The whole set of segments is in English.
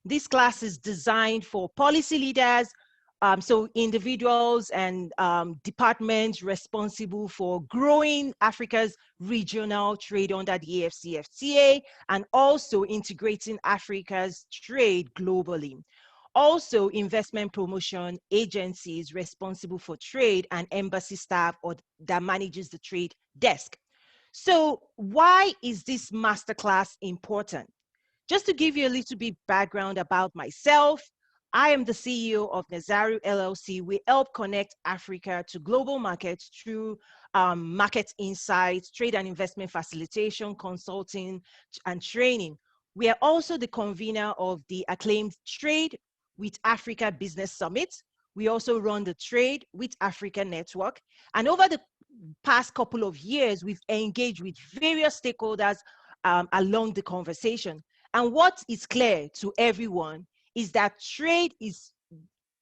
This class is designed for policy leaders, so individuals and departments responsible for growing Africa's regional trade under the AfCFTA and also integrating Africa's trade globally. Also, investment promotion agencies responsible for trade and embassy staff or that manages the trade desk. So why is this masterclass important? Just to give you a little bit background about myself, I am the CEO of Nazaru LLC. We help connect Africa to global markets through market insights, trade and investment facilitation, consulting, and training. We are also the convener of the acclaimed Trade with Africa Business Summit. We also run the Trade with Africa Network. And over the past couple of years, we've engaged with various stakeholders along the conversation. And what is clear to everyone is that trade is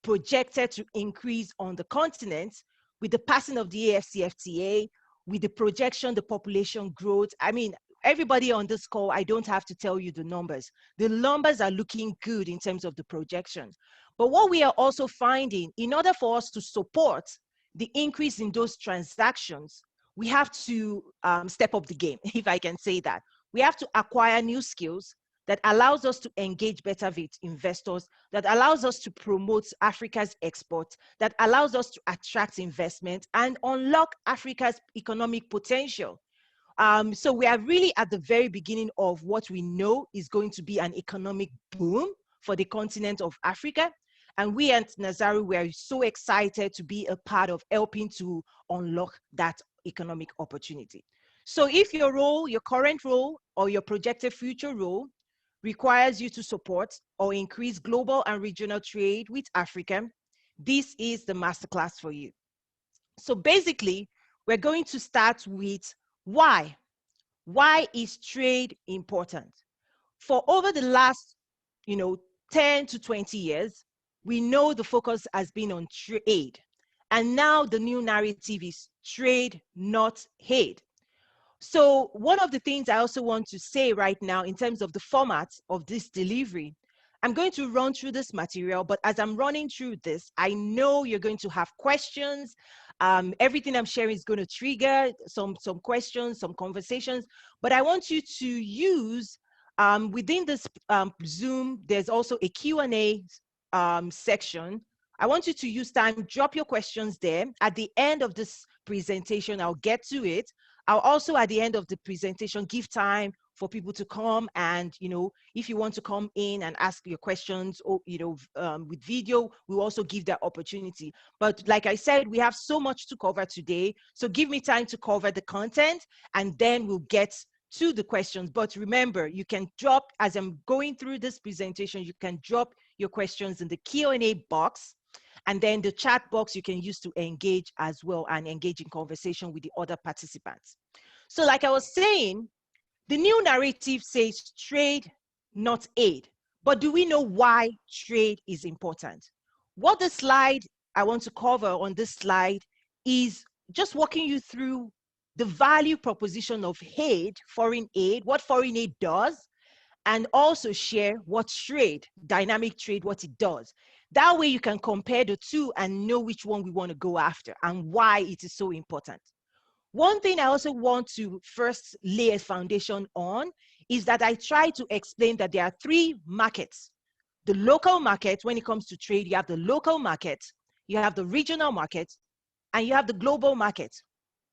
projected to increase on the continent with the passing of the AfCFTA, with the projection, the population growth. I mean, everybody on this call, I don't have to tell you the numbers. The numbers are looking good in terms of the projection. But what we are also finding, in order for us to support the increase in those transactions, we have to step up the game, if I can say that. We have to acquire new skills that allows us to engage better with investors, that allows us to promote Africa's exports, that allows us to attract investment and unlock Africa's economic potential. So we are really at the very beginning of what we know is going to be an economic boom for the continent of Africa. And we at Nazaru, we are so excited to be a part of helping to unlock that economic opportunity. So if your role, your current role, or your projected future role requires you to support or increase global and regional trade with Africa, this is the masterclass for you. So basically, we're going to start with why. Why is trade important? For over the last, 10 to 20 years, we know the focus has been on trade. And now the new narrative is trade, not hate. So one of the things I also want to say right now in terms of the format of this delivery, I'm going to run through this material, but as I'm running through this, I know you're going to have questions. Everything I'm sharing is going to trigger some questions, some conversations, but I want you to use, within this Zoom, there's also a Q&A section. I want you to use time, drop your questions there. At the end of this presentation, I'll get to it. I'll also, at the end of the presentation, give time for people to come and, if you want to come in and ask your questions or, with video, we'll also give that opportunity. But like I said, we have so much to cover today. So give me time to cover the content and then we'll get to the questions. But remember, you can drop, as I'm going through this presentation, you can drop your questions in the Q&A box. And then the chat box you can use to engage as well and engage in conversation with the other participants. So like I was saying, the new narrative says trade, not aid. But do we know why trade is important? What the slide I want to cover on this slide is just walking you through the value proposition of aid, what foreign aid does, and also share what trade, dynamic trade, what it does. That way you can compare the two and know which one we want to go after and why it is so important. One thing I also want to first lay a foundation on is that I try to explain that there are three markets. The local market, when it comes to trade, you have the local market, you have the regional market, and you have the global market.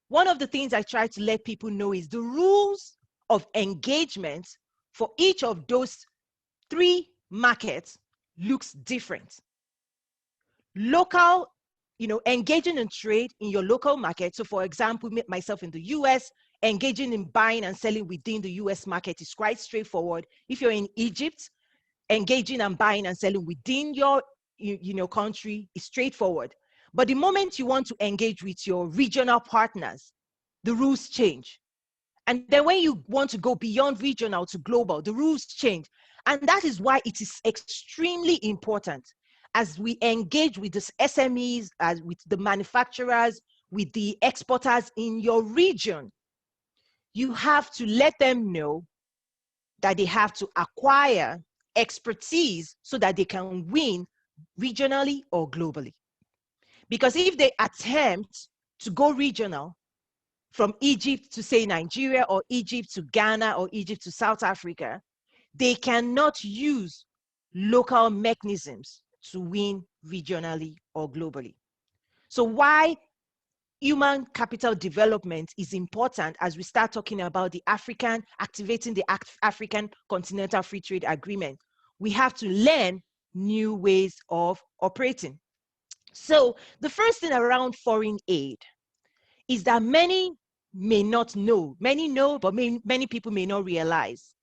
One of the things I try to let people know is the rules of engagement for each of those three markets looks different. Local, engaging in trade in your local market. So for example, myself in the US, engaging in buying and selling within the US market is quite straightforward. If you're in Egypt, engaging and buying and selling within your country is straightforward. But the moment you want to engage with your regional partners, the rules change. And then when you want to go beyond regional to global, the rules change. And that is why it is extremely important as we engage with the SMEs, as with the manufacturers, with the exporters in your region. You have to let them know that they have to acquire expertise so that they can win regionally or globally. Because if they attempt to go regional from Egypt to, say, Nigeria, or Egypt to Ghana, or Egypt to South Africa, they cannot use local mechanisms to win regionally or globally. So why human capital development is important as we start talking about the activating the African Continental Free Trade Agreement, we have to learn new ways of operating. So the first thing around foreign aid is that many may not know, many know, but many people may not realize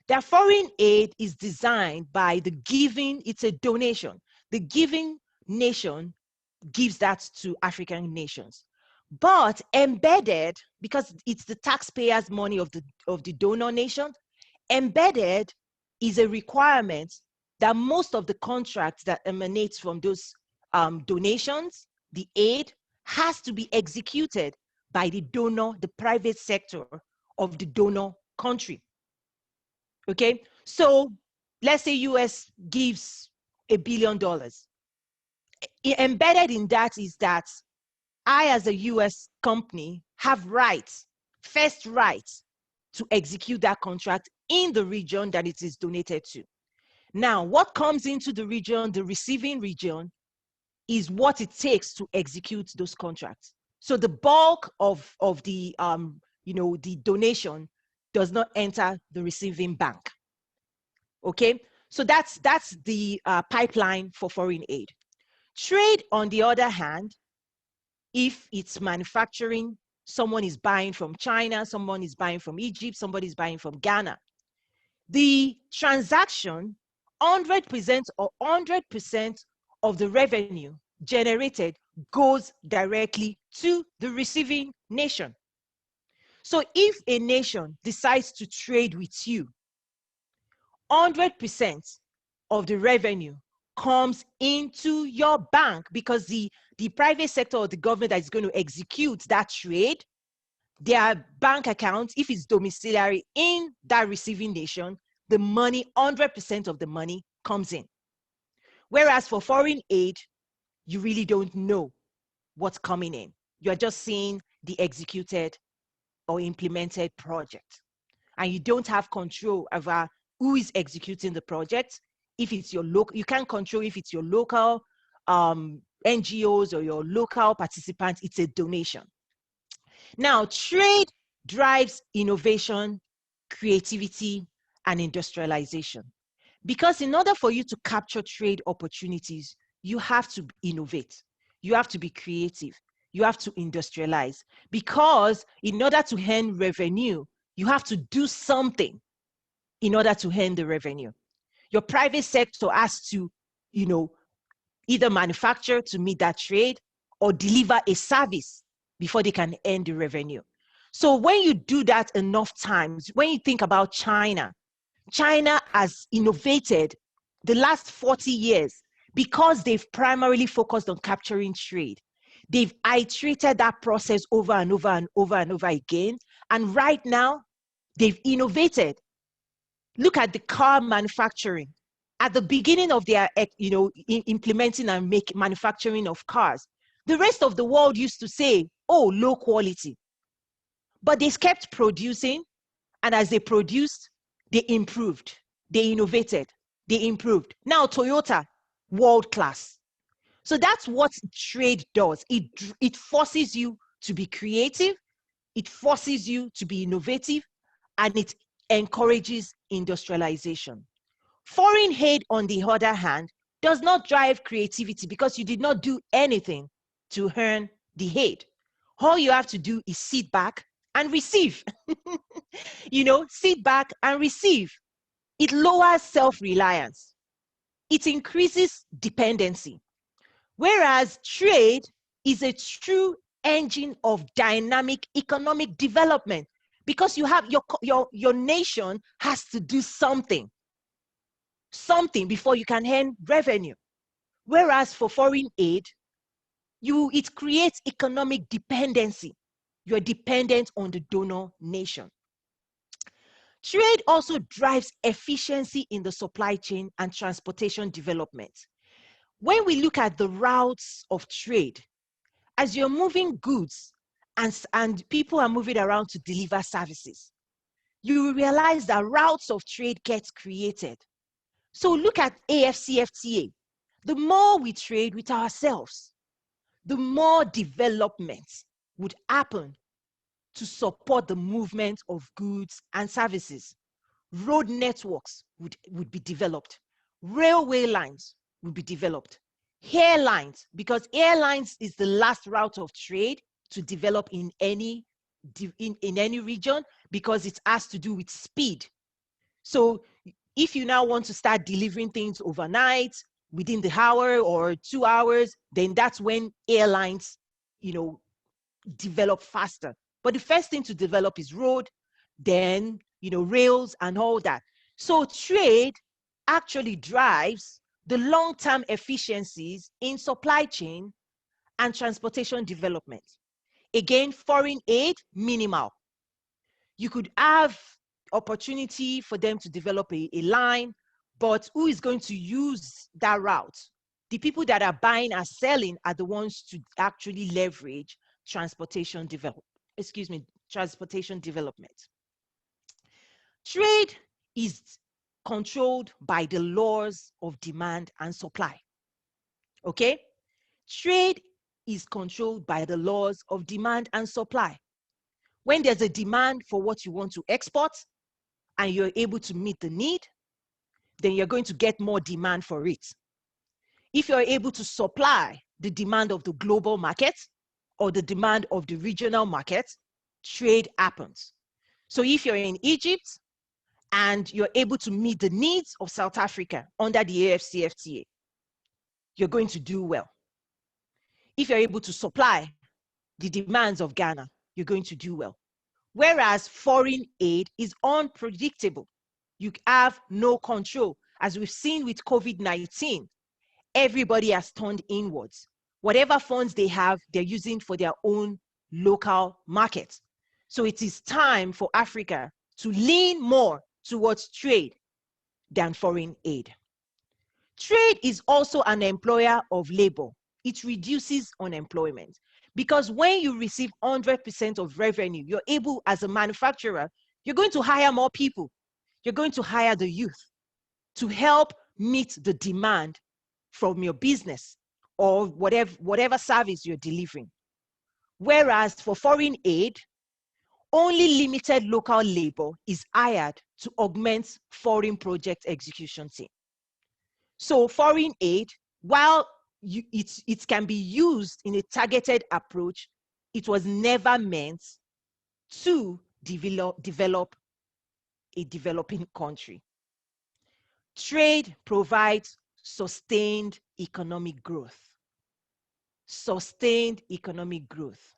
that foreign aid is designed by the giving, it's a donation. The giving nation gives that to African nations. But embedded, because it's the taxpayers' money of the donor nation, embedded is a requirement that most of the contracts that emanates from those donations, the aid, has to be executed by the donor, the private sector of the donor country. Okay, so let's say US gives $1 billion. Embedded in that is that I, as a US company, have rights, first rights, to execute that contract in the region that it is donated to. Now, what comes into the region, the receiving region, is what it takes to execute those contracts. So the bulk of the the donation does not enter the receiving bank. Okay, so that's the pipeline for foreign aid. Trade, on the other hand, if it's manufacturing, someone is buying from China, someone is buying from Egypt, somebody is buying from Ghana. The transaction, 100% or 100% of the revenue generated goes directly to the receiving nation. So if a nation decides to trade with you, 100% of the revenue comes into your bank, because the private sector or the government that is going to execute that trade, their bank account, if it's domiciliary in that receiving nation, the money, 100% of the money comes in. Whereas for foreign aid, you really don't know what's coming in. You're just seeing the executed or implemented project. And you don't have control over who is executing the project. If it's your local, you can't control if it's your local NGOs or your local participants. It's a donation. Now, trade drives innovation, creativity, and industrialization. Because in order for you to capture trade opportunities, you have to innovate. You have to be creative. You have to industrialize. Because in order to earn revenue, you have to do something in order to earn the revenue. Your private sector has to, either manufacture to meet that trade or deliver a service before they can earn the revenue. So when you do that enough times, when you think about China has innovated the last 40 years because they've primarily focused on capturing trade. They've iterated that process over and over and over and over again. And right now, they've innovated. Look at the car manufacturing. At the beginning of their, implementing and manufacturing of cars, the rest of the world used to say, oh, low quality. But they kept producing, and as they produced, they improved, they innovated, they improved. Now Toyota, world class. So that's what trade does. It forces you to be creative, it forces you to be innovative, and it encourages industrialization. Foreign aid, on the other hand, does not drive creativity because you did not do anything to earn the aid. All you have to do is sit back and receive. Sit back and receive. It lowers self-reliance. It increases dependency. Whereas trade is a true engine of dynamic economic development, because you have your nation has to do something before you can earn revenue. Whereas for foreign aid, it creates economic dependency. You're dependent on the donor nation. Trade also drives efficiency in the supply chain and transportation development. When we look at the routes of trade, as you're moving goods and people are moving around to deliver services, you will realize that routes of trade get created. So look at AFCFTA. The more we trade with ourselves, the more development would happen to support the movement of goods and services. Road networks would be developed. Railway lines would be developed. Airlines, because airlines is the last route of trade to develop in any region, because it has to do with speed. So if you now want to start delivering things overnight, within the hour or 2 hours, then that's when airlines, develop faster. But the first thing to develop is road, then, rails and all that. So trade actually drives the long-term efficiencies in supply chain and transportation development. Again, foreign aid, minimal. You could have opportunity for them to develop a line, but who is going to use that route? The people that are buying and selling are the ones to actually leverage transportation development. Trade is controlled by the laws of demand and supply. Okay? Trade is controlled by the laws of demand and supply. When there's a demand for what you want to export and you're able to meet the need, then you're going to get more demand for it. If you're able to supply the demand of the global market or the demand of the regional market, trade happens. So if you're in Egypt and you're able to meet the needs of South Africa under the AFCFTA, you're going to do well. If you're able to supply the demands of Ghana, you're going to do well. Whereas foreign aid is unpredictable. You have no control. As we've seen with COVID-19, everybody has turned inwards. Whatever funds they have, they're using for their own local markets. So it is time for Africa to lean more towards trade than foreign aid. Trade is also an employer of labor. It reduces unemployment, because when you receive 100% of revenue, you're able, as a manufacturer, you're going to hire more people. You're going to hire the youth to help meet the demand from your business or whatever service you're delivering. Whereas for foreign aid, only limited local labor is hired to augment foreign project execution team. So foreign aid, while it can be used in a targeted approach, it was never meant to develop a developing country. Trade provides sustained economic growth. Sustained economic growth.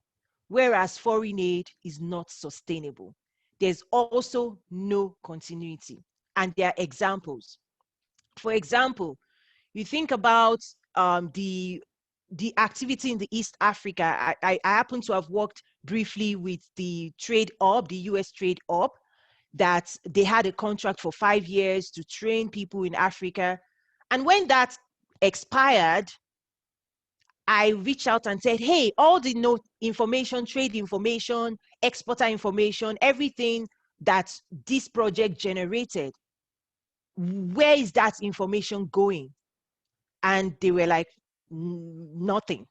Whereas foreign aid is not sustainable. There's also no continuity. And there are examples. For example, you think about the activity in the East Africa. I happen to have worked briefly with the trade hub, the US trade hub, that they had a contract for 5 years to train people in Africa. And when that expired, I reached out and said, hey, all the information, trade information, exporter information, everything that this project generated, where is that information going? And they were like, nothing.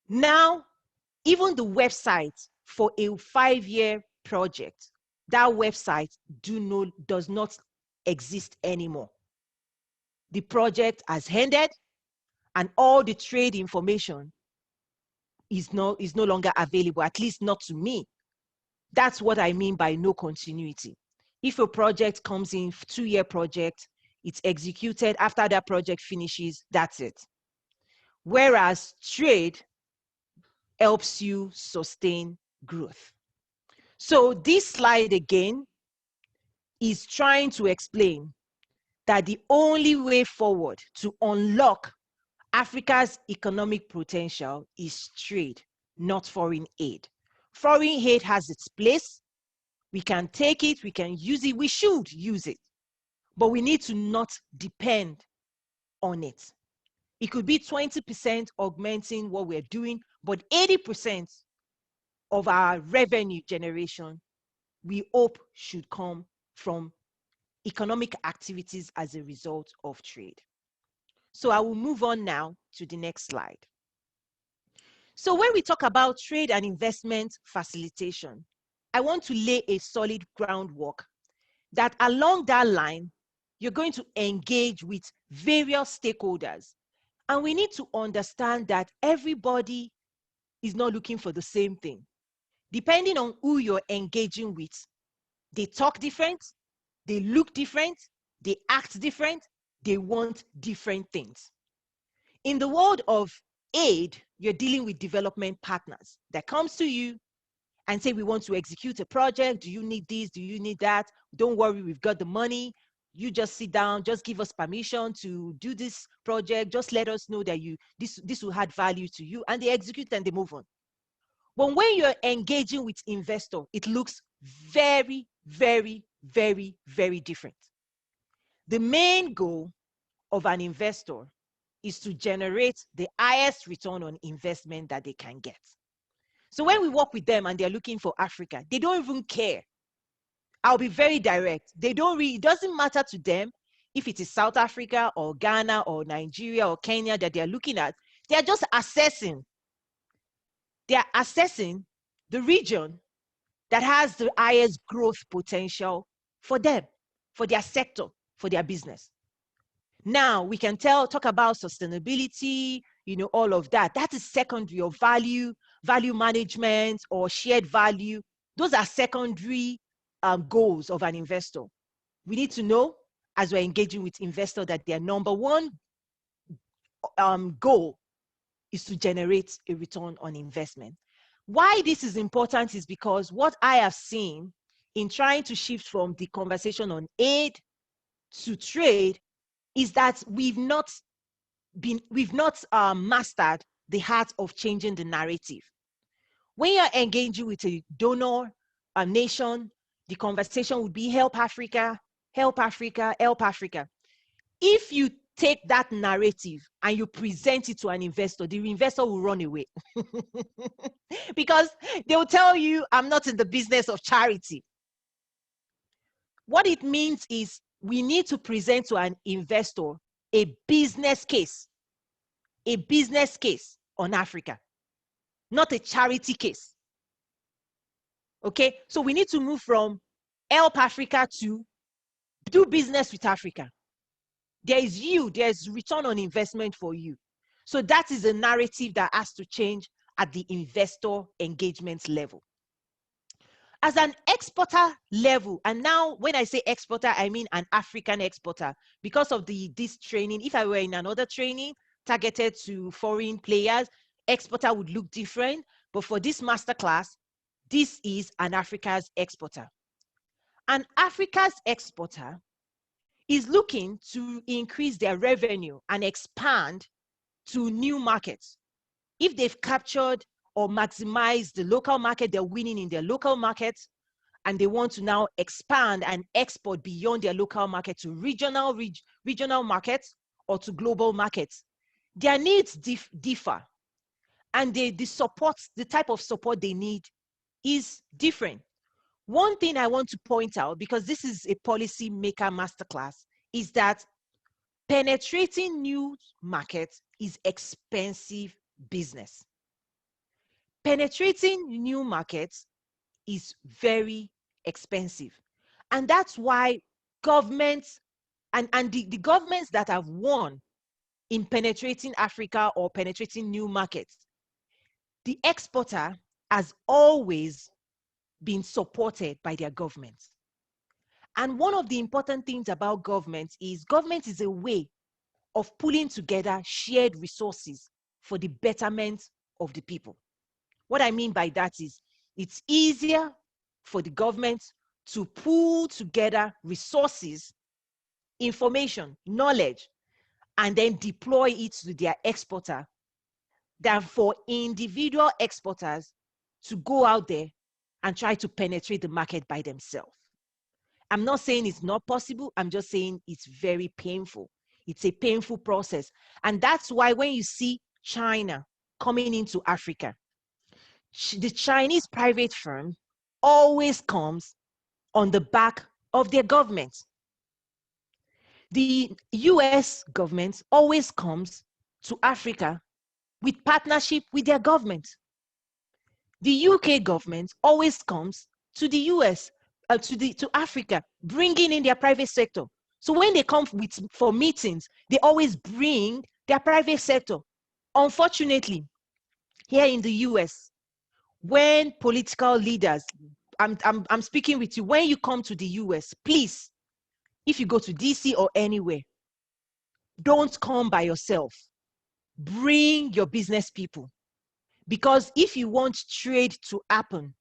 Now, even the website for a 5-year project, that website does not exist anymore. The project has ended, and all the trade information is no longer available, at least not to me. That's what I mean by no continuity. If a project comes in, 2-year project, it's executed. After that project finishes, that's it. Whereas trade helps you sustain growth. So this slide again is trying to explain that the only way forward to unlock Africa's economic potential is trade, not foreign aid. Foreign aid has its place, We can take it, we can use it, we should use it, but we need to not depend on it. It could be 20% augmenting what we're doing, but 80% of our revenue generation, we hope, should come from economic activities as a result of trade. So I will move on now to the next slide. So when we talk about trade and investment facilitation, I want to lay a solid groundwork that along that line, you're going to engage with various stakeholders. And we need to understand that everybody is not looking for the same thing. Depending on who you're engaging with, they talk different, they look different, they act different, they want different things. In the world of aid, you're dealing with development partners that comes to you and say, we want to execute a project. Do you need this? Do you need that? Don't worry, we've got the money. You just sit down, just give us permission to do this project. Just let us know that this will add value to you, and they execute and they move on. But when you're engaging with investor, it looks very, very, very, very different. The main goal of an investor is to generate the highest return on investment that they can get. So when we work with them and they're looking for Africa, they don't even care. I'll be very direct. They don't really, it doesn't matter to them if it is South Africa or Ghana or Nigeria or Kenya that they're looking at. They're just assessing. They're assessing the region that has the highest growth potential for them, for their sector, for their business. Now we can talk about sustainability, all of that. That is secondary, or value management or shared value. Those are secondary goals of an investor. We need to know, as we're engaging with investors, that their number one goal is to generate a return on investment. Why this is important is because what I have seen in trying to shift from the conversation on aid to trade is that we've not mastered the art of changing the narrative. When you're engaging with a donor, a nation, the conversation would be help Africa, help Africa, help Africa. If you take that narrative and you present it to an investor, the investor will run away because they will tell you, I'm not in the business of charity. What it means is we need to present to an investor a business case on Africa, not a charity case. Okay, so we need to move from help Africa to do business with Africa. There's return on investment for you. So that is a narrative that has to change at the investor engagement level. As an exporter level, and now when I say exporter, I mean an African exporter. Because of this training, if I were in another training targeted to foreign players, exporter would look different. But for this masterclass, this is an Africa's exporter. An Africa's exporter is looking to increase their revenue and expand to new markets. If they've captured or maximized the local market, they're winning in their local market, and they want to now expand and export beyond their local market to regional markets or to global markets. Their needs differ, and the type of support they need is different. One thing I want to point out, because this is a policy maker masterclass, is that penetrating new markets is expensive business. Penetrating new markets is very expensive. And that's why governments and the governments that have won in penetrating Africa or penetrating new markets, the exporter has always been supported by their governments. And one of the important things about government is a way of pulling together shared resources for the betterment of the people. What I mean by that is it's easier for the government to pull together resources, information, knowledge, and then deploy it to their exporter than for individual exporters to go out there and try to penetrate the market by themselves. I'm not saying it's not possible. I'm just saying it's very painful. It's a painful process. And that's why when you see China coming into Africa, the Chinese private firm always comes on the back of their government. The US government always comes to Africa with partnership with their government. The UK government always comes to the US, to Africa, bringing in their private sector. So when they come for meetings, they always bring their private sector. Unfortunately, here in the US, when political leaders, I'm speaking with you, when you come to the US, please, if you go to DC or anywhere, don't come by yourself. Bring your business people. Because if you want trade to happen,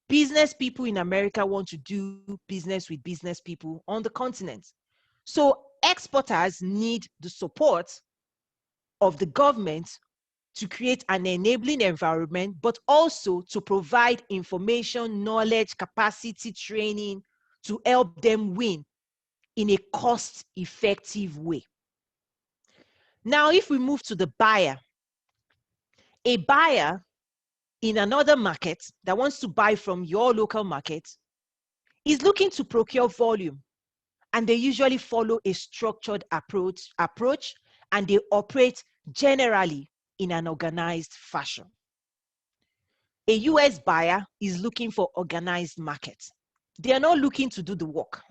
business people in America want to do business with business people on the continent. So exporters need the support of the government to create an enabling environment, but also to provide information, knowledge, capacity, training to help them win in a cost-effective way. Now, if we move to the buyer, a buyer in another market that wants to buy from your local market is looking to procure volume, and they usually follow a structured approach and they operate generally in an organized fashion. A US buyer is looking for organized markets. They are not looking to do the work.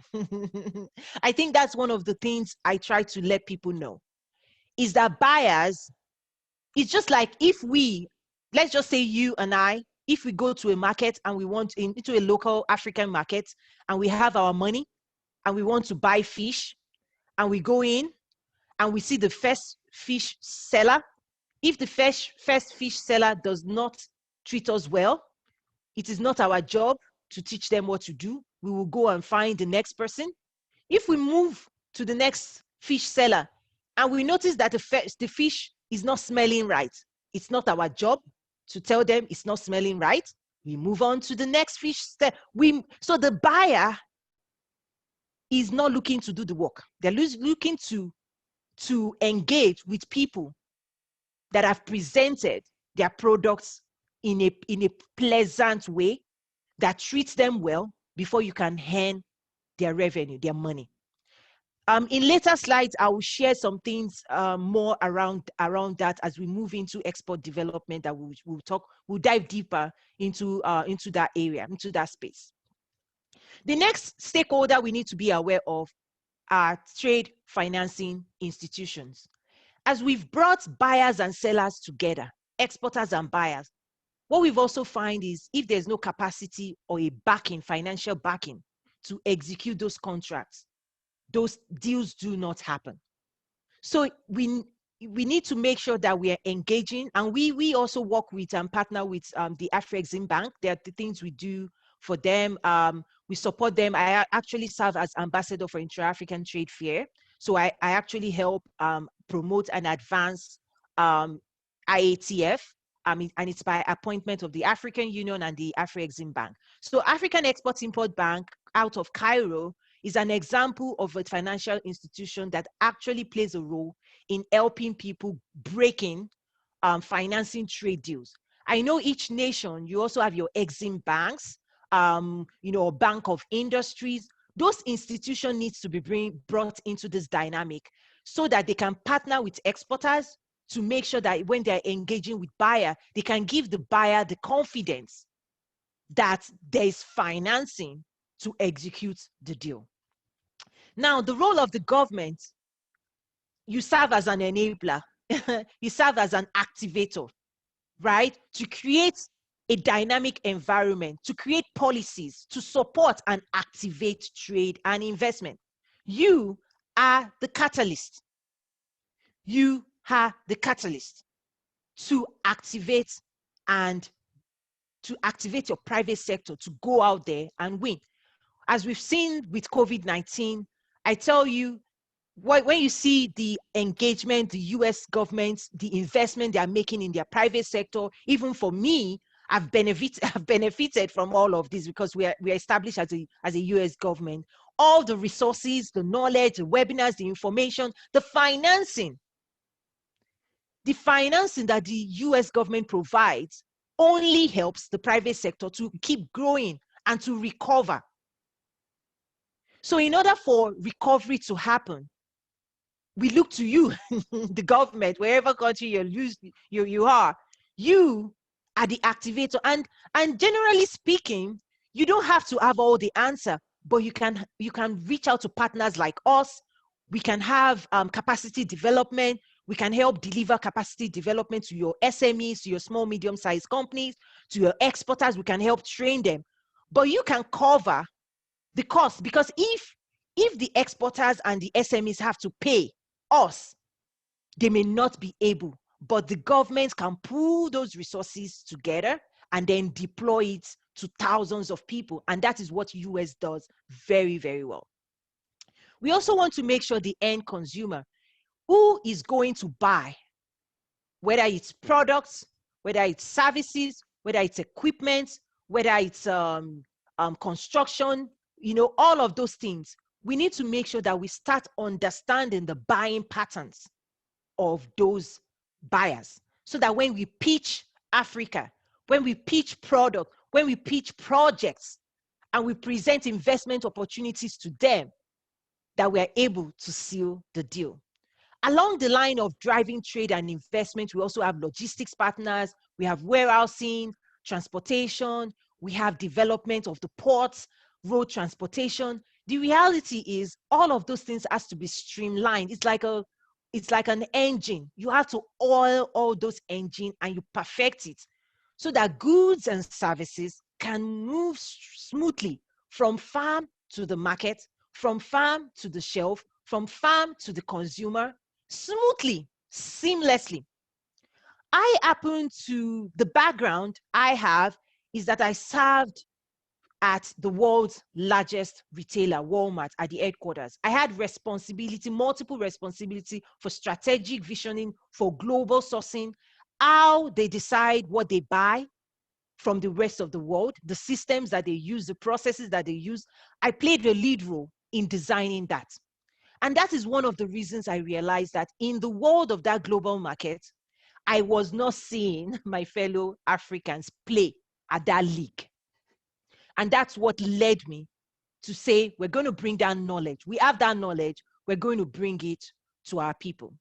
I think that's one of the things I try to let people know, is that buyers, it's just like if we, let's just say you and I, if we go to a market and we want into a local African market and we have our money and we want to buy fish, and we go in and we see the first fish seller. If the first fish seller does not treat us well, it is not our job to teach them what to do. We will go and find the next person. If we move to the next fish seller and we notice that the fish is not smelling right, it's not our job to tell them it's not smelling right. We move on to the next fish seller. So the buyer is not looking to do the work. They're looking to engage with people that have presented their products in a pleasant way that treats them well before you can earn their revenue, their money. In later slides, I will share some things more around that as we move into export development, that we'll dive deeper into that area, into that space. The next stakeholder we need to be aware of are trade financing institutions. As we've brought buyers and sellers together, exporters and buyers, what we've also found is if there's no capacity or a backing, financial backing to execute those contracts, those deals do not happen. So we need to make sure that we are engaging, and we also work with and partner with the Afro-Exim Bank. There are the things we do for them. We support them. I actually serve as ambassador for Intra-African Trade Fair. So I actually help promote and advance IATF, and it's by appointment of the African Union and the Afro-Exim Bank. So African Export-Import Bank out of Cairo is an example of a financial institution that actually plays a role in helping people breaking financing trade deals. I know each nation, you also have your Exim banks, Bank of Industries. Those institutions needs to be brought into this dynamic so that they can partner with exporters to make sure that when they're engaging with buyer, they can give the buyer the confidence that there is financing to execute the deal. Now, the role of the government, you serve as an enabler, you serve as an activator, right? To create a dynamic environment, to create policies, to support and activate trade and investment. You are the catalyst. You are the catalyst to activate your private sector to go out there and win. As we've seen with COVID-19, I tell you, when you see the engagement, the US government, the investment they are making in their private sector, even for me, I've benefited from all of this because we are established as a US government. All the resources, the knowledge, the webinars, the information, the financing that the US government provides only helps the private sector to keep growing and to recover. So in order for recovery to happen, we look to you, the government, wherever country you are. You are the activator. And generally speaking, you don't have to have all the answer, but you can reach out to partners like us. We can have capacity development. We can help deliver capacity development to your SMEs, to your small, medium-sized companies, to your exporters. We can help train them. But you can cover the cost, because if the exporters and the SMEs have to pay us, they may not be able, but the government can pool those resources together and then deploy it to thousands of people. And that is what US does very, very well. We also want to make sure the end consumer, who is going to buy, whether it's products, whether it's services, whether it's equipment, whether it's construction, all of those things, we need to make sure that we start understanding the buying patterns of those buyers, so that when we pitch Africa, when we pitch product, when we pitch projects, and we present investment opportunities to them, that we are able to seal the deal. Along the line of driving trade and investment, we also have logistics partners, we have warehousing, transportation, we have development of the ports, road transportation. The reality is all of those things has to be streamlined. It's like an engine. You have to oil all those engines and you perfect it so that goods and services can move smoothly from farm to the market, from farm to the shelf, from farm to the consumer, smoothly, seamlessly. The background I have is that I served at the world's largest retailer, Walmart, at the headquarters. I had multiple responsibility for strategic visioning, for global sourcing, how they decide what they buy from the rest of the world, the systems that they use, the processes that they use. I played a lead role in designing that. And that is one of the reasons I realized that in the world of that global market, I was not seeing my fellow Africans play at that league. And that's what led me to say, we're going to bring that knowledge. We have that knowledge. We're going to bring it to our people.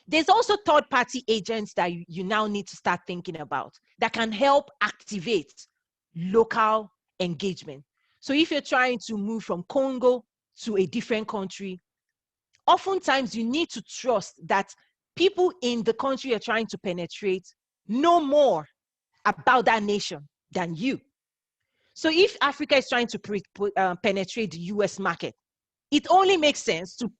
There's also third-party agents that you now need to start thinking about that can help activate local engagement. So if you're trying to move from Congo to a different country, oftentimes you need to trust that people in the country you're trying to penetrate know more about that nation than you. So if Africa is trying to penetrate the US market, it only makes sense to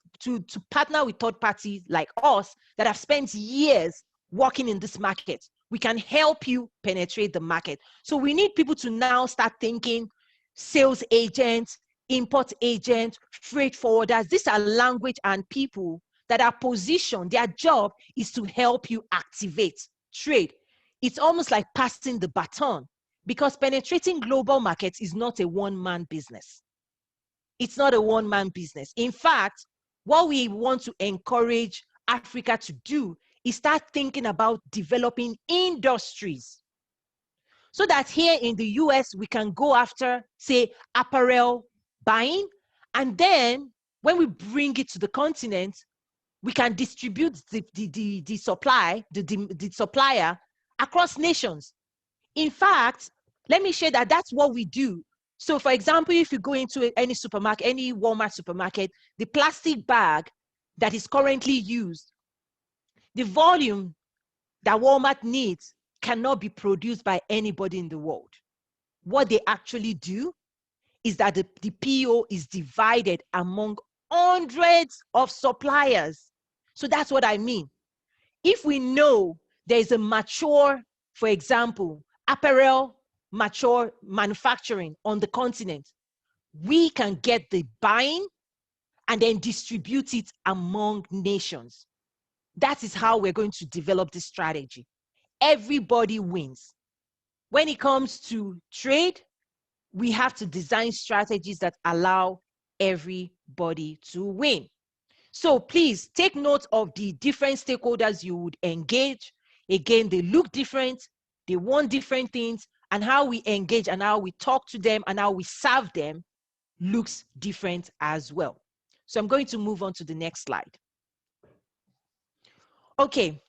partner with third parties like us that have spent years working in this market. We can help you penetrate the market. So we need people to now start thinking sales agents, import agents, freight forwarders. These are language and people that are positioned. Their job is to help you activate trade. It's almost like passing the baton, because penetrating global markets is not a one-man business. It's not a one-man business. In fact, what we want to encourage Africa to do is start thinking about developing industries, so that here in the US, we can go after, say, apparel buying. And then when we bring it to the continent, we can distribute the supplier across nations. In fact, let me share that that's what we do. So for example, if you go into any supermarket, any Walmart supermarket, the plastic bag that is currently used, the volume that Walmart needs cannot be produced by anybody in the world. What they actually do is that the PO is divided among hundreds of suppliers. So that's what I mean. If we know there's a mature, for example, apparel mature manufacturing on the continent, we can get the buying and then distribute it among nations. That is how we're going to develop this strategy. Everybody wins. When it comes to trade, we have to design strategies that allow everybody to win. So please take note of the different stakeholders you would engage. Again, they look different, they want different things, and how we engage and how we talk to them and how we serve them looks different as well. So I'm going to move on to the next slide. Okay,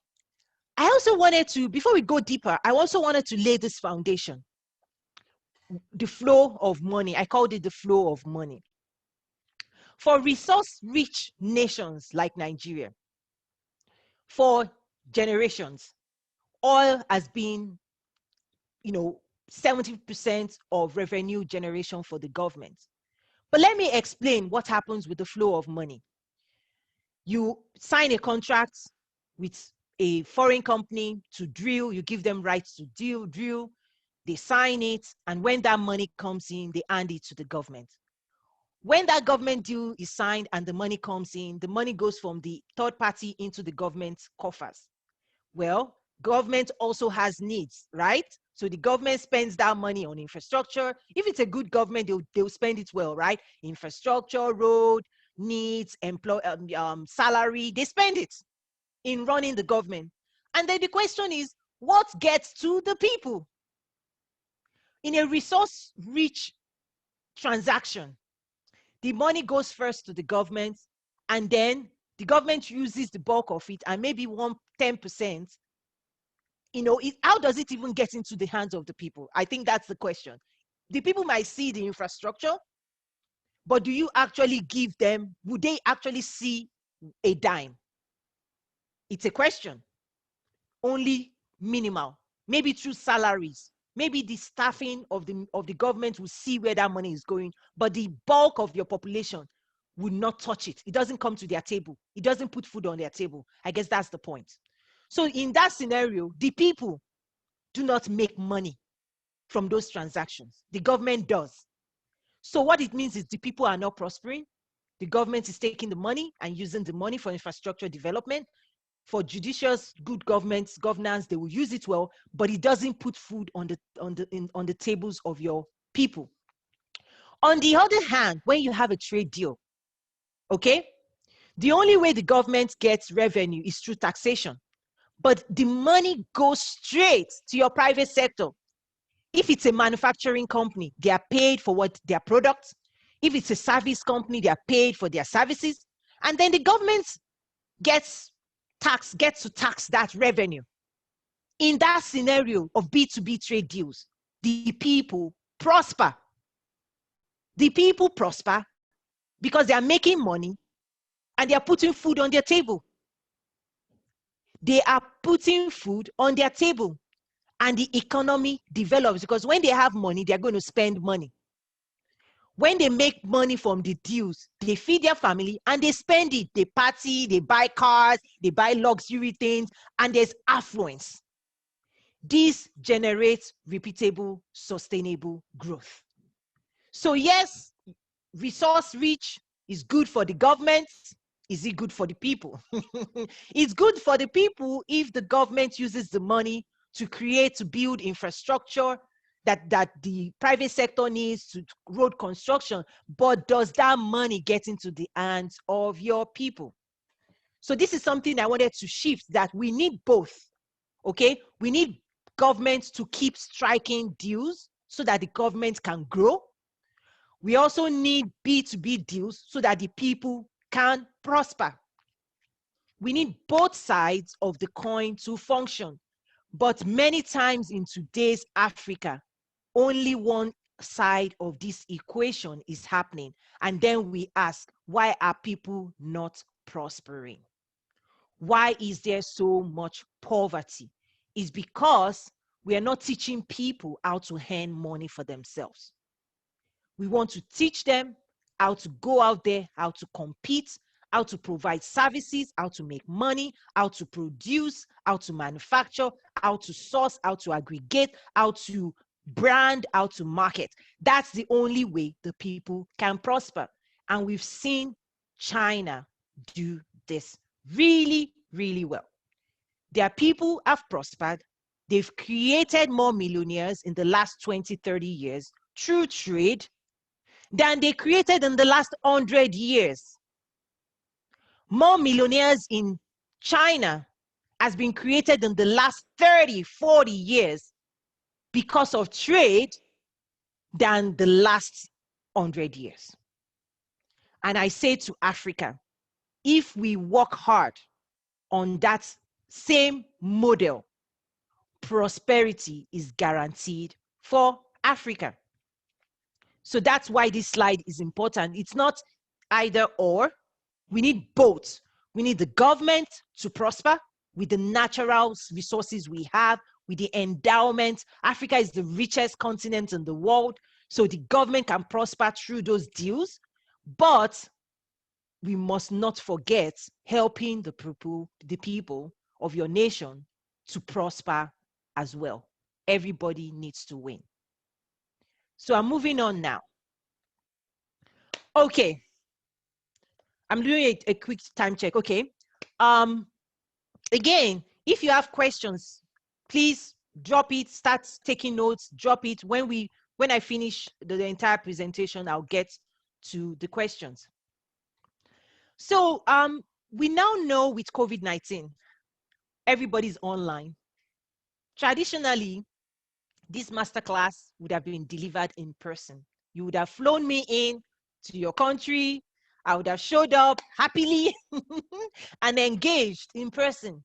I also wanted to, before we go deeper, I also wanted to lay this foundation. The flow of money. I called it the flow of money. For resource-rich nations like Nigeria, for generations, oil has been, 70% of revenue generation for the government. But let me explain what happens with the flow of money. You sign a contract with a foreign company to drill, you give them rights to drill, they sign it, and when that money comes in, they hand it to the government. When that government deal is signed and the money comes in, the money goes from the third party into the government's coffers. Well, government also has needs, right? So the government spends that money on infrastructure. If it's a good government, they'll spend it well, right? Infrastructure, road, needs, salary, they spend it in running the government. And then the question is, what gets to the people? In a resource-rich transaction, the money goes first to the government, and then the government uses the bulk of it, and maybe 10%. How does it even get into the hands of the people? I think that's the question. The people might see the infrastructure, but do you actually give them, would they actually see a dime? It's a question. Only minimal, maybe through salaries, maybe the staffing of the government will see where that money is going, but the bulk of your population will not touch it. It doesn't come to their table. It doesn't put food on their table. I guess that's the point. So in that scenario, the people do not make money from those transactions. The government does. So what it means is the people are not prospering. The government is taking the money and using the money for infrastructure development. For judicious, good governance, they will use it well, but it doesn't put food on the tables of your people. On the other hand, when you have a trade deal, okay, the only way the government gets revenue is through taxation, but the money goes straight to your private sector. If it's a manufacturing company, they are paid for what their products. If it's a service company, they are paid for their services, and then the government gets to tax that revenue. In that scenario of B2B trade deals, the people prosper. The people prosper because they are making money and they are putting food on their table. They are putting food on their table, and the economy develops because when they have money, they're going to spend money. When they make money from the deals, they feed their family and they spend it. They party, they buy cars, they buy luxury things, and there's affluence. This generates repeatable, sustainable growth. So yes, resource rich is good for the government. Is it good for the people? It's good for the people if the government uses the money to build infrastructure that the private sector needs to road construction, but does that money get into the hands of your people? So this is something I wanted to shift, that we need both, okay? We need government to keep striking deals so that the government can grow. We also need B2B deals so that the people can prosper. We need both sides of the coin to function. But many times in today's Africa, only one side of this equation is happening. And then we ask, why are people not prospering? Why is there so much poverty? It's because we are not teaching people how to earn money for themselves. We want to teach them how to go out there, how to compete, how to provide services, how to make money, how to produce, how to manufacture, how to source, how to aggregate, how to brand, how to market. That's the only way the people can prosper. And we've seen China do this really, really well. Their people have prospered They've created more millionaires in the last 20, 30 years through trade than they created in the last 100 years. More millionaires in China has been created in the last 30, 40 years because of trade than the last 100 years. And I say to Africa, if we work hard on that same model, prosperity is guaranteed for Africa. So that's why this slide is important. It's not either or. We need both. We need the government to prosper with the natural resources we have, with the endowment. Africa is the richest continent in the world, so the government can prosper through those deals. But we must not forget helping the people of your nation to prosper as well. Everybody needs to win. So I'm moving on now. Okay. I'm doing a quick time check. Okay. Again, if you have questions, please drop it, start taking notes, drop it. When I finish the entire presentation, I'll get to the questions. So we now know with COVID-19, everybody's online. Traditionally, this masterclass would have been delivered in person. You would have flown me in to your country. I would have showed up happily and engaged in person.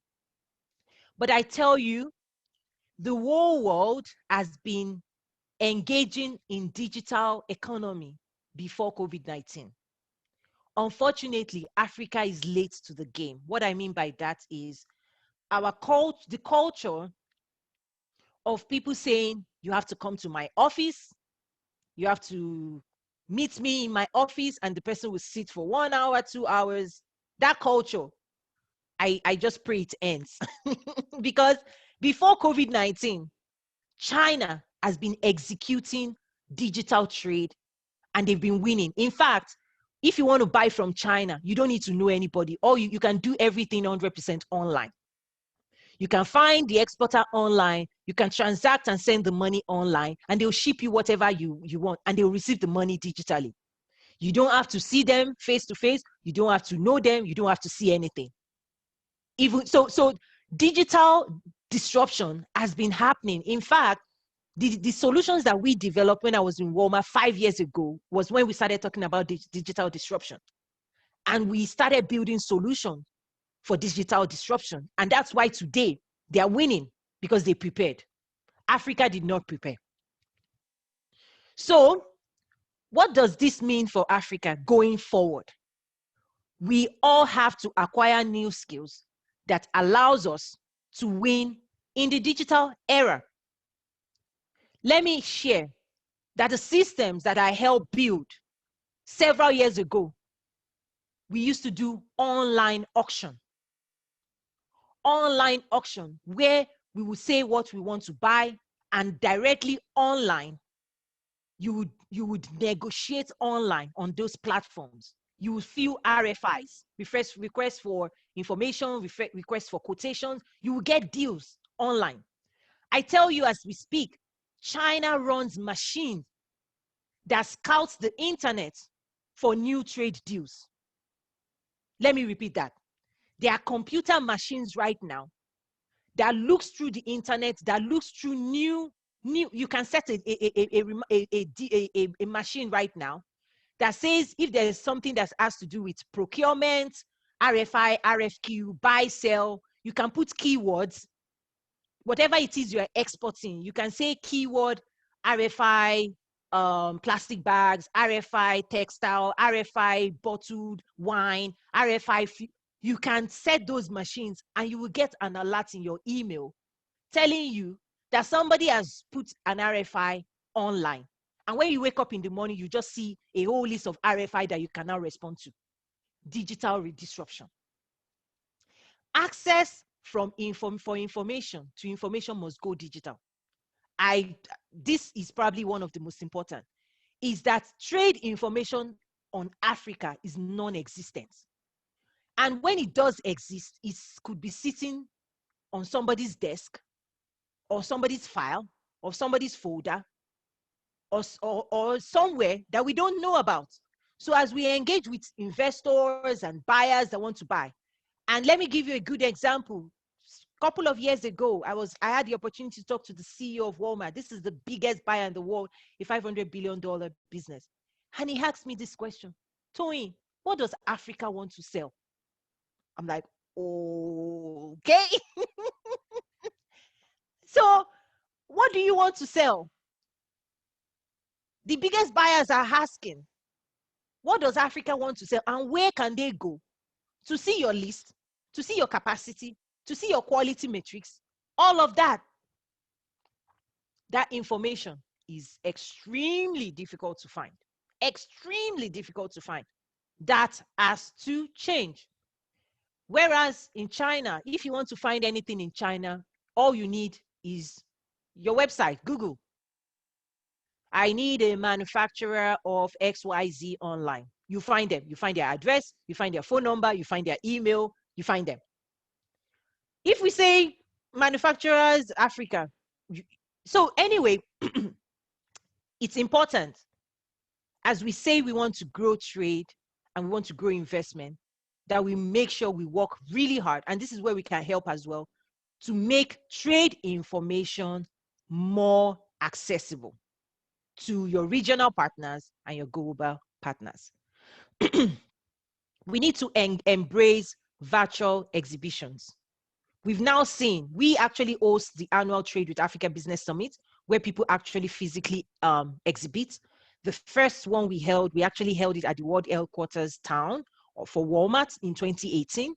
But I tell you, the whole world has been engaging in digital economy before COVID-19. Unfortunately, Africa is late to the game. What I mean by that is the culture of people saying, you have to come to my office, you have to meet me in my office, and the person will sit for 1 hour, 2 hours. That culture, I just pray it ends. Because before COVID-19, China has been executing digital trade and they've been winning. In fact, if you want to buy from China, you don't need to know anybody, or you can do everything 100% online. You can find the exporter online, you can transact and send the money online, and they'll ship you whatever you want, and they'll receive the money digitally. You don't have to see them face to face, you don't have to know them, you don't have to see anything. Even so digital disruption has been happening. In fact, the solutions that we developed when I was in Walmart 5 years ago was when we started talking about digital disruption. And we started building solutions for digital disruption. And that's why today they are winning, because they prepared. Africa did not prepare. So what does this mean for Africa going forward? We all have to acquire new skills that allows us to win in the digital era. Let me share that the systems that I helped build several years ago, we used to do online auction. Online auction, where we would say what we want to buy, and directly online, you would negotiate online on those platforms. You would fill RFIs, request for information, request for quotations. You will get deals online. I tell you, as we speak, China runs machines that scouts the internet for new trade deals. Let me repeat that. There are computer machines right now that looks through the internet, that looks through new, you can set a machine right now that says if there is something that has to do with procurement, RFI, RFQ, buy, sell, you can put keywords, whatever it is you are exporting. You can say keyword RFI, plastic bags, RFI textile, RFI bottled wine, RFI. You can set those machines and you will get an alert in your email telling you that somebody has put an RFI online. And when you wake up in the morning, you just see a whole list of RFI that you can now respond to. Digital disruption. Access for information to information must go digital. This is probably one of the most important, is that trade information on Africa is non-existent. And when it does exist, it could be sitting on somebody's desk or somebody's file or somebody's folder or somewhere that we don't know about. So as we engage with investors and buyers that want to buy, and let me give you a good example. A couple of years ago, I had the opportunity to talk to the CEO of Walmart. This is the biggest buyer in the world, a $500 billion business. And he asked me this question: Tony, what does Africa want to sell? I'm like, okay. So what do you want to sell? The biggest buyers are asking, what does Africa want to sell and where can they go to see your list, to see your capacity, to see your quality metrics? All of that information is extremely difficult to find. Extremely difficult to find. That has to change. Whereas in China, if you want to find anything in China, all you need is your website, Google. I need a manufacturer of XYZ online. You find them. You find their address, you find their phone number, you find their email, you find them. If we say manufacturers, Africa. So anyway, it's important as we say we want to grow trade and we want to grow investment, that we make sure we work really hard. And this is where we can help as well, to make trade information more accessible to your regional partners and your global partners. We need to embrace virtual exhibitions. We've now seen, we actually host the annual Trade with Africa Business Summit, where people actually physically exhibit. The first one we actually held it at the World Headquarters town for Walmart in 2018.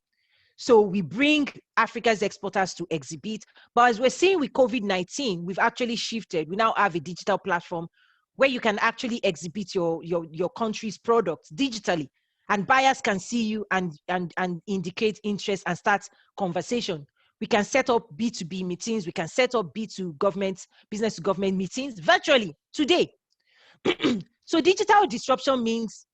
So we bring Africa's exporters to exhibit. But as we're seeing with COVID-19, we've actually shifted. We now have a digital platform where you can actually exhibit your country's products digitally, and buyers can see you and indicate interest and start conversation. We can set up B2B meetings. We can set up B2 government, business to government meetings virtually today. So digital disruption means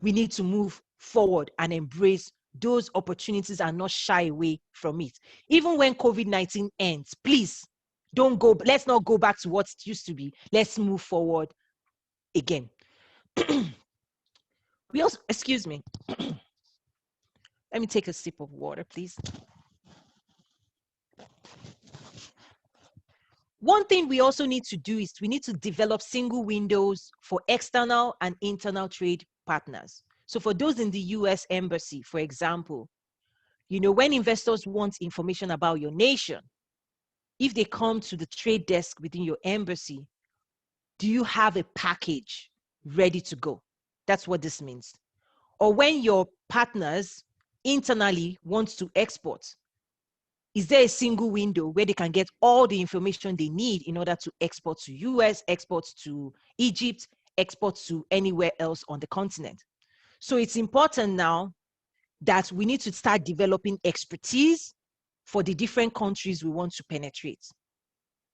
we need to move forward and embrace those opportunities and not shy away from it. Even when COVID-19 ends, please let's not go back to what it used to be. Let's move forward again. We also, excuse me. Let me take a sip of water, please. One thing we also need to do is we need to develop single windows for external and internal trade partners. So for those in the US Embassy, for example, when investors want information about your nation, if they come to the trade desk within your embassy, do you have a package ready to go? That's what this means. Or when your partners internally want to export, is there a single window where they can get all the information they need in order to export to US, export to Egypt, export to anywhere else on the continent? So it's important now that we need to start developing expertise for the different countries we want to penetrate.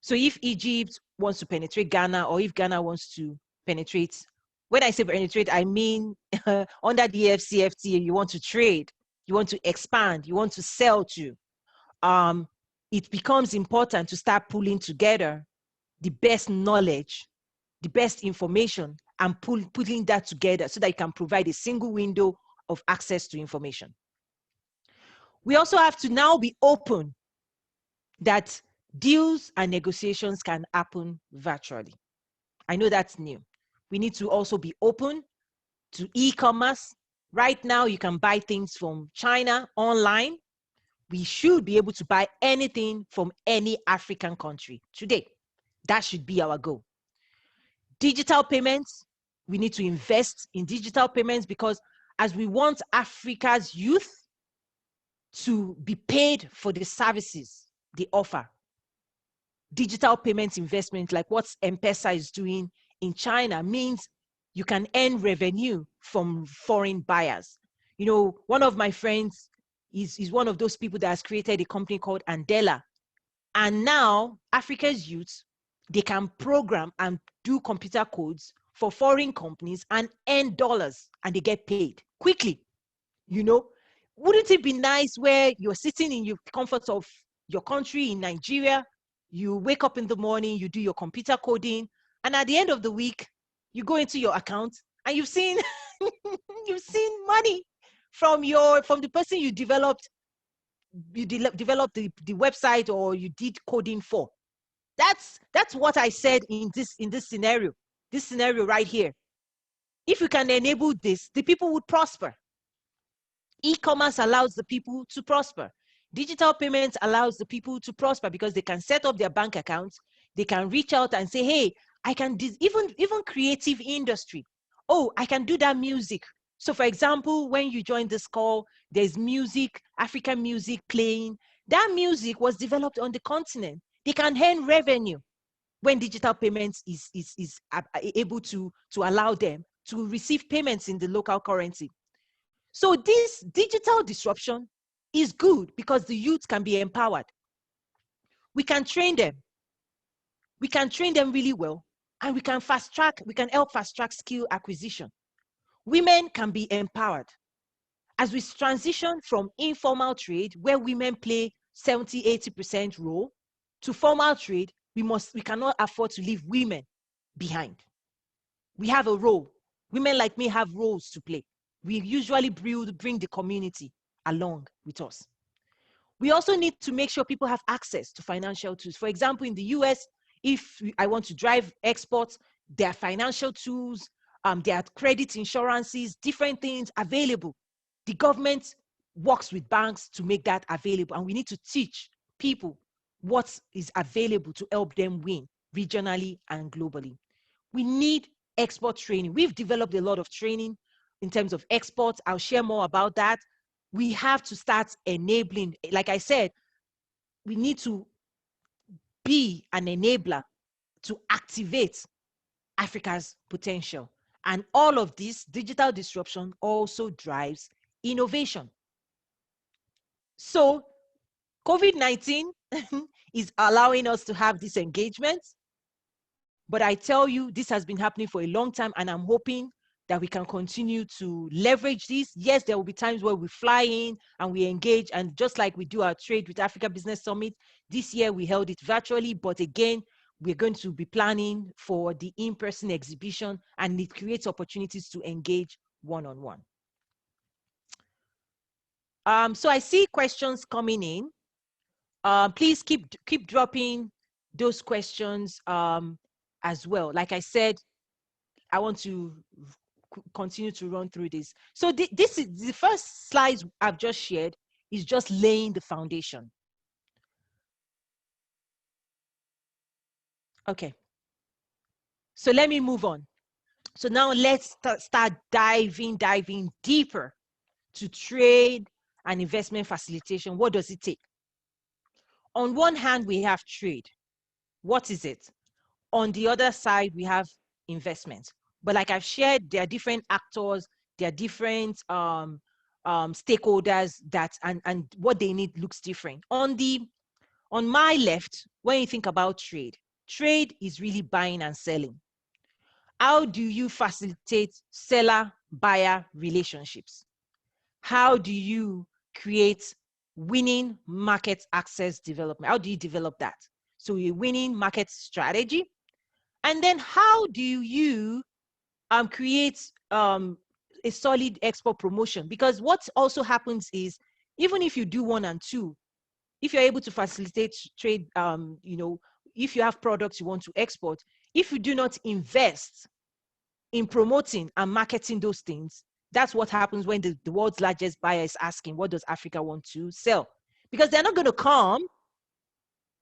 So if Egypt wants to penetrate Ghana, or if Ghana wants to penetrate, when I say penetrate, I mean under the FCFTA, you want to trade, you want to expand, you want to sell to. It becomes important to start pulling together the best knowledge, the best information, and putting that together so that you can provide a single window of access to information. We also have to now be open that deals and negotiations can happen virtually. I know that's new. We need to also be open to e-commerce. Right now, you can buy things from China online. We should be able to buy anything from any African country today. That should be our goal. Digital payments, we need to invest in digital payments, because as we want Africa's youth to be paid for the services they offer, digital payments investment like what M-Pesa is doing in China means you can earn revenue from foreign buyers. One of my friends is one of those people that has created a company called Andela. And now Africa's youth, they can program and do computer codes for foreign companies and earn dollars, and they get paid quickly. Wouldn't it be nice where you're sitting in your comfort of your country in Nigeria, You wake up in the morning, you do your computer coding, and at the end of the week, you go into your account and you've seen you've seen money from the person you developed the website or you did coding for. That's what I said in this scenario. This scenario right here. If you can enable this, the people would prosper. E-commerce allows the people to prosper. Digital payments allows the people to prosper because they can set up their bank accounts. They can reach out and say, hey, I can even creative industry. Oh, I can do that music. So for example, when you join this call, there's music, African music playing. That music was developed on the continent. They can earn revenue when digital payments is able to allow them to receive payments in the local currency. So this digital disruption is good because the youth can be empowered. We can train them. We can train them really well, and we can help fast track skill acquisition. Women can be empowered. As we transition from informal trade, where women play 70-80% role, to formal trade, we cannot afford to leave women behind. We have a role. Women like me have roles to play. We usually bring the community along with us. We also need to make sure people have access to financial tools. For example, in the US, if I want to drive exports, there are financial tools, there are credit insurances, different things available. The government works with banks to make that available, and we need to teach people what is available to help them win regionally and globally. We need export training. We've developed a lot of training in terms of exports. I'll share more about that. We have to start enabling. Like I said, we need to be an enabler to activate Africa's potential. And all of this digital disruption also drives innovation. So COVID-19 is allowing us to have this engagement. But I tell you, this has been happening for a long time, and I'm hoping that we can continue to leverage this. Yes, there will be times where we fly in and we engage, and just like we do our Trade with Africa Business Summit, this year we held it virtually, but again, we're going to be planning for the in-person exhibition, and it creates opportunities to engage one-on-one. So I see questions coming in. Please keep dropping those questions as well. Like I said, I want to continue to run through this. So this is the first slide I've just shared, is just laying the foundation. Okay. So let me move on. So now let's start diving deeper to trade and investment facilitation. What does it take? On one hand, we have trade. What is it? On the other side, we have investment. But like I've shared, there are different actors, there are different stakeholders and what they need looks different. On my left, when you think about trade is really buying and selling. How do you facilitate seller-buyer relationships? How do you create winning market access development? How do you develop that? So a winning market strategy. And then how do you create a solid export promotion? Because what also happens is, even if you do 1 and 2, if you're able to facilitate trade, if you have products you want to export, if you do not invest in promoting and marketing those things, that's what happens when the world's largest buyer is asking, what does Africa want to sell? Because they're not going to come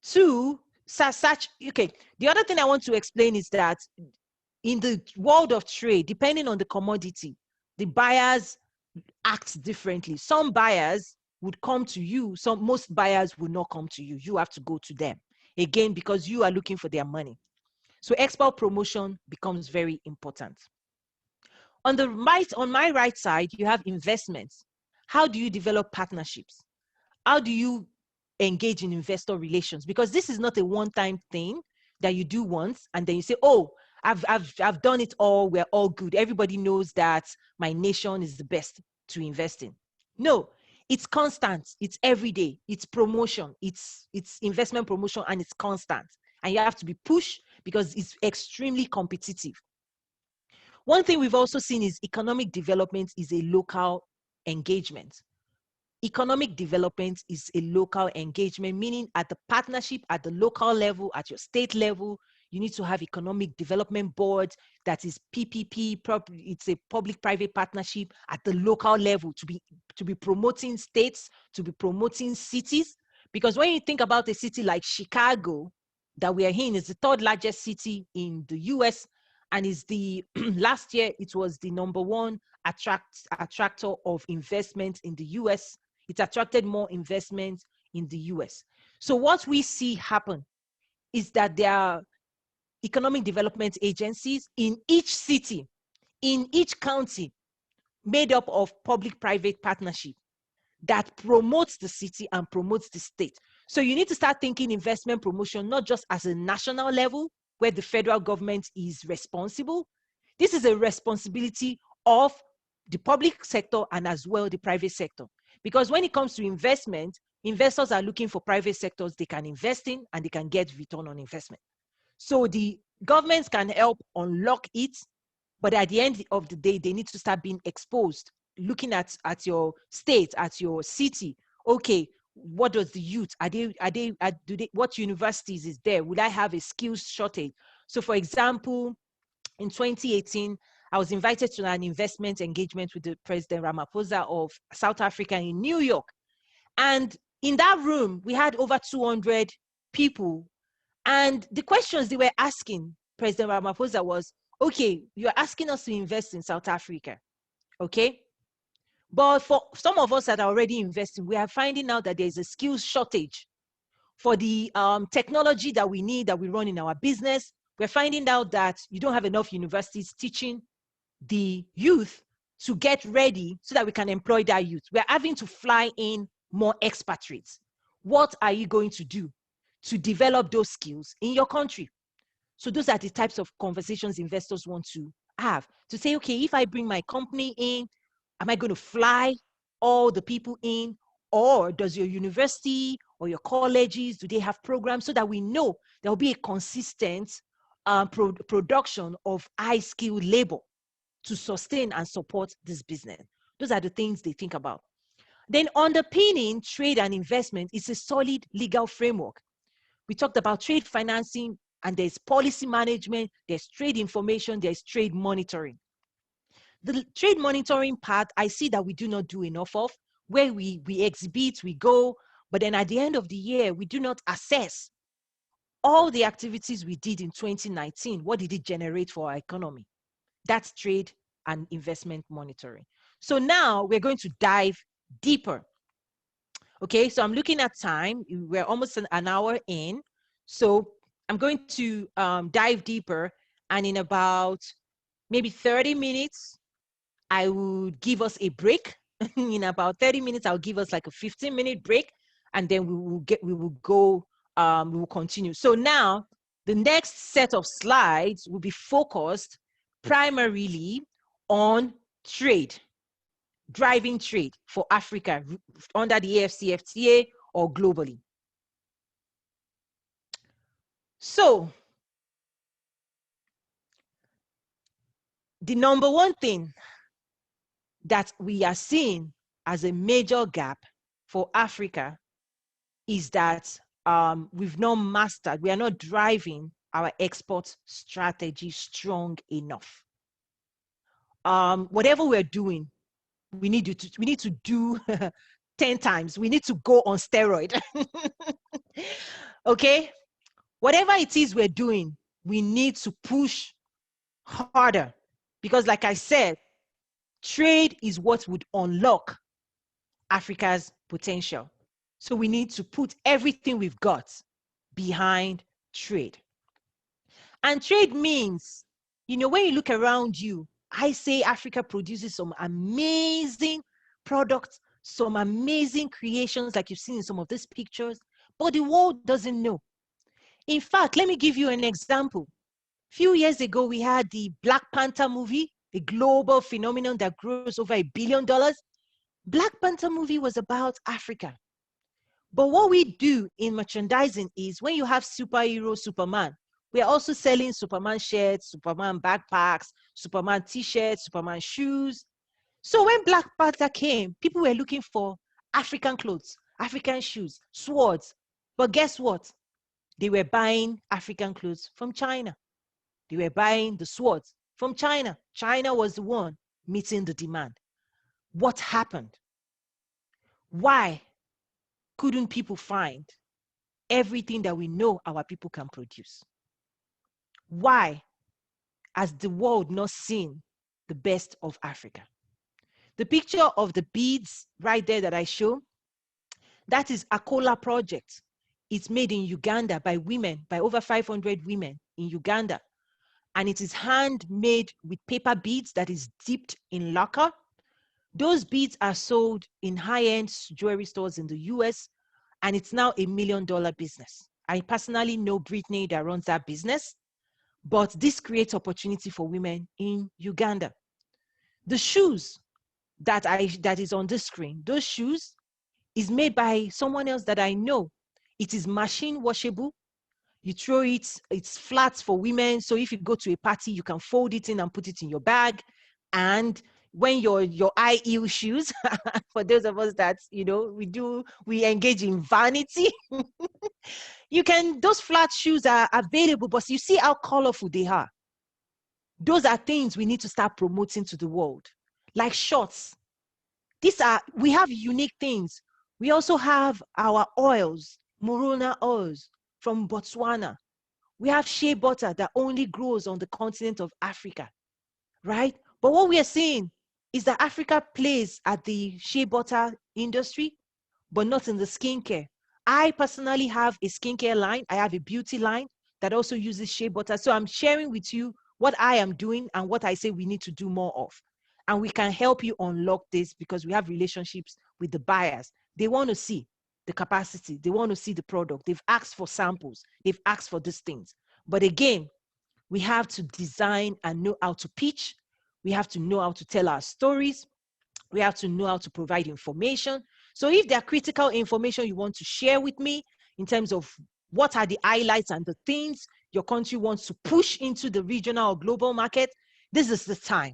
to such. Okay, the other thing I want to explain is that in the world of trade, depending on the commodity, the buyers act differently. Some buyers would come to you, most buyers will not come to you. You have to go to them, again, because you are looking for their money. So export promotion becomes very important. On my right side, you have investments. How do you develop partnerships? How do you engage in investor relations? Because this is not a one-time thing that you do once and then you say, oh, I've done it all, we're all good. Everybody knows that my nation is the best to invest in. No, It's constant, it's every day, it's promotion, it's investment promotion, and it's constant. And you have to be pushed because it's extremely competitive. One thing we've also seen is economic development is a local engagement. Economic development is a local engagement, meaning at the partnership, at the local level, at your state level, you need to have economic development board that is PPP. It's a public-private partnership at the local level to be promoting states, to be promoting cities. Because when you think about a city like Chicago that we are in, is the third largest city in the US, and is the last year it was the #1 attractor of investment in the US. It attracted more investment in the US. So what we see happen is that there are economic development agencies in each city, in each county, made up of public-private partnership that promotes the city and promotes the state. So you need to start thinking investment promotion, not just as a national level where the federal government is responsible. This is a responsibility of the public sector and as well the private sector. Because when it comes to investment, investors are looking for private sectors they can invest in and they can get return on investment. So the governments can help unlock it, but at the end of the day, they need to start being exposed, looking at your state, at your city. Okay, what does the youth, what universities is there? Would I have a skills shortage? So for example, in 2018, I was invited to an investment engagement with the President Ramaphosa of South Africa in New York. And in that room, we had over 200 people. And the questions they were asking President Ramaphosa was, okay, you're asking us to invest in South Africa, okay? But for some of us that are already investing, we are finding out that there's a skills shortage for the technology that we need, that we run in our business. We're finding out that you don't have enough universities teaching the youth to get ready so that we can employ that youth. We're having to fly in more expatriates. What are you going to do to develop those skills in your country? So those are the types of conversations investors want to have, to say, okay, if I bring my company in, am I going to fly all the people in? Or does your university or your colleges, do they have programs so that we know there will be a consistent production of high-skilled labor to sustain and support this business? Those are the things they think about. Then underpinning trade and investment is a solid legal framework. We talked about trade financing, and there's policy management, there's trade information, there's trade monitoring. The trade monitoring part, I see that we do not do enough of, where we exhibit, we go, but then at the end of the year, we do not assess all the activities we did in 2019. What did it generate for our economy? That's trade and investment monitoring. So now we're going to dive deeper. Okay, so I'm looking at time. We're almost an hour in. So I'm going to dive deeper, and in about maybe 30 minutes, I would give us a break. In about 30 minutes, I'll give us like a 15-minute break, and then we will continue. So now the next set of slides will be focused primarily on trade, driving trade for Africa under the AFCFTA or globally. So the #1 thing that we are seeing as a major gap for Africa is that we've not mastered, we are not driving our export strategy strong enough. Whatever we're doing, we need to do 10 times. We need to go on steroid. Okay? Whatever it is we're doing, we need to push harder, because like I said, trade is what would unlock Africa's potential. So we need to put everything we've got behind trade. And trade means, you know, when you look around you, I say Africa produces some amazing products, some amazing creations like you've seen in some of these pictures, but the world doesn't know. In fact, let me give you an example. A few years ago, we had the Black Panther movie, a global phenomenon that grows over $1 billion. Black Panther movie was about Africa. But what we do in merchandising is when you have superhero Superman, we are also selling Superman shirts, Superman backpacks, Superman t-shirts, Superman shoes. So when Black Panther came, people were looking for African clothes, African shoes, swords. But guess what? They were buying African clothes from China. They were buying the swords from China. China was the one meeting the demand. What happened? Why couldn't people find everything that we know our people can produce? Why has the world not seen the best of Africa? The picture of the beads right there that I show, that is Akola project. It's made in Uganda by women, by over 500 women in Uganda. And it is handmade with paper beads that is dipped in lacquer. Those beads are sold in high-end jewelry stores in the US, and it's now $1 million business. I personally know Brittany that runs that business, but this creates opportunity for women in Uganda. The shoes that is on this screen, those shoes is made by someone else that I know. It is machine washable. You throw it, it's flat for women. So if you go to a party, you can fold it in and put it in your bag. And when your high heel shoes, for those of us that, we engage in vanity, those flat shoes are available, but you see how colorful they are. Those are things we need to start promoting to the world, like shorts. We have unique things. We also have our oils, Morona oils from Botswana. We have shea butter that only grows on the continent of Africa, right? But what we are seeing is that Africa plays at the shea butter industry, but not in the skincare. I personally have a skincare line. I have a beauty line that also uses shea butter. So I'm sharing with you what I am doing and what I say we need to do more of. And we can help you unlock this because we have relationships with the buyers. They want to see the capacity. They want to see the product. They've asked for samples. They've asked for these things. But again, we have to design and know how to pitch. We have to know how to tell our stories. We have to know how to provide information. So if there are critical information you want to share with me in terms of what are the highlights and the things your country wants to push into the regional or global market, this is the time.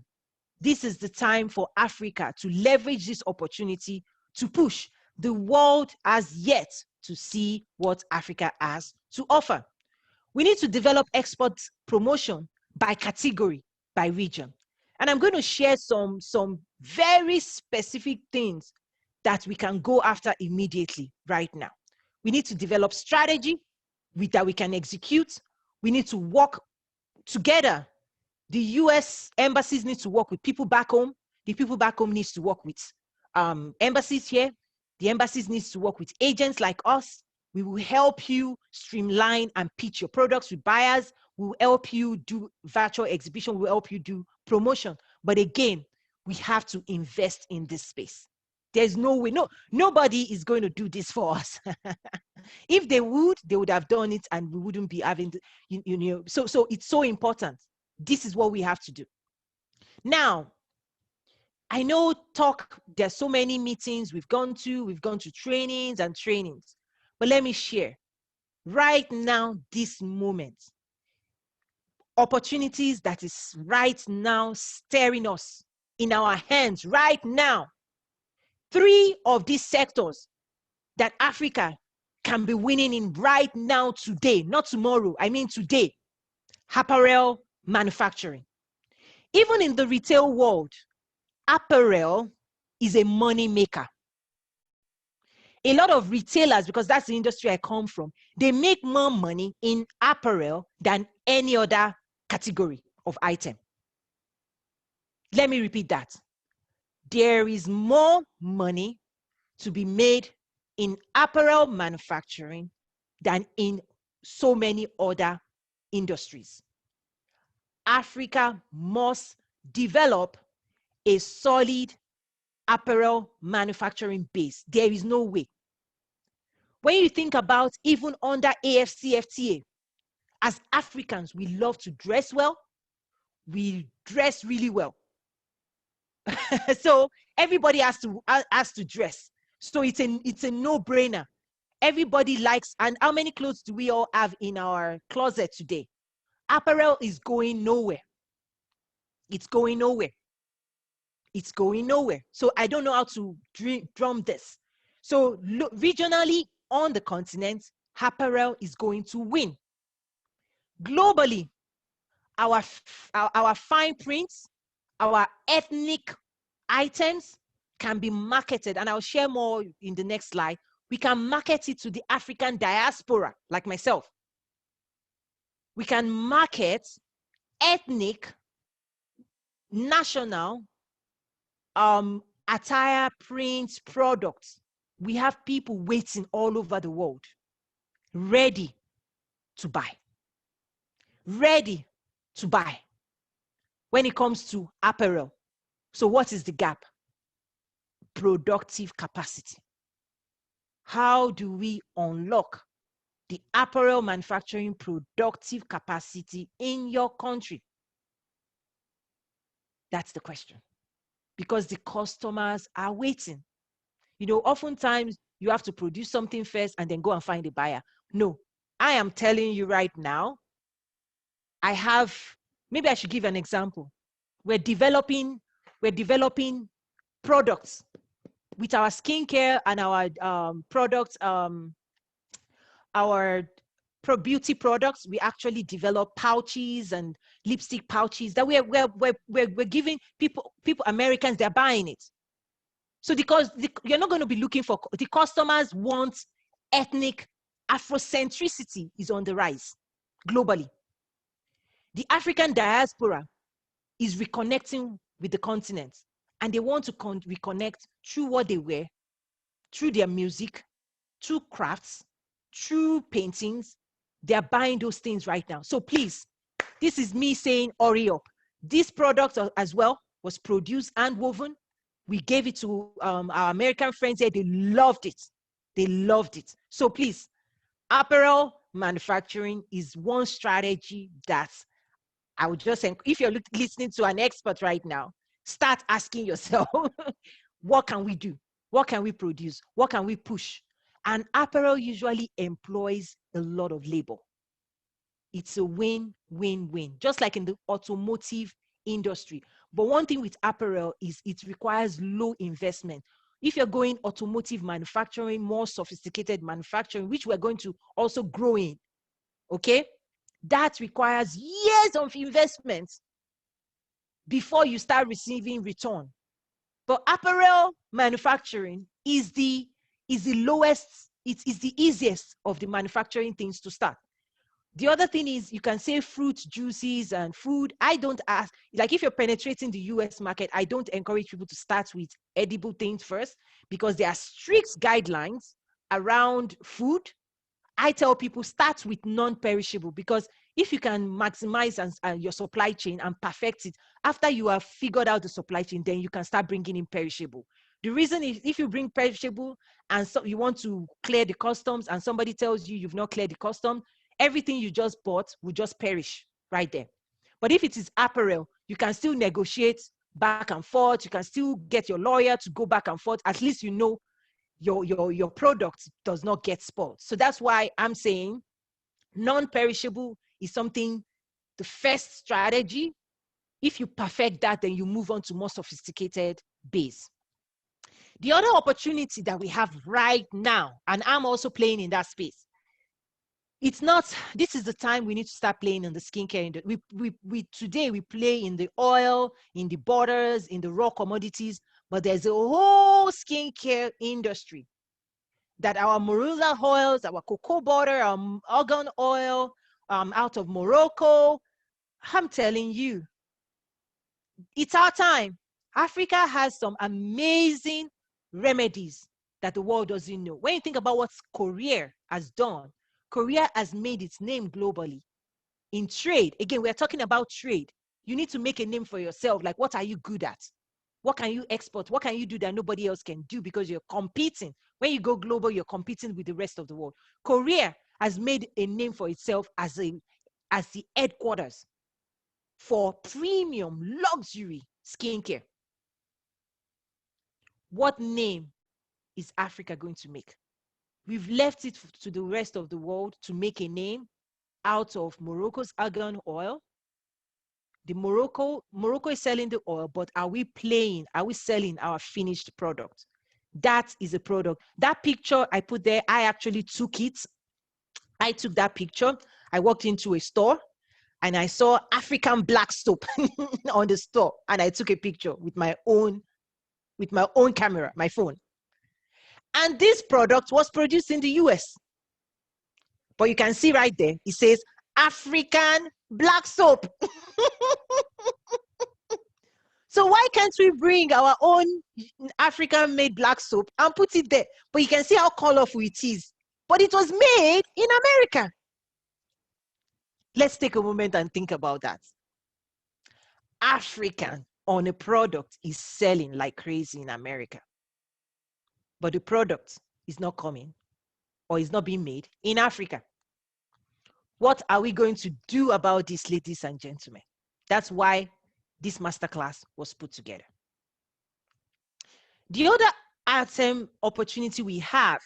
This is the time for Africa to leverage this opportunity to push. The world has yet to see what Africa has to offer. We need to develop export promotion by category, by region. And I'm going to share some very specific things that we can go after immediately right now. We need to develop strategy that we can execute. We need to work together. The US embassies need to work with people back home. The people back home needs to work with embassies here. The embassies needs to work with agents like us. We will help you streamline and pitch your products with buyers. We will help you do virtual exhibition. We will help you do promotion. But again, we have to invest in this space. There's no way, nobody is going to do this for us. If they would have done it and we wouldn't be having, so it's so important. This is what we have to do. Now, I know there's so many meetings we've gone to trainings and trainings, but let me share right now, this moment, opportunities that is right now staring us in our hands right now. 3 of these sectors that Africa can be winning in right now, today, not tomorrow, I mean today. Apparel manufacturing. Even in the retail world, apparel is a money maker. A lot of retailers, because that's the industry I come from, they make more money in apparel than any other category of item. Let me repeat that. There is more money to be made in apparel manufacturing than in so many other industries. Africa must develop a solid apparel manufacturing base. There is no way. When you think about even under AFCFTA, as Africans, we love to dress well. We dress really well. So Everybody has to dress. So it's a no-brainer. Everybody likes, and how many clothes do we all have in our closet today? Apparel is going nowhere. It's going nowhere. It's going nowhere. So I don't know how to drum this. So look, regionally on the continent, apparel is going to win. Globally, our fine prints, our ethnic items can be marketed, and I'll share more in the next slide. We can market it to the African diaspora, like myself. We can market ethnic, national, attire print products. We have people waiting all over the world, ready to buy. Ready to buy when it comes to apparel. So what is the gap? Productive capacity. How do we unlock the apparel manufacturing productive capacity in your country? That's the question. Because the customers are waiting. You know, oftentimes you have to produce something first and then go and find a buyer. No, I am telling you right now, maybe I should give an example. We're developing products with our skincare and our products, our beauty products. We actually develop pouches and lipstick pouches that we're giving people, Americans, they're buying it. So because you're not going to be looking for, the customers want ethnic Afrocentricity is on the rise globally. The African diaspora is reconnecting with the continent, and they want to reconnect through what they wear, through their music, through crafts, through paintings. They're buying those things right now. So please, this is me saying, hurry up. This product as well was produced and woven. We gave it to our American friends here. They loved it. They loved it. So please, apparel manufacturing is one strategy that I would just say, if you're listening to an expert right now, start asking yourself, what can we do? What can we produce? What can we push? And apparel usually employs a lot of labor. It's a win-win-win, just like in the automotive industry. But one thing with apparel is it requires low investment. If you're going automotive manufacturing, more sophisticated manufacturing, which we're going to also grow in, okay? That requires years of investment before you start receiving return. But apparel manufacturing is the lowest, it is the easiest of the manufacturing things to start. The other thing is, you can say fruit juices and food. I don't ask, like if you're penetrating the US market, I don't encourage people to start with edible things first, because there are strict guidelines around food. I tell people start with non-perishable, because if you can maximize your supply chain and perfect it, after you have figured out the supply chain, then you can start bringing in perishable. The reason is, if you bring perishable and so you want to clear the customs and somebody tells you you've not cleared the custom, everything you just bought will just perish right there. But if it is apparel, you can still negotiate back and forth. You can still get your lawyer to go back and forth. At least you know your product does not get spoiled. So that's why I'm saying non-perishable is something, the first strategy. If you perfect that, then you move on to more sophisticated base. The other opportunity that we have right now, and I'm also playing in that space, this is the time we need to start playing in the skincare industry. Today we play in the oil, in the butters, in the raw commodities, but there's a whole skincare industry that our marula oils, our cocoa butter, our argan oil, out of Morocco. I'm telling you, it's our time. Africa has some amazing remedies that the world doesn't know. When you think about what Korea has done, Korea has made its name globally. In trade, again, we're talking about trade. You need to make a name for yourself. Like, what are you good at? What can you export? What can you do that nobody else can do? Because you're competing. When you go global, you're competing with the rest of the world. Korea has made a name for itself as the headquarters for premium luxury skincare. What name is Africa going to make? We've left it to the rest of the world to make a name out of Morocco's argan oil. The Morocco is selling the oil, but are we selling our finished product? That is a product. That picture I put there, I actually took it. I took that picture. I walked into a store and I saw African black soap on the store, and I took a picture with my own camera, my phone. And this product was produced in the US. But you can see right there, it says African black soap. So why can't we bring our own African-made black soap and put it there? But you can see how colorful it is. But it was made in America. Let's take a moment and think about that. African on a product is selling like crazy in America. But the product is not coming or is not being made in Africa. What are we going to do about this, ladies and gentlemen? That's why this masterclass was put together. The other item opportunity we have,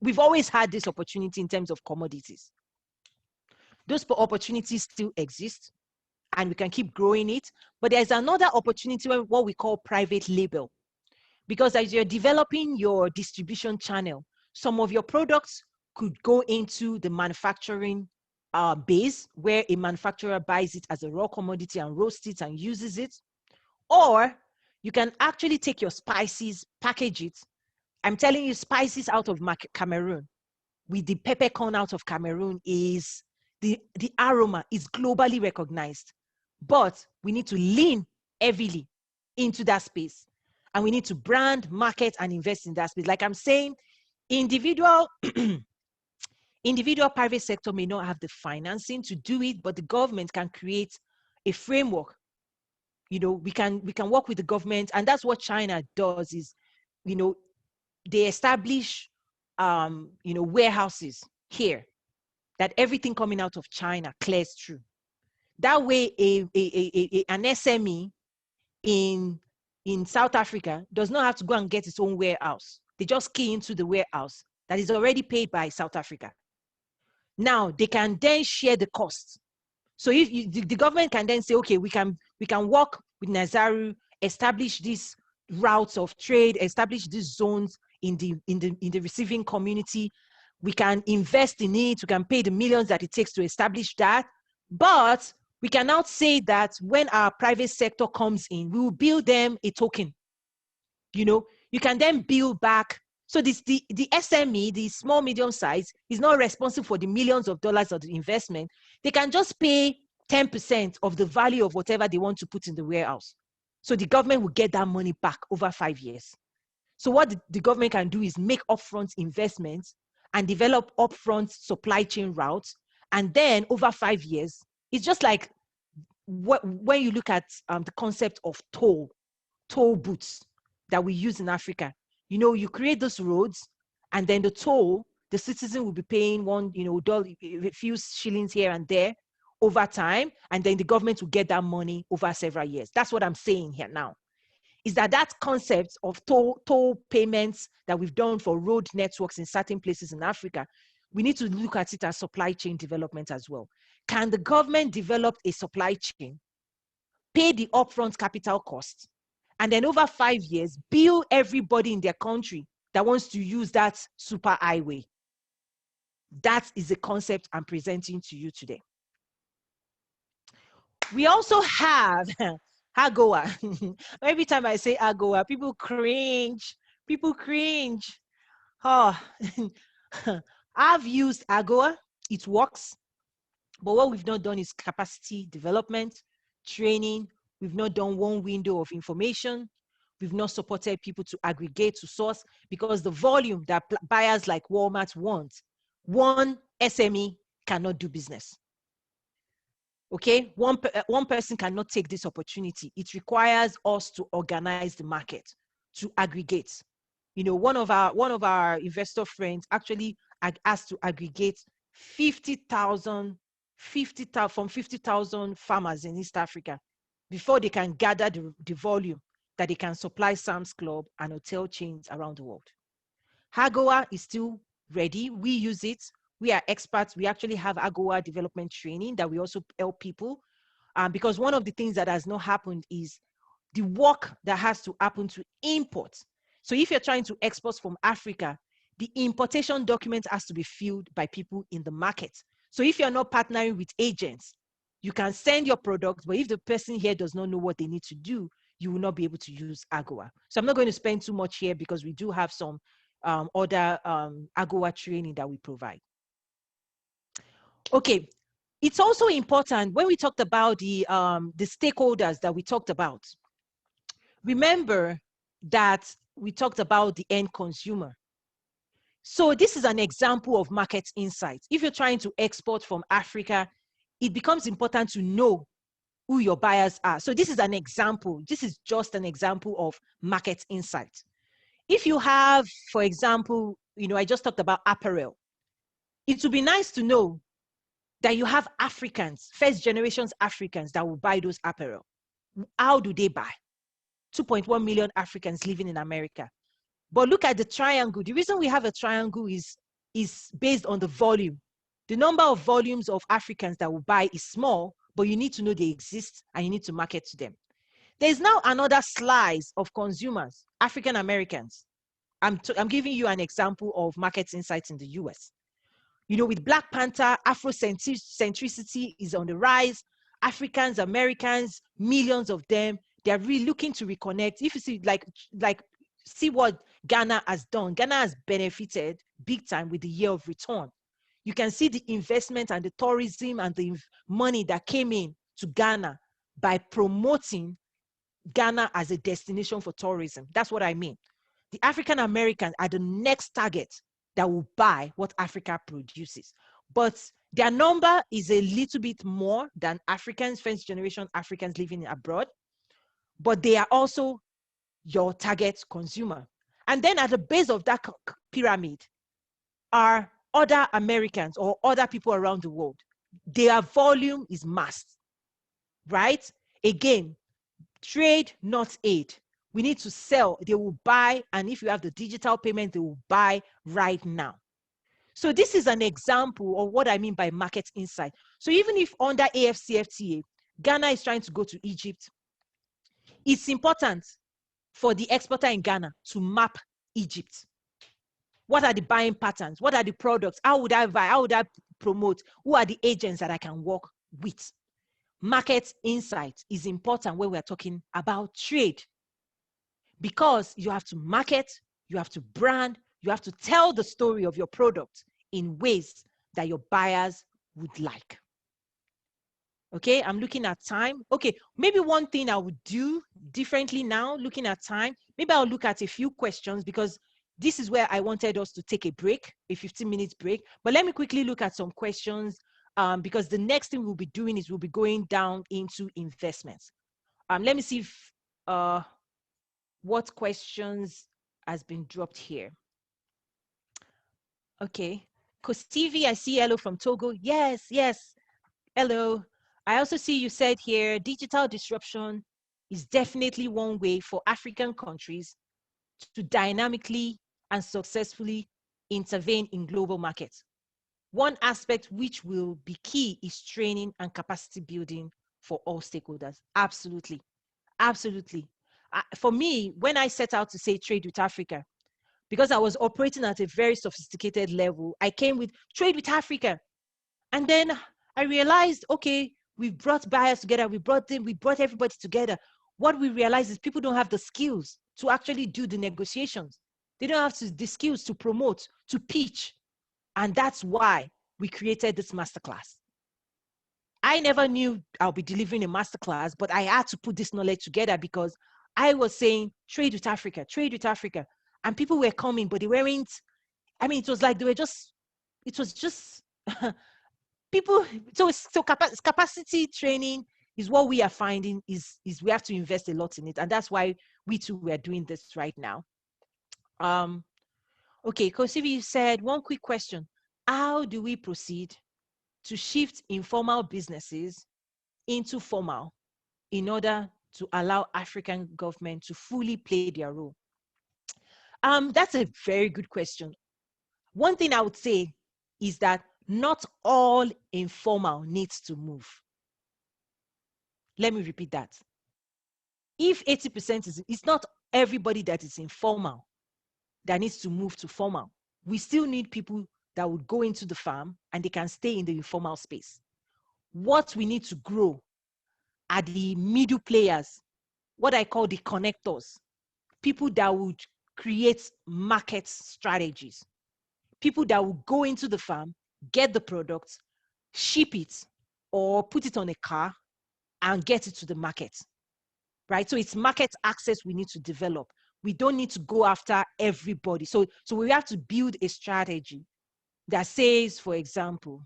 we've always had this opportunity in terms of commodities. Those opportunities still exist and we can keep growing it. But there's another opportunity, what we call private label. Because as you're developing your distribution channel, some of your products could go into the manufacturing base, where a manufacturer buys it as a raw commodity and roasts it and uses it. Or you can actually take your spices, package it. I'm telling you, spices out of Cameroon, with the peppercorn out of Cameroon, is the aroma is globally recognized. But we need to lean heavily into that space. And we need to brand, market, and invest in that space. Like I'm saying, individual private sector may not have the financing to do it, but the government can create a framework. You know, we can work with the government, and that's what China does. Is, you know, they establish warehouses here that everything coming out of China clears through. That way, an SME in South Africa does not have to go and get its own warehouse. They just key into the warehouse that is already paid by South Africa. Now they can then share the costs. So if the government can then say, okay, we can work with Nazaru, establish these routes of trade, establish these zones in the receiving community. We can invest in it. We can pay the millions that it takes to establish that. But we cannot say that when our private sector comes in, we will build them a token. You know, you can then build back. So the SME, the small, medium size, is not responsible for the millions of dollars of the investment. They can just pay 10% of the value of whatever they want to put in the warehouse. So the government will get that money back over 5 years. So what the government can do is make upfront investments and develop upfront supply chain routes. And then over 5 years, it's just like when you look at the concept of toll booths that we use in Africa. You know, you create those roads, and then the citizen will be paying a few shillings here and there over time, and then the government will get that money over several years. That's what I'm saying here now. Is that concept of toll payments that we've done for road networks in certain places in Africa, we need to look at it as supply chain development as well. Can the government develop a supply chain, pay the upfront capital cost, and then over 5 years, bill everybody in their country that wants to use that super highway? That is the concept I'm presenting to you today. We also have AGOA. Every time I say AGOA, people cringe. Oh, I've used AGOA. It works. But what we've not done is capacity development, training. We've not done one window of information. We've not supported people to aggregate, to source, because the volume that buyers like Walmart want, one SME cannot do business. Okay, one person cannot take this opportunity. It requires us to organize the market, to aggregate. You know, one of our investor friends actually asked to aggregate 50,000 from 50,000 farmers in East Africa before they can gather the volume that they can supply Sam's Club and hotel chains around the world. AGOA is still ready. We use it. We are experts. We actually have AGOA development training that we also help people. Because one of the things that has not happened is the work that has to happen to import. So if you're trying to export from Africa, the importation document has to be filled by people in the market. So if you're not partnering with agents, you can send your product, but if the person here does not know what they need to do, you will not be able to use AGOA. So I'm not going to spend too much here because we do have some other AGOA training that we provide. Okay, it's also important when we talked about the stakeholders that we talked about. Remember that we talked about the end consumer. So this is an example of market insights. If you're trying to export from Africa, it becomes important to know who your buyers are. So this is an example. This is just an example of market insight. If you have, for example, I just talked about apparel. It would be nice to know that you have Africans, first generations Africans that will buy those apparel. How do they buy? 2.1 million Africans living in America. But look at the triangle. The reason we have a triangle is based on the volume. The number of volumes of Africans that will buy is small, but you need to know they exist and you need to market to them. There's now another slice of consumers, African Americans. I'm giving you an example of market insights in the US. With Black Panther, Afrocentricity is on the rise. Africans, Americans, millions of them, they're really looking to reconnect. If you see, see what Ghana has done. Ghana has benefited big time with the year of return. You can see the investment and the tourism and the money that came in to Ghana by promoting Ghana as a destination for tourism. That's what I mean. The African Americans are the next target that will buy what Africa produces. But their number is a little bit more than Africans, first generation Africans living abroad. But they are also your target consumer. And then at the base of that pyramid are other Americans or other people around the world. Their volume is masked, right? Again, trade, not aid. We need to sell. They will buy, and if you have the digital payment, they will buy right now. So this is an example of what I mean by market insight. So even if under AFCFTA, Ghana is trying to go to Egypt, it's important for the exporter in Ghana to map Egypt. What are the buying patterns? What are the products? How would I buy? How would I promote? Who are the agents that I can work with? Market insight is important when we're talking about trade, because you have to market, you have to brand, you have to tell the story of your product in ways that your buyers would like. Okay, I'm looking at time. Okay, maybe one thing I would do differently now, looking at time, maybe I'll look at a few questions, because this is where I wanted us to take a break, a 15-minute break. But let me quickly look at some questions, because the next thing we'll be doing is we'll be going down into investments. Let me see if what questions has been dropped here. Okay, Kostivi, I see hello from Togo. Yes, yes, hello. I also see you said here, digital disruption is definitely one way for African countries to dynamically and successfully intervene in global markets. One aspect which will be key is training and capacity building for all stakeholders. Absolutely, absolutely. For me, when I set out to say trade with Africa, because I was operating at a very sophisticated level, I came with trade with Africa. And then I realized, okay, we've brought buyers together, we brought everybody together. What we realize is people don't have the skills to actually do the negotiations. They don't have the skills to promote, to pitch. And that's why we created this masterclass. I never knew I'll be delivering a masterclass, but I had to put this knowledge together, because I was saying trade with Africa, trade with Africa. And people were coming, but they weren't, it was like it was just people. So capacity training is what we are finding is we have to invest a lot in it. And that's why we too were doing this right now. Okay, Kosivi said, one quick question. How do we proceed to shift informal businesses into formal in order to allow African government to fully play their role? That's a very good question. One thing I would say is that not all informal needs to move. Let me repeat that. If 80% it's not everybody that is informal that needs to move to formal. We still need people that would go into the farm and they can stay in the informal space. What we need to grow are the middle players, what I call the connectors, people that would create market strategies, people that will go into the farm, get the product, ship it, or put it on a car and get it to the market, right? So it's market access we need to develop. We don't need to go after everybody. So we have to build a strategy that says, for example,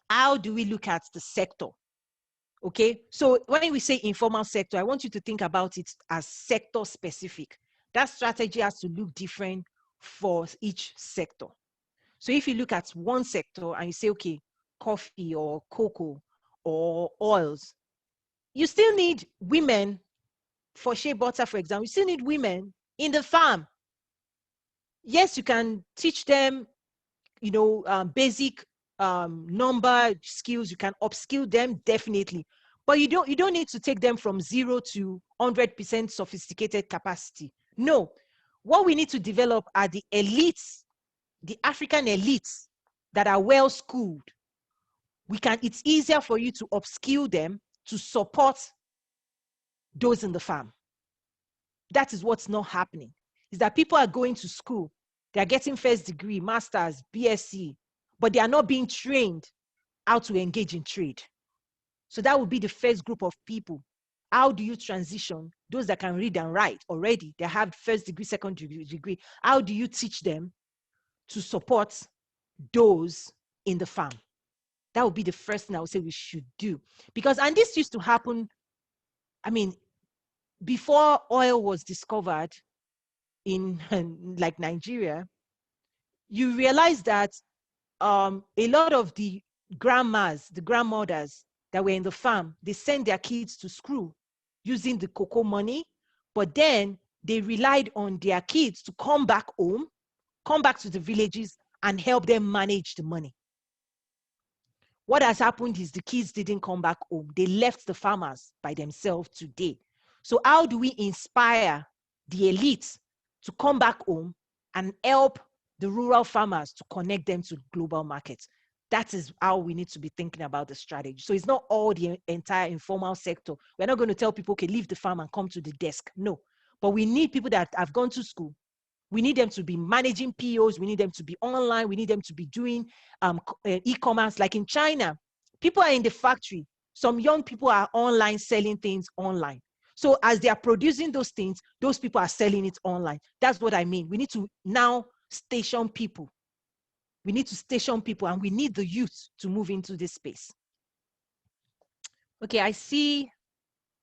how do we look at the sector? Okay, so when we say informal sector, I want you to think about it as sector specific. That strategy has to look different for each sector. So if you look at one sector and you say, okay, coffee or cocoa or oils, you still need women. For shea butter, for example, you still need women in the farm. Yes, you can teach them, basic number skills. You can upskill them, definitely. But you don't need to take them from 0 to 100% sophisticated capacity. No. What we need to develop are the elites, the African elites that are well schooled. It's easier for you to upskill them to support those in the farm. That is what's not happening, is that people are going to school, they're getting first degree, masters, BSc, but they are not being trained how to engage in trade. So that would be the first group of people. How do you transition those that can read and write already? They have first degree, second degree. How do you teach them to support those in the farm? That would be the first thing I would say we should do. And this used to happen, before oil was discovered in like Nigeria, you realize that a lot of the grandmas, the grandmothers that were in the farm, they sent their kids to school using the cocoa money, but then they relied on their kids to come back home, come back to the villages and help them manage the money. What has happened is the kids didn't come back home. They left the farmers by themselves today. So how do we inspire the elites to come back home and help the rural farmers to connect them to global markets? That is how we need to be thinking about the strategy. So it's not all the entire informal sector. We're not going to tell people, okay, leave the farm and come to the desk. No. But we need people that have gone to school. We need them to be managing POs. We need them to be online. We need them to be doing e-commerce. Like in China, people are in the factory. Some young people are online selling things online. So as they are producing those things, those people are selling it online. That's what I mean. We need to now station people. We need to station people, and we need the youth to move into this space. Okay, I see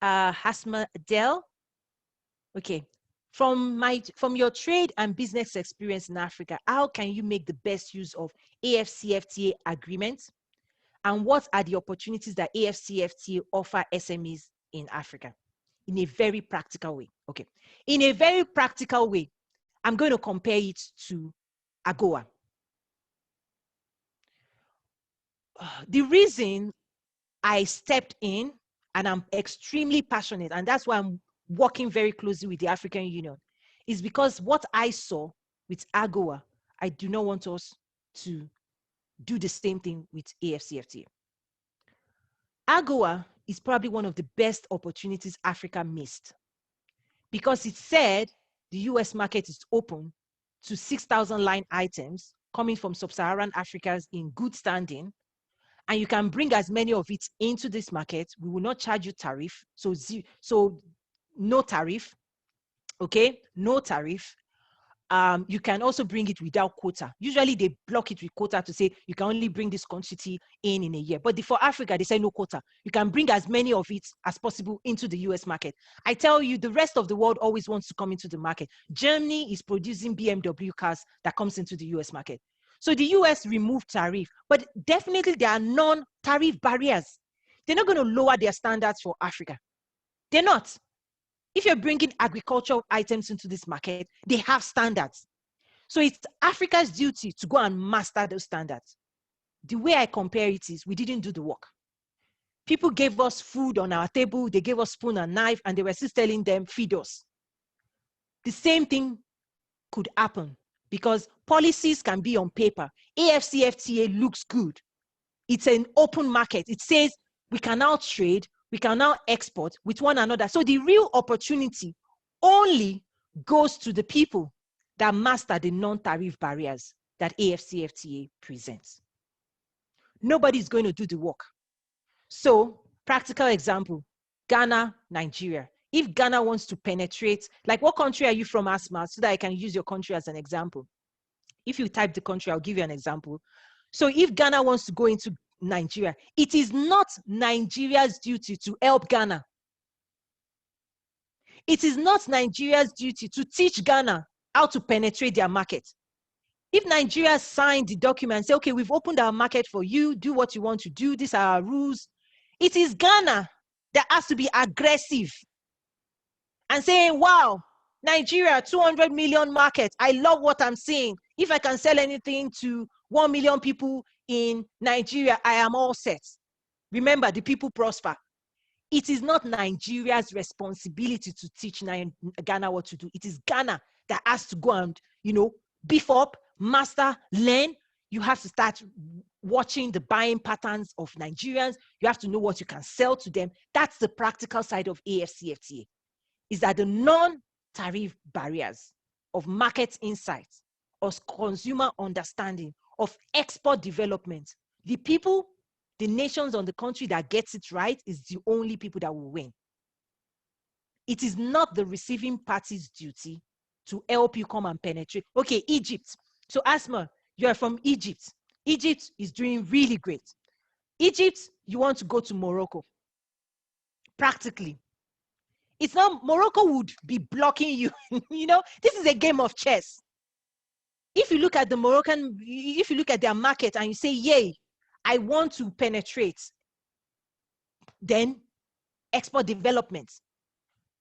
Hasma Adele. Okay. From your trade and business experience in Africa, how can you make the best use of AFCFTA agreements? And what are the opportunities that AFCFTA offer SMEs in Africa? In a very practical way. Okay. In a very practical way, I'm going to compare it to AGOA. The reason I stepped in, and I'm extremely passionate, and that's why I'm working very closely with the African Union, is because what I saw with AGOA, I do not want us to do the same thing with AFCFTA. AGOA is probably one of the best opportunities Africa missed, because it said the US market is open to 6,000 line items coming from sub-Saharan Africans in good standing, and you can bring as many of it into this market. We will not charge you tariff. So no tariff. Okay, no tariff. You can also bring it without quota. Usually they block it with quota to say you can only bring this quantity in a year. But for Africa, they say no quota. You can bring as many of it as possible into the US market. I tell you, the rest of the world always wants to come into the market. Germany is producing BMW cars that comes into the US market. So the US removed tariff, but definitely there are non-tariff barriers. They're not going to lower their standards for Africa. They're not. If you're bringing agricultural items into this market, they have standards. So it's Africa's duty to go and master those standards. The way I compare it is we didn't do the work. People gave us food on our table, they gave us spoon and knife, and they were still telling them, feed us. The same thing could happen because policies can be on paper. AFCFTA looks good. It's an open market. It says we can now trade, we can now export with one another. So the real opportunity only goes to the people that master the non-tariff barriers that AFCFTA presents. Nobody's going to do the work. So, practical example, Ghana, Nigeria. If Ghana wants to penetrate, like what country are you from, Asma, so that I can use your country as an example? If you type the country, I'll give you an example. So if Ghana wants to go into Nigeria, it is not Nigeria's duty to help Ghana. It is not Nigeria's duty to teach Ghana how to penetrate their market. If Nigeria signed the document and say, okay, we've opened our market for you, do what you want to do, these are our rules, it is Ghana that has to be aggressive and saying, wow, Nigeria, 200 million market. I love what I'm seeing. If I can sell anything to 1 million people in Nigeria, I am all set. Remember, the people prosper. It is not Nigeria's responsibility to teach Ghana what to do. It is Ghana that has to go and, beef up, master, learn. You have to start watching the buying patterns of Nigerians. You have to know what you can sell to them. That's the practical side of AFCFTA, is that the non-tariff barriers of market insights, of consumer understanding, of export development, the people, the nations on the country that gets it right is the only people that will win. It is not the receiving party's duty to help you come and penetrate. Okay, Egypt. So Asma, you are from Egypt. Egypt is doing really great. Egypt, you want to go to Morocco. Practically. It's not, Morocco would be blocking you. This is a game of chess. If you look at the Moroccan, if you look at their market and you say, yay, I want to penetrate, then export development.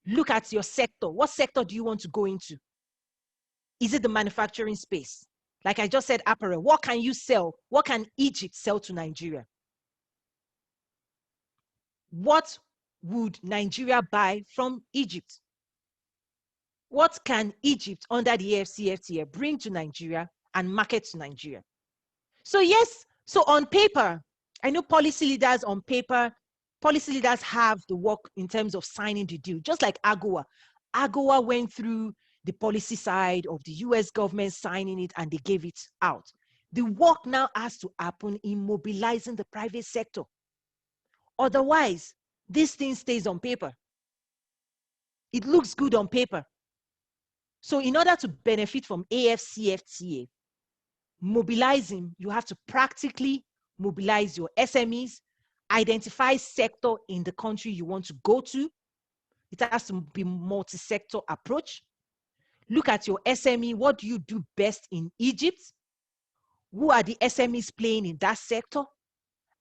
Look at your sector. What sector do you want to go into? Is it the manufacturing space? Like I just said, apparel. What can you sell? What can Egypt sell to Nigeria? What would Nigeria buy from Egypt? What can Egypt under the AFCFTA bring to Nigeria and market to Nigeria? So yes, so on paper, I know policy leaders on paper, policy leaders have the work in terms of signing the deal, just like AGOA. AGOA went through the policy side of the US government signing it and they gave it out. The work now has to happen in mobilizing the private sector. Otherwise, this thing stays on paper. It looks good on paper. So in order to benefit from AFCFTA, mobilizing, you have to practically mobilize your SMEs, identify sector in the country you want to go to. It has to be multi-sector approach. Look at your SME. What do you do best in Egypt? Who are the SMEs playing in that sector?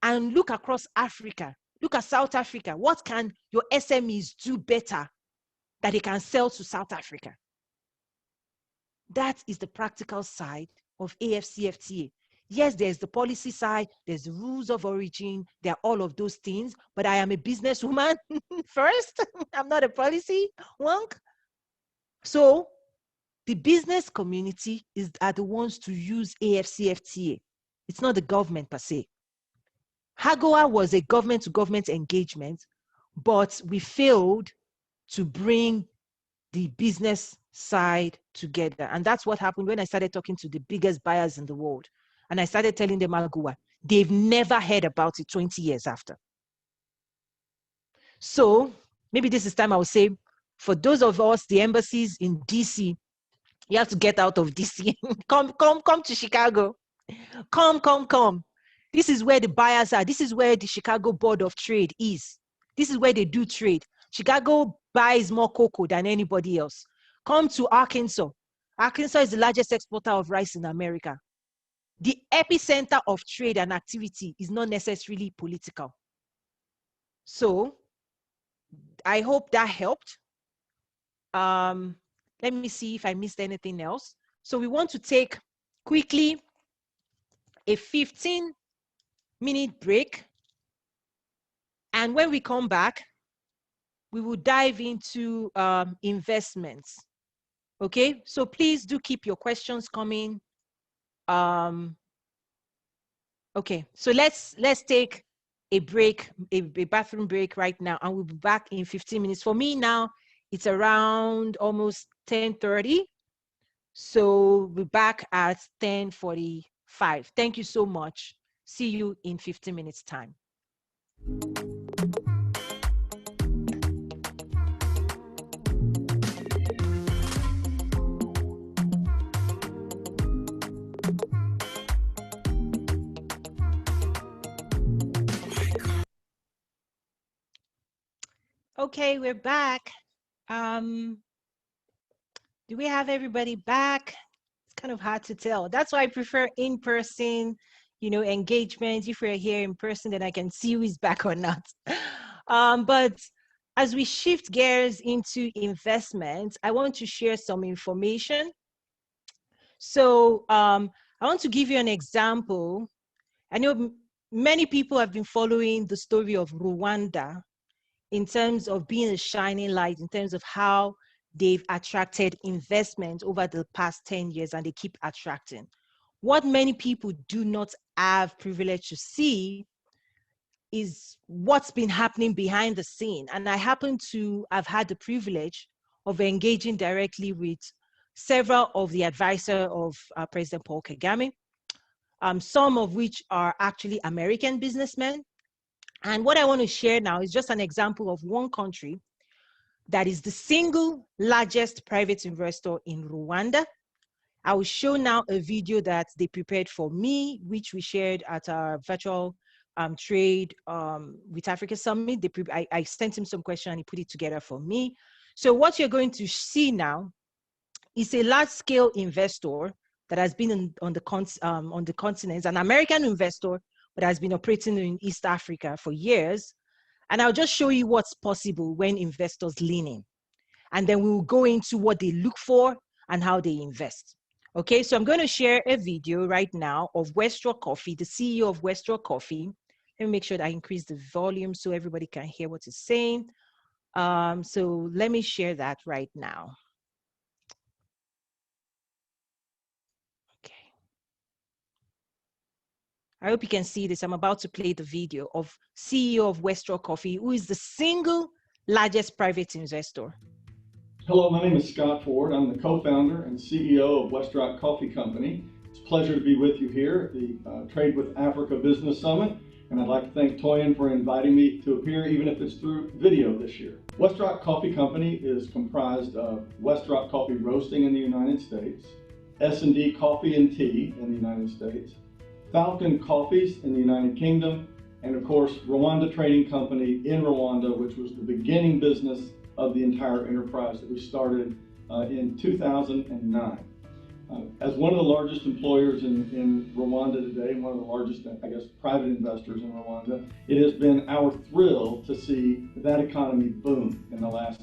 And look across Africa. Look at South Africa. What can your SMEs do better that they can sell to South Africa? That is the practical side of AFCFTA. Yes, there's the policy side, there's the rules of origin, there are all of those things, but I am a businesswoman first. I'm not a policy wonk. So the business community are the ones to use AFCFTA. It's not the government per se. AGOA was a government-to-government engagement, but we failed to bring the business side together. And that's what happened when I started talking to the biggest buyers in the world. And I started telling them AGOA. They've never heard about it 20 years after. So maybe this is time I will say, for those of us, the embassies in DC, you have to get out of DC. Come to Chicago. Come. This is where the buyers are. This is where the Chicago Board of Trade is. This is where they do trade. Chicago buys more cocoa than anybody else. Come to Arkansas. Arkansas is the largest exporter of rice in America. The epicenter of trade and activity is not necessarily political. So I hope that helped. Let me see if I missed anything else. So we want to take quickly a 15-minute break. And when we come back, we will dive into investments. Okay, so please do keep your questions coming. Okay, so let's take a break, a bathroom break right now, and we'll be back in 15 minutes. For me now, it's around almost 10:30. So we're back at 10:45. Thank you so much. See you in 15 minutes time. Okay, we're back. Do we have everybody back? It's kind of hard to tell. That's why I prefer in-person, engagement. If we're here in person, then I can see who is back or not. But as we shift gears into investments, I want to share some information. So I want to give you an example. I know many people have been following the story of Rwanda in terms of being a shining light, in terms of how they've attracted investment over the past 10 years, and they keep attracting. What many people do not have privilege to see is what's been happening behind the scene. And I happen to have had the privilege of engaging directly with several of the advisors of President Paul Kagame, some of which are actually American businessmen. And what I want to share now is just an example of one country that is the single largest private investor in Rwanda. I will show now a video that they prepared for me, which we shared at our virtual trade with Africa Summit. I sent him some questions and he put it together for me. So what you're going to see now is a large-scale investor that has been on the continent, an American investor, but has been operating in East Africa for years. And I'll just show you what's possible when investors lean in. And then we will go into what they look for and how they invest. Okay, so I'm going to share a video right now of Westrock Coffee, the CEO of Westrock Coffee. Let me make sure that I increase the volume so everybody can hear what it's saying. So let me share that right now. I hope you can see this. I'm about to play the video of CEO of Westrock Coffee, who is the single largest private investor. Hello, my name is Scott Ford. I'm the co-founder and CEO of Westrock Coffee Company. It's a pleasure to be with you here at the Trade with Africa Business Summit. And I'd like to thank Toyin for inviting me to appear, even if it's through video this year. Westrock Coffee Company is comprised of Westrock Coffee Roasting in the United States, S&D Coffee and Tea in the United States, Falcon Coffees in the United Kingdom, and of course, Rwanda Trading Company in Rwanda, which was the beginning business of the entire enterprise that we started in 2009. As one of the largest employers in Rwanda today, one of the largest, I guess, private investors in Rwanda, it has been our thrill to see that economy boom in the last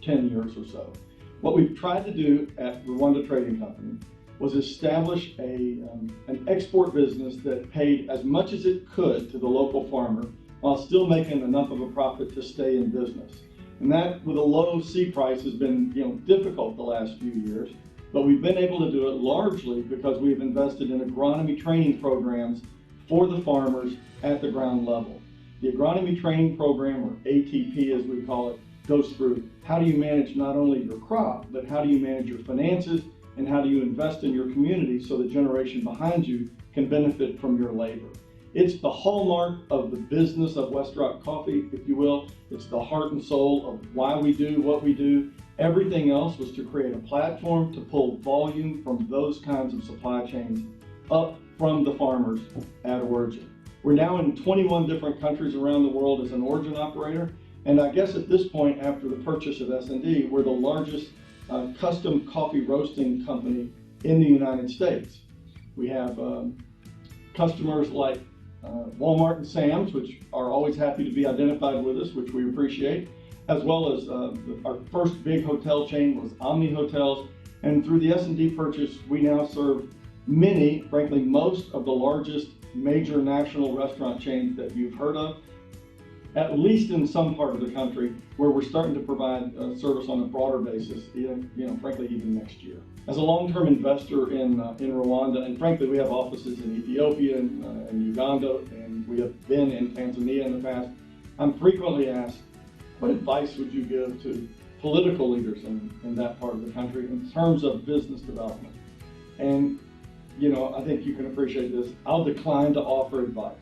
10 years or so. What we've tried to do at Rwanda Trading Company was establish an export business that paid as much as it could to the local farmer while still making enough of a profit to stay in business. And that, with a low C price, has been difficult the last few years. But we've been able to do it largely because we've invested in agronomy training programs for the farmers at the ground level. The agronomy training program, or ATP as we call it, goes through how do you manage not only your crop, but how do you manage your finances, and how do you invest in your community so the generation behind you can benefit from your labor. It's the hallmark of the business of Westrock Coffee, if you will. It's the heart and soul of why we do what we do. Everything else was to create a platform to pull volume from those kinds of supply chains up from the farmers at origin. We're now in 21 different countries around the world as an origin operator. And I guess at this point, after the purchase of S&D, we're the largest custom coffee roasting company in the United States. We have customers like Walmart and Sam's, which are always happy to be identified with us, which we appreciate. as well as our first big hotel chain was Omni Hotels. And through the S&D purchase, we now serve many, frankly, most of the largest major national restaurant chains that you've heard of, at least in some part of the country, where we're starting to provide service on a broader basis, frankly, even next year. As a long-term investor in Rwanda, and frankly, we have offices in Ethiopia and Uganda, and we have been in Tanzania in the past, I'm frequently asked, what advice would you give to political leaders in that part of the country in terms of business development? And, I think you can appreciate this. I'll decline to offer advice.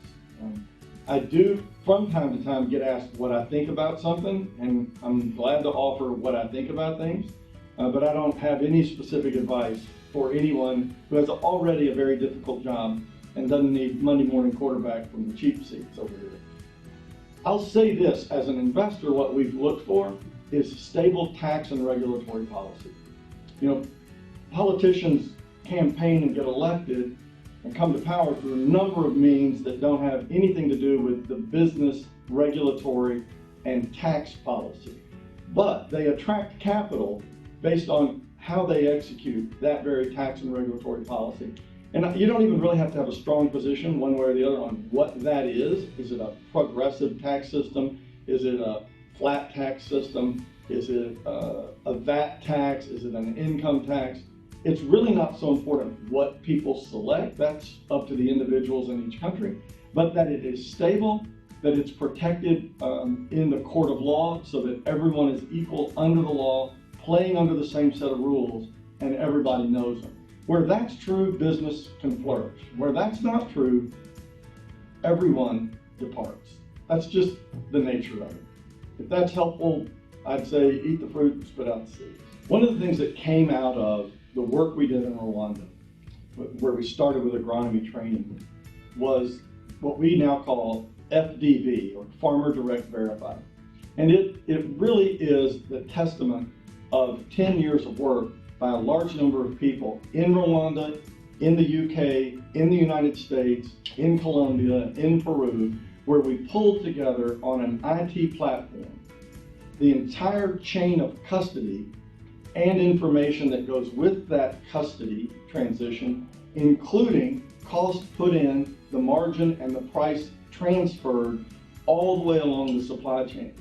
I do, from time to time, get asked what I think about something, and I'm glad to offer what I think about things, but I don't have any specific advice for anyone who has already a very difficult job and doesn't need Monday morning quarterback from the cheap seats over here. I'll say this, as an investor, what we've looked for is stable tax and regulatory policy. Politicians campaign and get elected and come to power through a number of means that don't have anything to do with the business, regulatory, and tax policy. But they attract capital based on how they execute that very tax and regulatory policy. And you don't even really have to have a strong position one way or the other on what that is. Is it a progressive tax system? Is it a flat tax system? Is it a VAT tax? Is it an income tax? It's really not so important what people select. That's up to the individuals in each country. But that it is stable, that it's protected in the court of law so that everyone is equal under the law, playing under the same set of rules, and everybody knows them. Where that's true, business can flourish. Where that's not true, everyone departs. That's just the nature of it. If that's helpful, I'd say eat the fruit and spit out the seeds. One of the things that came out of the work we did in Rwanda, where we started with agronomy training, was what we now call FDV, or Farmer Direct Verified. And it really is the testament of 10 years of work by a large number of people in Rwanda, in the UK, in the United States, in Colombia, in Peru, where we pulled together on an IT platform the entire chain of custody and information that goes with that custody transition, including cost put in, the margin, and the price transferred all the way along the supply chain.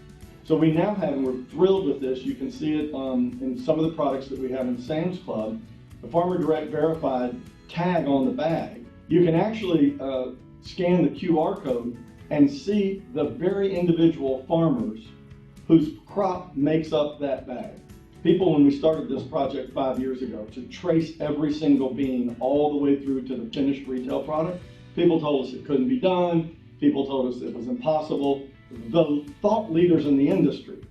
So we now have, and we're thrilled with this, you can see it in some of the products that we have in Sam's Club, the Farmer Direct Verified tag on the bag. You can actually scan the QR code and see the very individual farmers whose crop makes up that bag. People, when we started this project 5 years ago, to trace every single bean all the way through to the finished retail product, people told us it couldn't be done. People told us it was impossible. The thought leaders in the industry,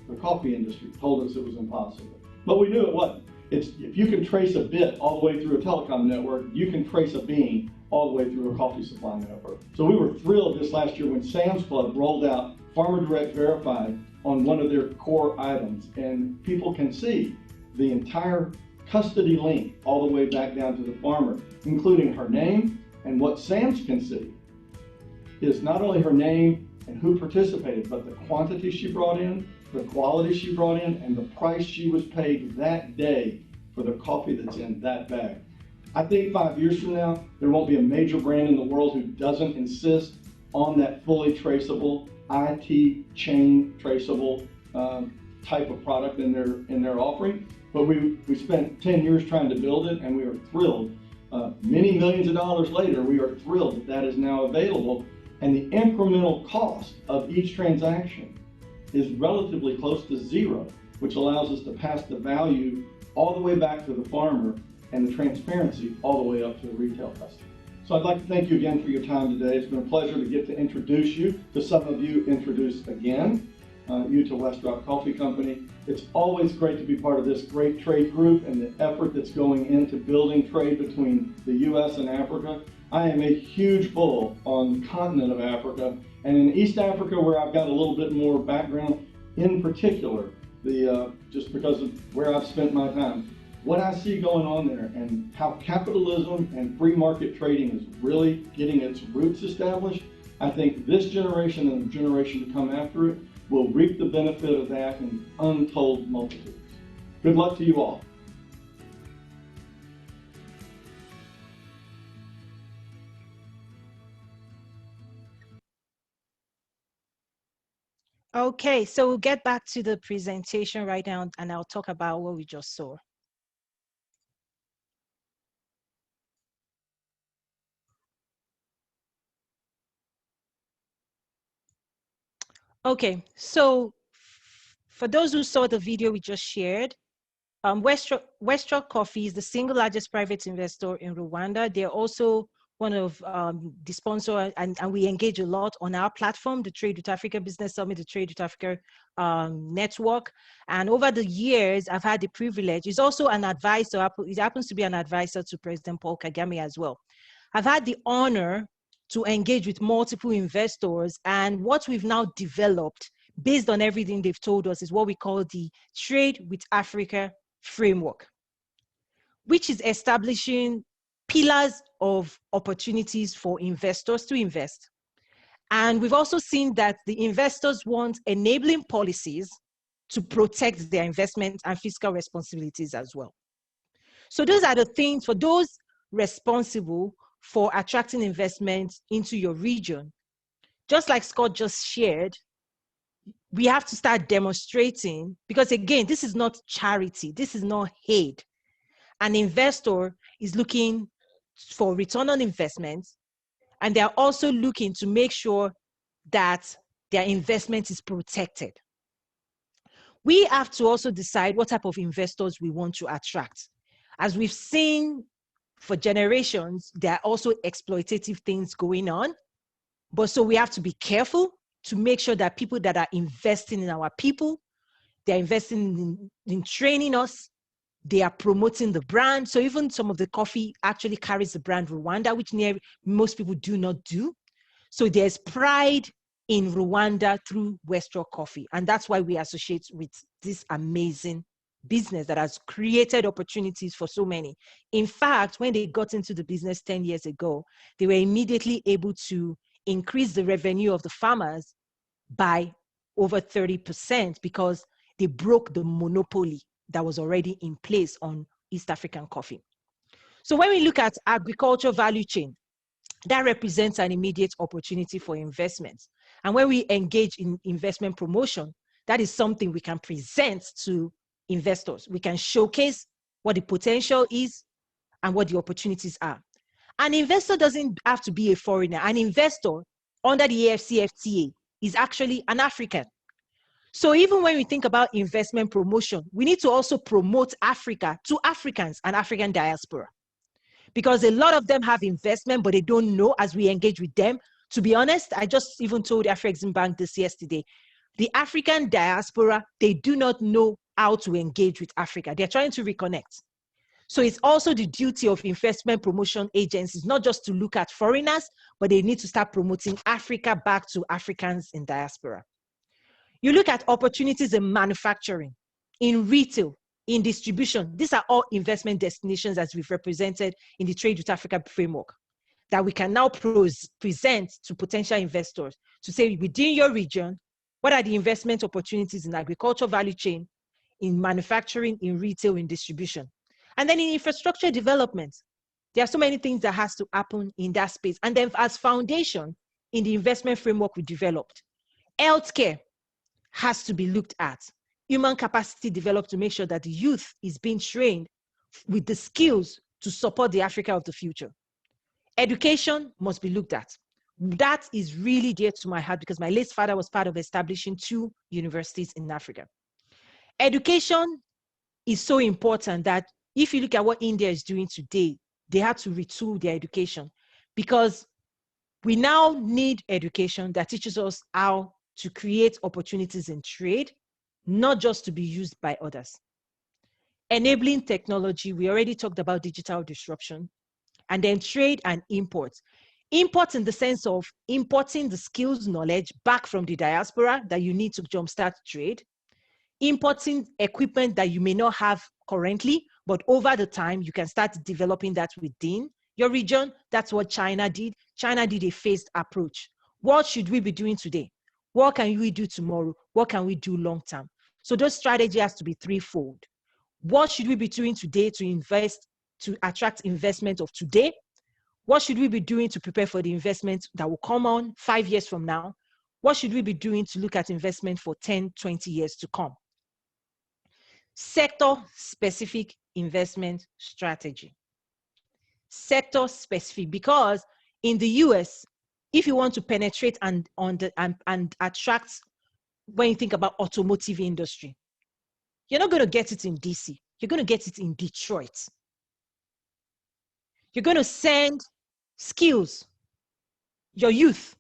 the coffee industry, told us it was impossible. But we knew it wasn't. If you can trace a bit all the way through a telecom network, you can trace a bean all the way through a coffee supply network. So we were thrilled this last year when Sam's Club rolled out Farmer Direct Verified on one of their core items, and people can see the entire custody link all the way back down to the farmer, including her name, and what Sam's can see is not only her name and who participated, but the quantity she brought in, the quality she brought in, and the price she was paid that day for the coffee that's in that bag. I think 5 years from now, there won't be a major brand in the world who doesn't insist on that fully traceable, IT chain traceable type of product in their offering. But we spent 10 years trying to build it, and we are thrilled. Many millions of dollars later, we are thrilled that that is now available, and the incremental cost of each transaction is relatively close to zero, which allows us to pass the value all the way back to the farmer and the transparency all the way up to the retail customer. So I'd like to thank you again for your time today. It's been a pleasure to get to introduce you, to some of you introduced again, you to Westrock Coffee Company. It's always great to be part of this great trade group and the effort that's going into building trade between the U.S. and Africa. I am a huge bull on the continent of Africa, and in East Africa, where I've got a little bit more background, in particular, just because of where I've spent my time, what I see going on there and how capitalism and free market trading is really getting its roots established, I think this generation and the generation to come after it will reap the benefit of that in untold multitudes. Good luck to you all. Okay, so we'll get back to the presentation right now, and I'll talk about what we just saw. Okay, so for those who saw the video we just shared, Westrock Coffee is the single largest private investor in Rwanda. They're also one of the sponsor, and we engage a lot on our platform, the Trade with Africa Business Summit, the Trade with Africa network. And over the years, I've had the privilege. He's also an advisor. He happens to be an advisor to President Paul Kagame as well. I've had the honor to engage with multiple investors, and what we've now developed based on everything they've told us is what we call the Trade with Africa framework, which is establishing pillars of opportunities for investors to invest. And we've also seen that the investors want enabling policies to protect their investment and fiscal responsibilities as well. So those are the things for those responsible for attracting investment into your region. Just like Scott just shared, we have to start demonstrating, because again, this is not charity, this is not aid. An investor is looking for return on investment, and they're also looking to make sure that their investment is protected. We have to also decide what type of investors we want to attract. As we've seen for generations, there are also exploitative things going on. But so we have to be careful to make sure that people that are investing in our people, they're investing in training us, they are promoting the brand. So even some of the coffee actually carries the brand Rwanda, which most people do not do. So there's pride in Rwanda through Westrock Coffee. And that's why we associate with this amazing business that has created opportunities for so many. In fact, when they got into the business 10 years ago, they were immediately able to increase the revenue of the farmers by over 30% because they broke the monopoly that was already in place on East African coffee. So when we look at agriculture value chain, that represents an immediate opportunity for investments. And when we engage in investment promotion, that is something we can present to investors. We can showcase what the potential is and what the opportunities are. An investor doesn't have to be a foreigner. An investor under the AfCFTA is actually an African. So even when we think about investment promotion, we need to also promote Africa to Africans and African diaspora. Because a lot of them have investment, but they don't know as we engage with them. To be honest, I just even told Afrexim Bank this yesterday. The African diaspora, they do not know how to engage with Africa. They're trying to reconnect. So it's also the duty of investment promotion agencies, not just to look at foreigners, but they need to start promoting Africa back to Africans in diaspora. You look at opportunities in manufacturing, in retail, in distribution. These are all investment destinations as we've represented in the Trade with Africa framework that we can now present to potential investors to say within your region, what are the investment opportunities in agriculture value chain, in manufacturing, in retail, in distribution. And then in infrastructure development, there are so many things that has to happen in that space. And then as foundation in the investment framework we developed, healthcare has to be looked at. Human capacity developed to make sure that the youth is being trained with the skills to support the Africa of the future. Education must be looked at. That is really dear to my heart because my late father was part of establishing 2 universities in Africa. Education is so important that if you look at what India is doing today, they had to retool their education because we now need education that teaches us how to create opportunities in trade, not just to be used by others. Enabling technology, we already talked about digital disruption, and then trade and imports. Imports in the sense of importing the skills, knowledge back from the diaspora that you need to jumpstart trade, importing equipment that you may not have currently, but over the time, you can start developing that within your region. That's what China did. China did a phased approach. What should we be doing today? What can we do tomorrow? What can we do long term? So those strategy has to be threefold. What should we be doing today to invest, to attract investment of today? What should we be doing to prepare for the investment that will come on 5 years from now? What should we be doing to look at investment for 10, 20 years to come? Sector-specific investment strategy. Sector-specific, because in the US, if you want to penetrate and attract, when you think about automotive industry, you're not going to get it in DC. You're going to get it in Detroit. You're going to send skills, your youth,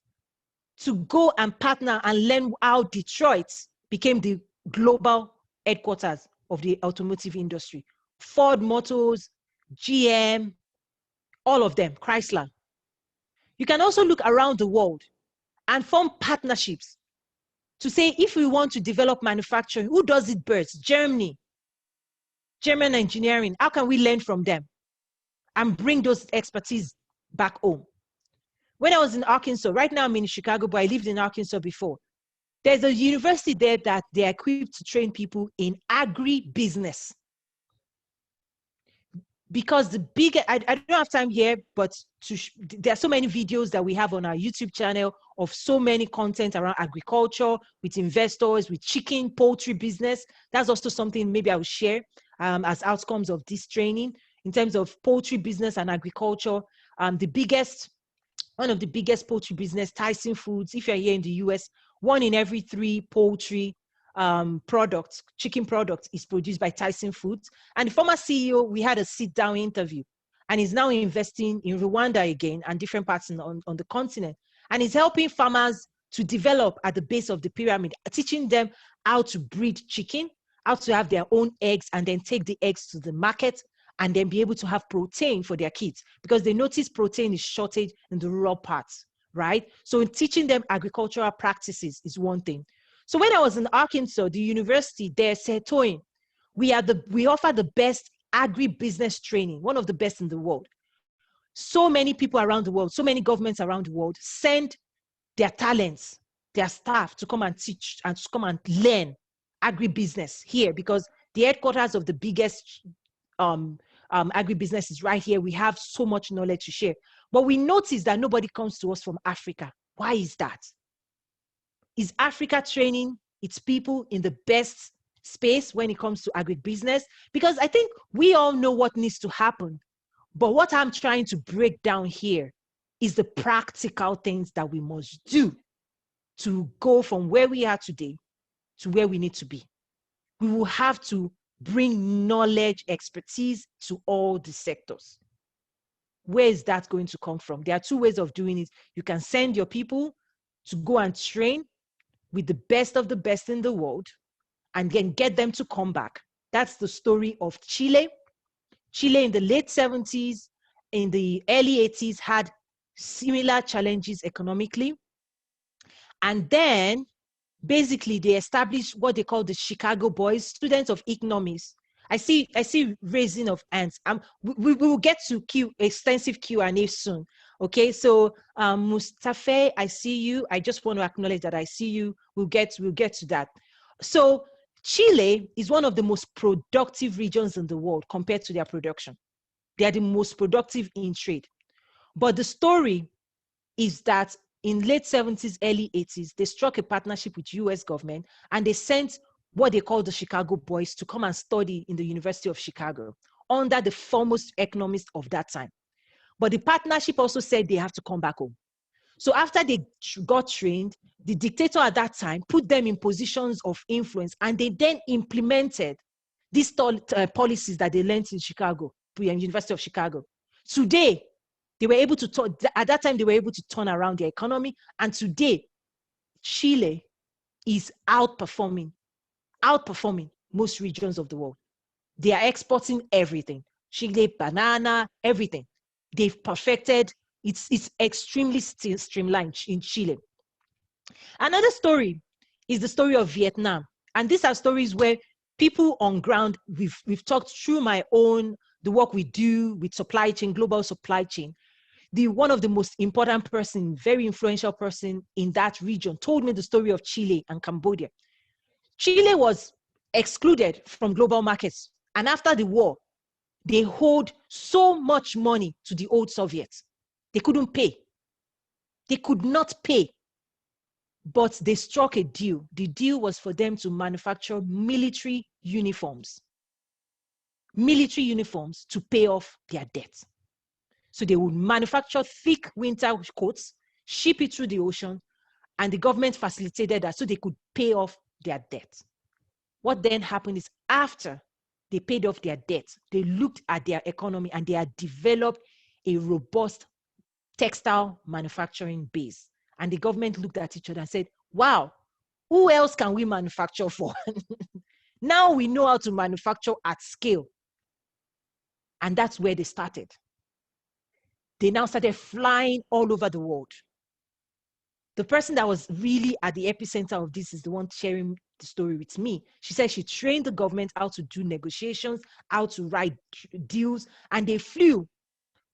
to go and partner and learn how Detroit became the global headquarters of the automotive industry. Ford Motors, GM, all of them, Chrysler. You can also look around the world and form partnerships to say, if we want to develop manufacturing, who does it best? Germany, German engineering. How can we learn from them and bring those expertise back home? When I was in Arkansas, right now I'm in Chicago, but I lived in Arkansas before. There's a university there that they're equipped to train people in agri-business. Because the big, I don't have time here, but there are so many videos that we have on our YouTube channel of so many content around agriculture, with investors, with chicken, poultry business. That's also something maybe I will share as outcomes of this training in terms of poultry business and agriculture. One of the biggest poultry business, Tyson Foods, if you're here in the US, 1 in every 3 poultry products, chicken products, is produced by Tyson Foods. And the former CEO, we had a sit-down interview, and he's now investing in Rwanda again and different parts on the continent. And he's helping farmers to develop at the base of the pyramid, teaching them how to breed chicken, how to have their own eggs, and then take the eggs to the market, and then be able to have protein for their kids, because they notice protein is shortage in the rural parts, right? So in teaching them agricultural practices is one thing. So when I was in Arkansas, the university there said, Toyin, we offer the best agri-business training, one of the best in the world. So many people around the world, so many governments around the world send their talents, their staff to come and teach and to come and learn agri-business here, because the headquarters of the biggest agribusiness is right here. We have so much knowledge to share. But we notice that nobody comes to us from Africa. Why is that? Is Africa training its people in the best space when it comes to agribusiness? Because I think we all know what needs to happen. But what I'm trying to break down here is the practical things that we must do to go from where we are today to where we need to be. We will have to bring knowledge, expertise to all the sectors. Where is that going to come from? There are 2 ways of doing it. You can send your people to go and train with the best of the best in the world and then get them to come back. That's the story of Chile. Chile in the late 70s, in the early 80s, had similar challenges economically. And then basically they established what they call the Chicago Boys, students of economics. I see raising of hands. We will get to extensive Q&A soon. Okay, so Mustafa, I see you. I just want to acknowledge that I see you. We'll get to that. So Chile is one of the most productive regions in the world compared to their production. They are the most productive in trade. But the story is that in late 70s, early 80s, they struck a partnership with US government, and they sent what they call the Chicago Boys to come and study in the University of Chicago under the foremost economist of that time. But the partnership also said they have to come back home. So after they got trained, the dictator at that time put them in positions of influence, and they then implemented these policies that they learned in Chicago, University of Chicago. Today, they were able to, at that time, they were able to turn around their economy. And today, Chile is outperforming most regions of the world. They are exporting everything. Chile, banana, everything. They've perfected, it's extremely streamlined in Chile. Another story is the story of Vietnam. And these are stories where people on ground, we've talked through the work we do with supply chain, global supply chain. one of the most important person, very influential person in that region, told me the story of Chile and Cambodia. Chile was excluded from global markets. And after the war, they owed so much money to the old Soviets. They couldn't pay. They could not pay. But they struck a deal. The deal was for them to manufacture military uniforms to pay off their debt. So they would manufacture thick winter coats, ship it through the ocean, and the government facilitated that so they could pay off their debt. What then happened is after they paid off their debt, they looked at their economy and they had developed a robust textile manufacturing base. And the government looked at each other and said, wow, who else can we manufacture for? Now we know how to manufacture at scale. And that's where they started. They now started flying all over the world. The person that was really at the epicenter of this is the one sharing the story with me. She said she trained the government how to do negotiations, how to write deals, and they flew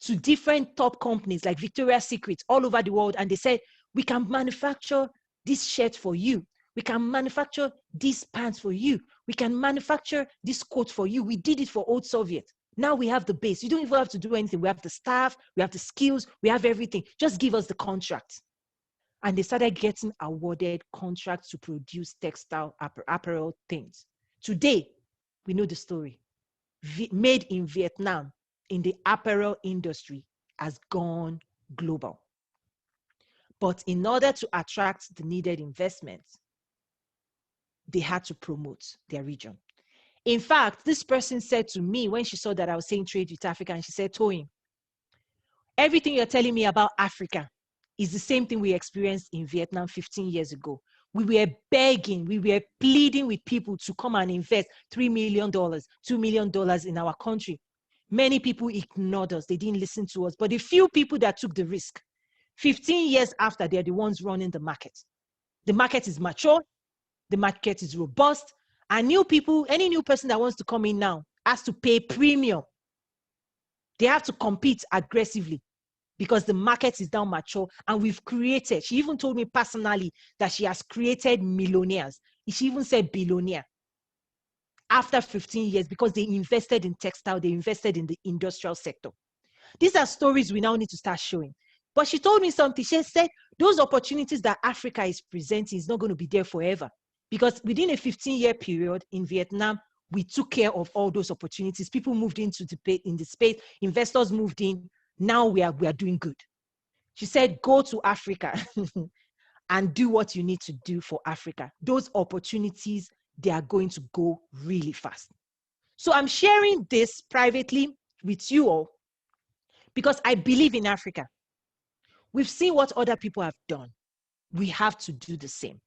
to different top companies like Victoria's Secret all over the world, and they said, we can manufacture this shirt for you. We can manufacture these pants for you. We can manufacture this coat for you. We did it for old Soviet. Now we have the base. You don't even have to do anything. We have the staff, we have the skills, we have everything. Just give us the contract. And they started getting awarded contracts to produce textile apparel things. Today, we know the story. Made in Vietnam in the apparel industry has gone global. But in order to attract the needed investments, they had to promote their region. In fact, this person said to me when she saw that I was saying trade with Africa, and she said, Toyin, everything you're telling me about Africa is the same thing we experienced in Vietnam 15 years ago. We were begging, we were pleading with people to come and invest $3 million, $2 million in our country. Many people ignored us. They didn't listen to us. But the few people that took the risk, 15 years after, they're the ones running the market. The market is mature. The market is robust. And new people, any new person that wants to come in now has to pay premium. They have to compete aggressively because the market is now mature, and we've created, she even told me personally that she has created millionaires. She even said billionaire after 15 years because they invested in textile, they invested in the industrial sector. These are stories we now need to start showing. But she told me something. She said those opportunities that Africa is presenting is not going to be there forever. Because within a 15-year period in Vietnam, we took care of all those opportunities. People moved into the space, investors moved in. Now we are doing good. She said, go to Africa and do what you need to do for Africa. Those opportunities, they are going to go really fast. So I'm sharing this privately with you all because I believe in Africa. We've seen what other people have done. We have to do the same.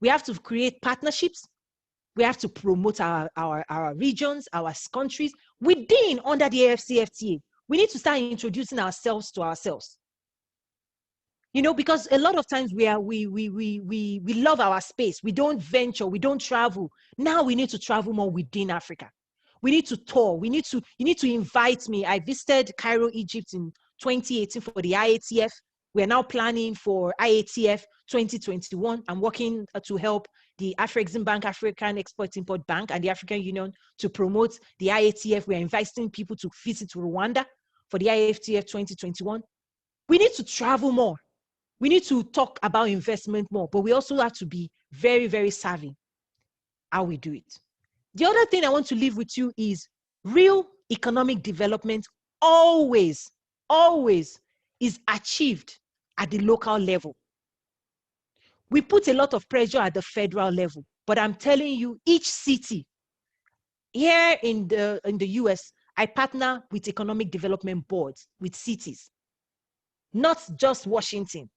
We have to create partnerships. We have to promote our regions, our countries within, under the AFCFTA. We need to start introducing ourselves to ourselves. You know, because a lot of times we love our space. We don't venture, we don't travel. Now we need to travel more within Africa. We need to tour. You need to invite me. I visited Cairo, Egypt in 2018 for the IATF. We're now planning for IATF 2021. I'm working to help the Afrexim Bank, African Export-Import Bank, and the African Union to promote the IATF. We're inviting people to visit Rwanda for the IATF 2021. We need to travel more. We need to talk about investment more, but we also have to be very, very savvy how we do it. The other thing I want to leave with you is real economic development always is achieved at the local level. We put a lot of pressure at the federal level, but I'm telling you, each city here in the US, I partner with economic development boards, with cities, not just Washington.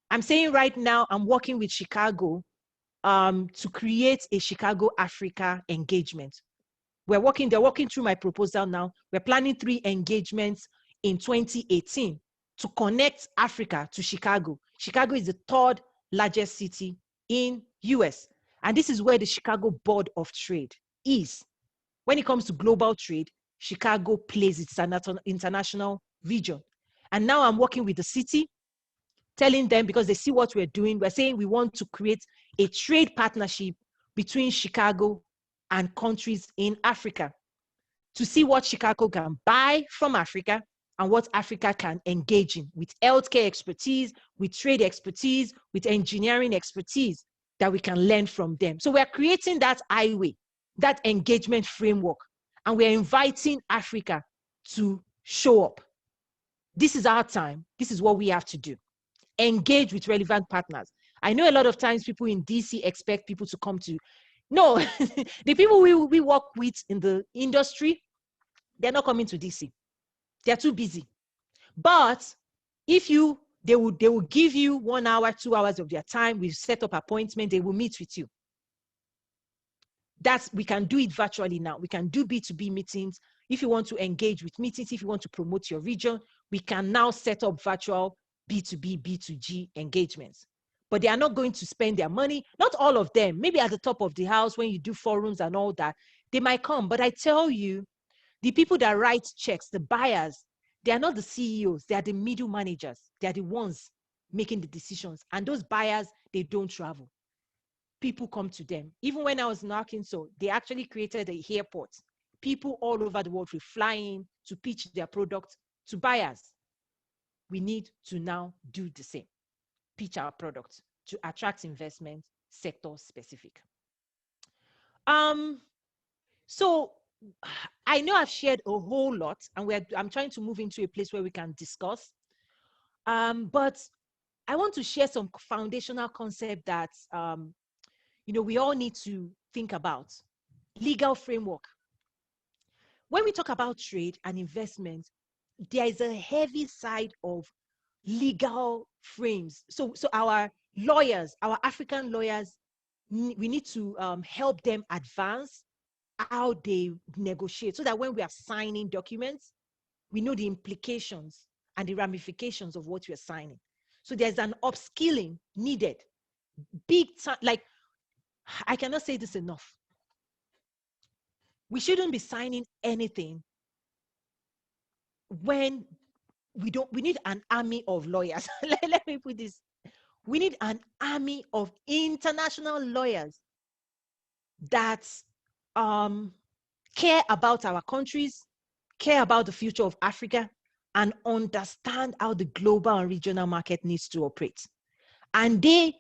I'm saying right now, I'm working with Chicago to create a Chicago Africa engagement. They're working through my proposal now. We're planning 3 engagements in 2018 to connect Africa to Chicago. Chicago is the 3rd largest city in US. And this is where the Chicago Board of Trade is. When it comes to global trade, Chicago plays its international region. And now I'm working with the city, telling them, because they see what we're doing, we're saying we want to create a trade partnership between Chicago and countries in Africa to see what Chicago can buy from Africa and what Africa can engage in with healthcare expertise, with trade expertise, with engineering expertise that we can learn from them. So we're creating that highway, that engagement framework, and we're inviting Africa to show up. This is our time. This is what we have to do. Engage with relevant partners. I know a lot of times people in DC expect people to come to, no, the people we work with in the industry, they're not coming to DC. They're too busy. But if they will give you 1 hour, 2 hours of their time. We set up appointment. They will meet with you. We can do it virtually now. We can do B2B meetings. If you want to engage with meetings, if you want to promote your region, we can now set up virtual B2B, B2G engagements. But they are not going to spend their money. Not all of them. Maybe at the top of the house when you do forums and all that, they might come. But I tell you, the people that write checks, the buyers, they are not the CEOs. They are the middle managers. They are the ones making the decisions. And those buyers, they don't travel. People come to them. Even when I was in Arkansas, they actually created an airport. People all over the world will fly in to pitch their product to buyers. We need to now do the same. Pitch our product to attract investment, sector specific. So I know I've shared a whole lot, and I'm trying to move into a place where we can discuss. But I want to share some foundational concept that we all need to think about. Legal framework. When we talk about trade and investment, there is a heavy side of legal frames. So our lawyers, our African lawyers, we need to help them advance how they negotiate, so that when we are signing documents, we know the implications and the ramifications of what we're signing. So there's an upskilling needed. Big time, like, I cannot say this enough. We shouldn't be signing anything when we need an army of lawyers. Let me put this. We need an army of international lawyers that care about our countries, care about the future of Africa, and understand how the global and regional market needs to operate. And they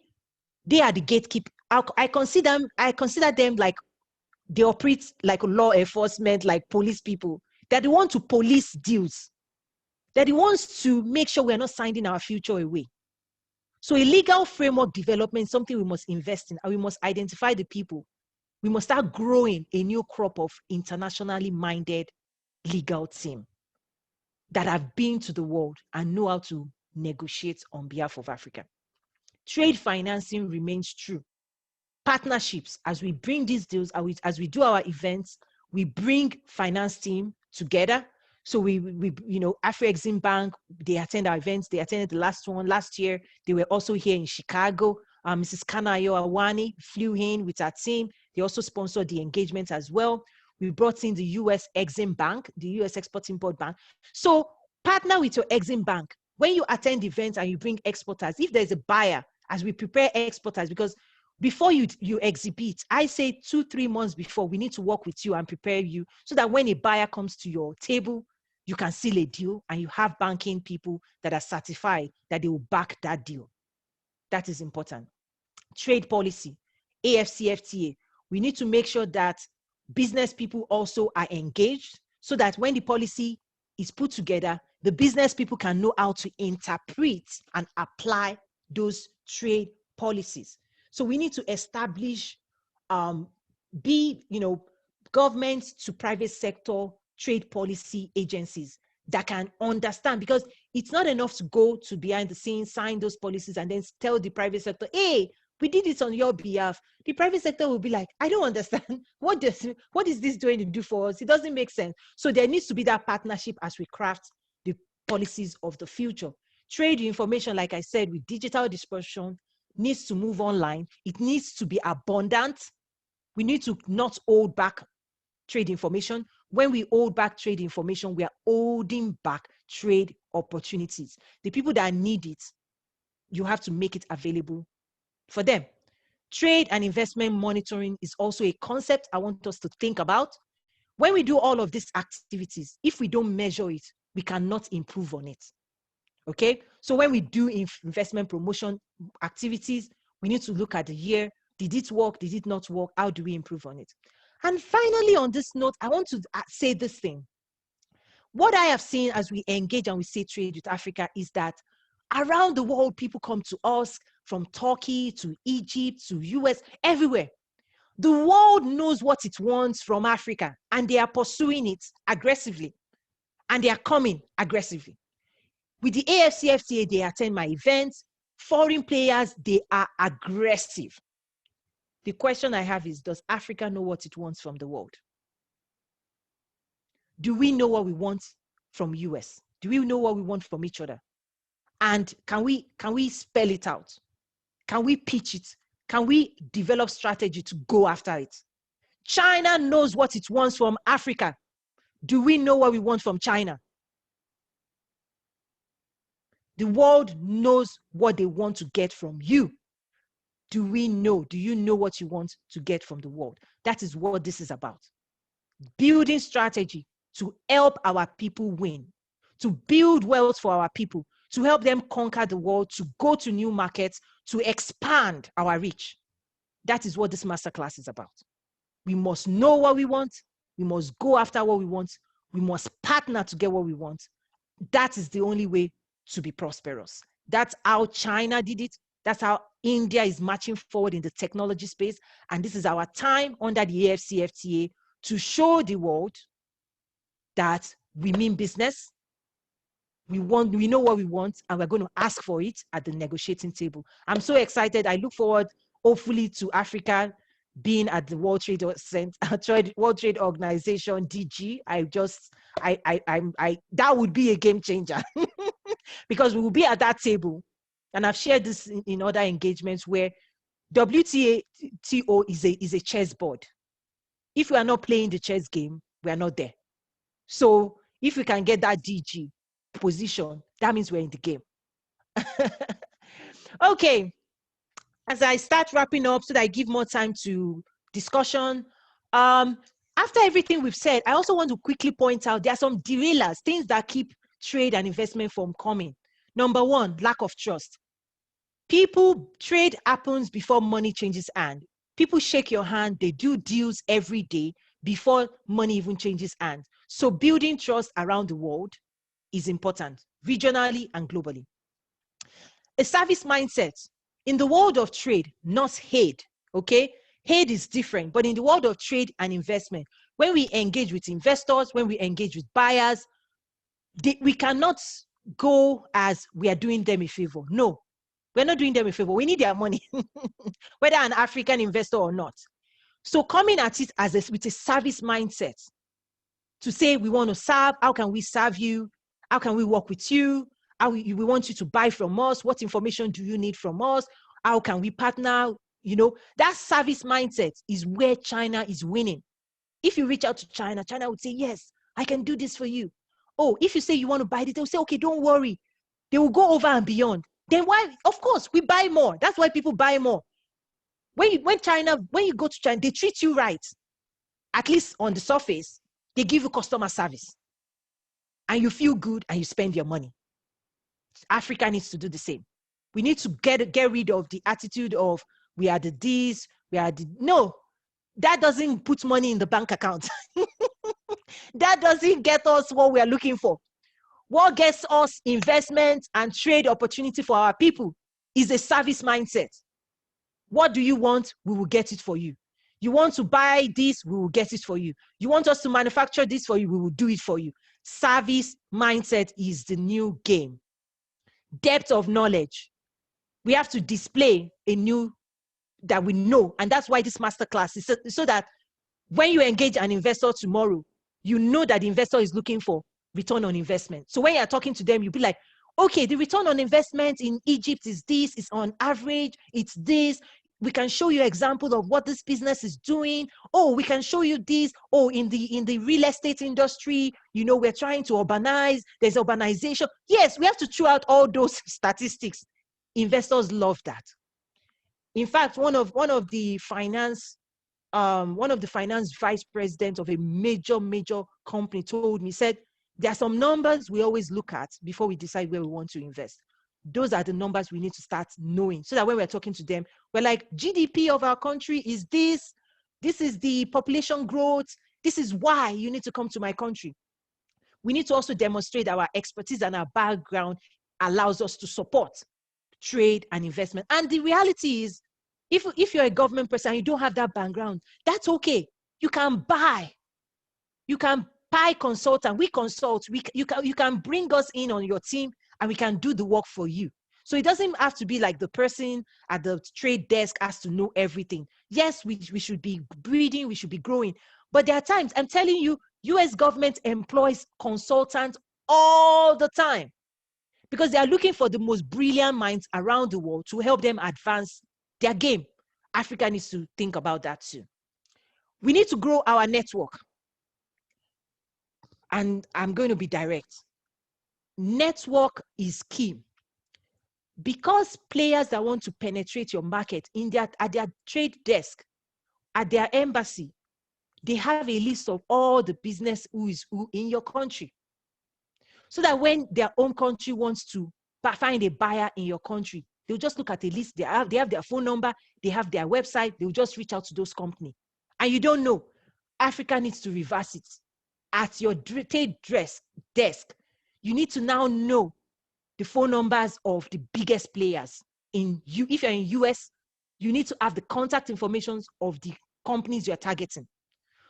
are the gatekeeper. I consider them like they operate like law enforcement, like police people. They're the ones to police deals. They're the ones to make sure we're not signing our future away. So a legal framework development is something we must invest in, and we must identify the people. We must start growing a new crop of internationally minded legal team that have been to the world and know how to negotiate on behalf of Africa. Trade financing remains true. Partnerships, as we bring these deals, as we do our events, we bring finance team together. So we Afro-Exim Bank, they attend our events. They attended the last one last year. They were also here in Chicago. Mrs. Kanayo Awani flew in with our team. They also sponsored the engagement as well. We brought in the US Exim Bank, the US Export-Import Bank. So partner with your Exim Bank. When you attend events and you bring exporters, if there's a buyer, as we prepare exporters, because before you exhibit, I say 2-3 months before, we need to work with you and prepare you so that when a buyer comes to your table, you can seal a deal and you have banking people that are certified that they will back that deal. That is important. Trade policy, AFCFTA. We need to make sure that business people also are engaged so that when the policy is put together, the business people can know how to interpret and apply those trade policies. So we need to establish, government to private sector trade policy agencies that can understand, because it's not enough to go to behind the scenes, sign those policies, and then tell the private sector, hey, we did it on your behalf. The private sector will be like, I don't understand. What is this going to do for us? It doesn't make sense. So there needs to be that partnership as we craft the policies of the future. Trade information, like I said, with digital dispersion, needs to move online. It needs to be abundant. We need to not hold back trade information. When we hold back trade information, we are holding back trade opportunities. The people that need it, you have to make it available for them. Trade and investment monitoring is also a concept I want us to think about. When we do all of these activities, if we don't measure it, we cannot improve on it. Okay? So when we do investment promotion activities, we need to look at the year. Did it work? Did it not work? How do we improve on it? And finally, on this note, I want to say this thing. What I have seen as we engage and we say trade with Africa is that around the world, people come to us from Turkey to Egypt to US, everywhere. The world knows what it wants from Africa, and they are pursuing it aggressively, and they are coming aggressively. With the AFCFTA, they attend my events. Foreign players, they are aggressive. The question I have is, does Africa know what it wants from the world? Do we know what we want from US? Do we know what we want from each other? And can we spell it out? Can we pitch it? Can we develop strategy to go after it? China knows what it wants from Africa. Do we know what we want from China? The world knows what they want to get from you. Do we know? Do you know what you want to get from the world? That is what this is about. Building strategy to help our people win, to build wealth for our people, to help them conquer the world, to go to new markets, to expand our reach. That is what this masterclass is about. We must know what we want. We must go after what we want. We must partner to get what we want. That is the only way to be prosperous. That's how China did it. That's how India is marching forward in the technology space. And this is our time under the AFCFTA to show the world that we mean business. We know what we want, and we're going to ask for it at the negotiating table. I'm so excited. I look forward, hopefully, to Africa being at the World Trade Organization DG. That would be a game changer because we will be at that table. And I've shared this in other engagements where WTO is a chessboard. If we are not playing the chess game, we are not there. So if we can get that DG position, that means we're in the game. Okay. As I start wrapping up so that I give more time to discussion, after everything we've said, I also want to quickly point out there are some derailers, things that keep trade and investment from coming. Number one, lack of trust. Trade happens before money changes hand. People shake your hand, they do deals every day before money even changes hands. So building trust around the world is important, regionally and globally. A service mindset. In the world of trade, not hate, okay? Hate is different, but in the world of trade and investment, when we engage with investors, when we engage with buyers, we cannot go as we are doing them a favor. No, we're not doing them a favor. We need their money, whether an African investor or not. So coming at it with a service mindset to say we want to serve, how can we serve you? How can we work with you? We want you to buy from us. What information do you need from us? How can we partner? You know, that service mindset is where China is winning. If you reach out to China, China would say, yes, I can do this for you. Oh, if you say you want to buy it, they'll say, okay, don't worry. They will go over and beyond. Then why? Of course, we buy more. That's why people buy more. When you go to China, they treat you right. At least on the surface, they give you customer service. And you feel good and you spend your money. Africa needs to do the same. We need to get rid of the attitude of we are the this, we are the no. That doesn't put money in the bank account. That doesn't get us what we are looking for. What gets us investment and trade opportunity for our people is a service mindset. What do you want? We will get it for you. You want to buy this? We will get it for you. You want us to manufacture this for you? We will do it for you. Service mindset is the new game. Depth of knowledge. We have to display that we know. And that's why this masterclass is so that when you engage an investor tomorrow, you know that the investor is looking for return on investment. So when you're talking to them, you'll be like, okay, the return on investment in Egypt is this, it's on average, it's this. We can show you examples of what this business is doing. Oh, we can show you this. Oh, in the real estate industry, you know, we're trying to urbanize. There's urbanization. Yes, we have to throw out all those statistics. Investors love that. In fact, one of the finance vice president of a major company told me, said, there are some numbers we always look at before we decide where we want to invest. Those are the numbers we need to start knowing, so that when we're talking to them, we're like, GDP of our country is this is the population growth, this is why you need to come to my country. We need to also demonstrate our expertise and our background allows us to support trade and investment. And the reality is, if you're a government person and you don't have that background, that's okay. You can buy consultant. We consult. You can bring us in on your team and we can do the work for you. So it doesn't have to be like the person at the trade desk has to know everything. Yes, we should be breeding, we should be growing. But there are times, I'm telling you, US government employs consultants all the time because they are looking for the most brilliant minds around the world to help them advance their game. Africa needs to think about that too. We need to grow our network. And I'm going to be direct. Network is key. Because players that want to penetrate your market at their trade desk, at their embassy, they have a list of all the business who is who in your country. So that when their own country wants to find a buyer in your country, they'll just look at the list. They have their phone number, they have their website, they'll just reach out to those companies. And you don't know. Africa needs to reverse it. At your trade desk, you need to now know the phone numbers of the biggest players. If you're in US, you need to have the contact information of the companies you're targeting.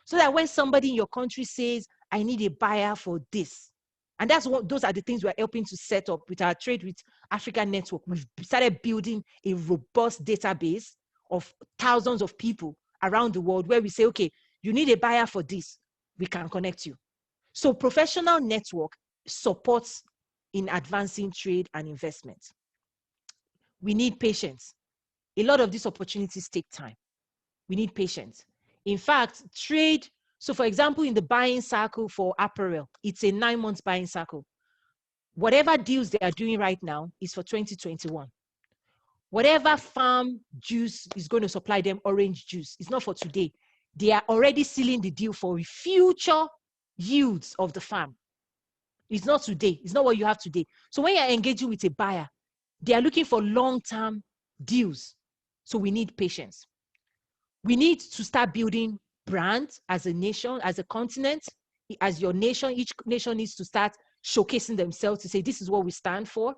So that when somebody in your country says, I need a buyer for this, and those are the things we're helping to set up with our Trade with Africa network. We've started building a robust database of thousands of people around the world where we say, okay, you need a buyer for this, we can connect you. So professional network supports in advancing trade and investment. We need patience. A lot of these opportunities take time. We need patience. In fact, trade, so for example, in the buying cycle for apparel, it's a 9-month buying cycle. Whatever deals they are doing right now is for 2021. Whatever farm juice is going to supply them orange juice, it's not for today. They are already sealing the deal for future yields of the farm. It's not today. It's not what you have today. So when you're engaging with a buyer, they are looking for long-term deals. So we need patience. We need to start building brands as a nation, as a continent, as your nation. Each nation needs to start showcasing themselves to say, this is what we stand for.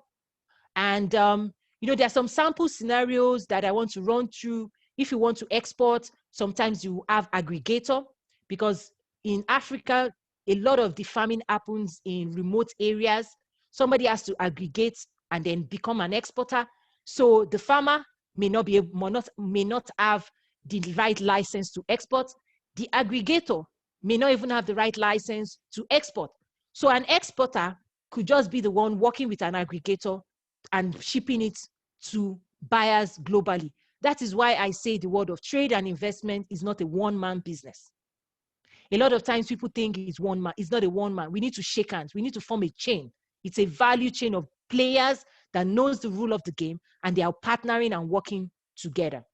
And, you know, there are some sample scenarios that I want to run through. If you want to export, sometimes you have aggregator, because in Africa, a lot of the farming happens in remote areas. Somebody has to aggregate and then become an exporter. So the farmer may not have the right license to export. The aggregator may not even have the right license to export. So an exporter could just be the one working with an aggregator and shipping it to buyers globally. That is why I say the world of trade and investment is not a one-man business. A lot of times people think it's one man. It's not a one man. We need to shake hands. We need to form a chain. It's a value chain of players that knows the rule of the game, and they are partnering and working together.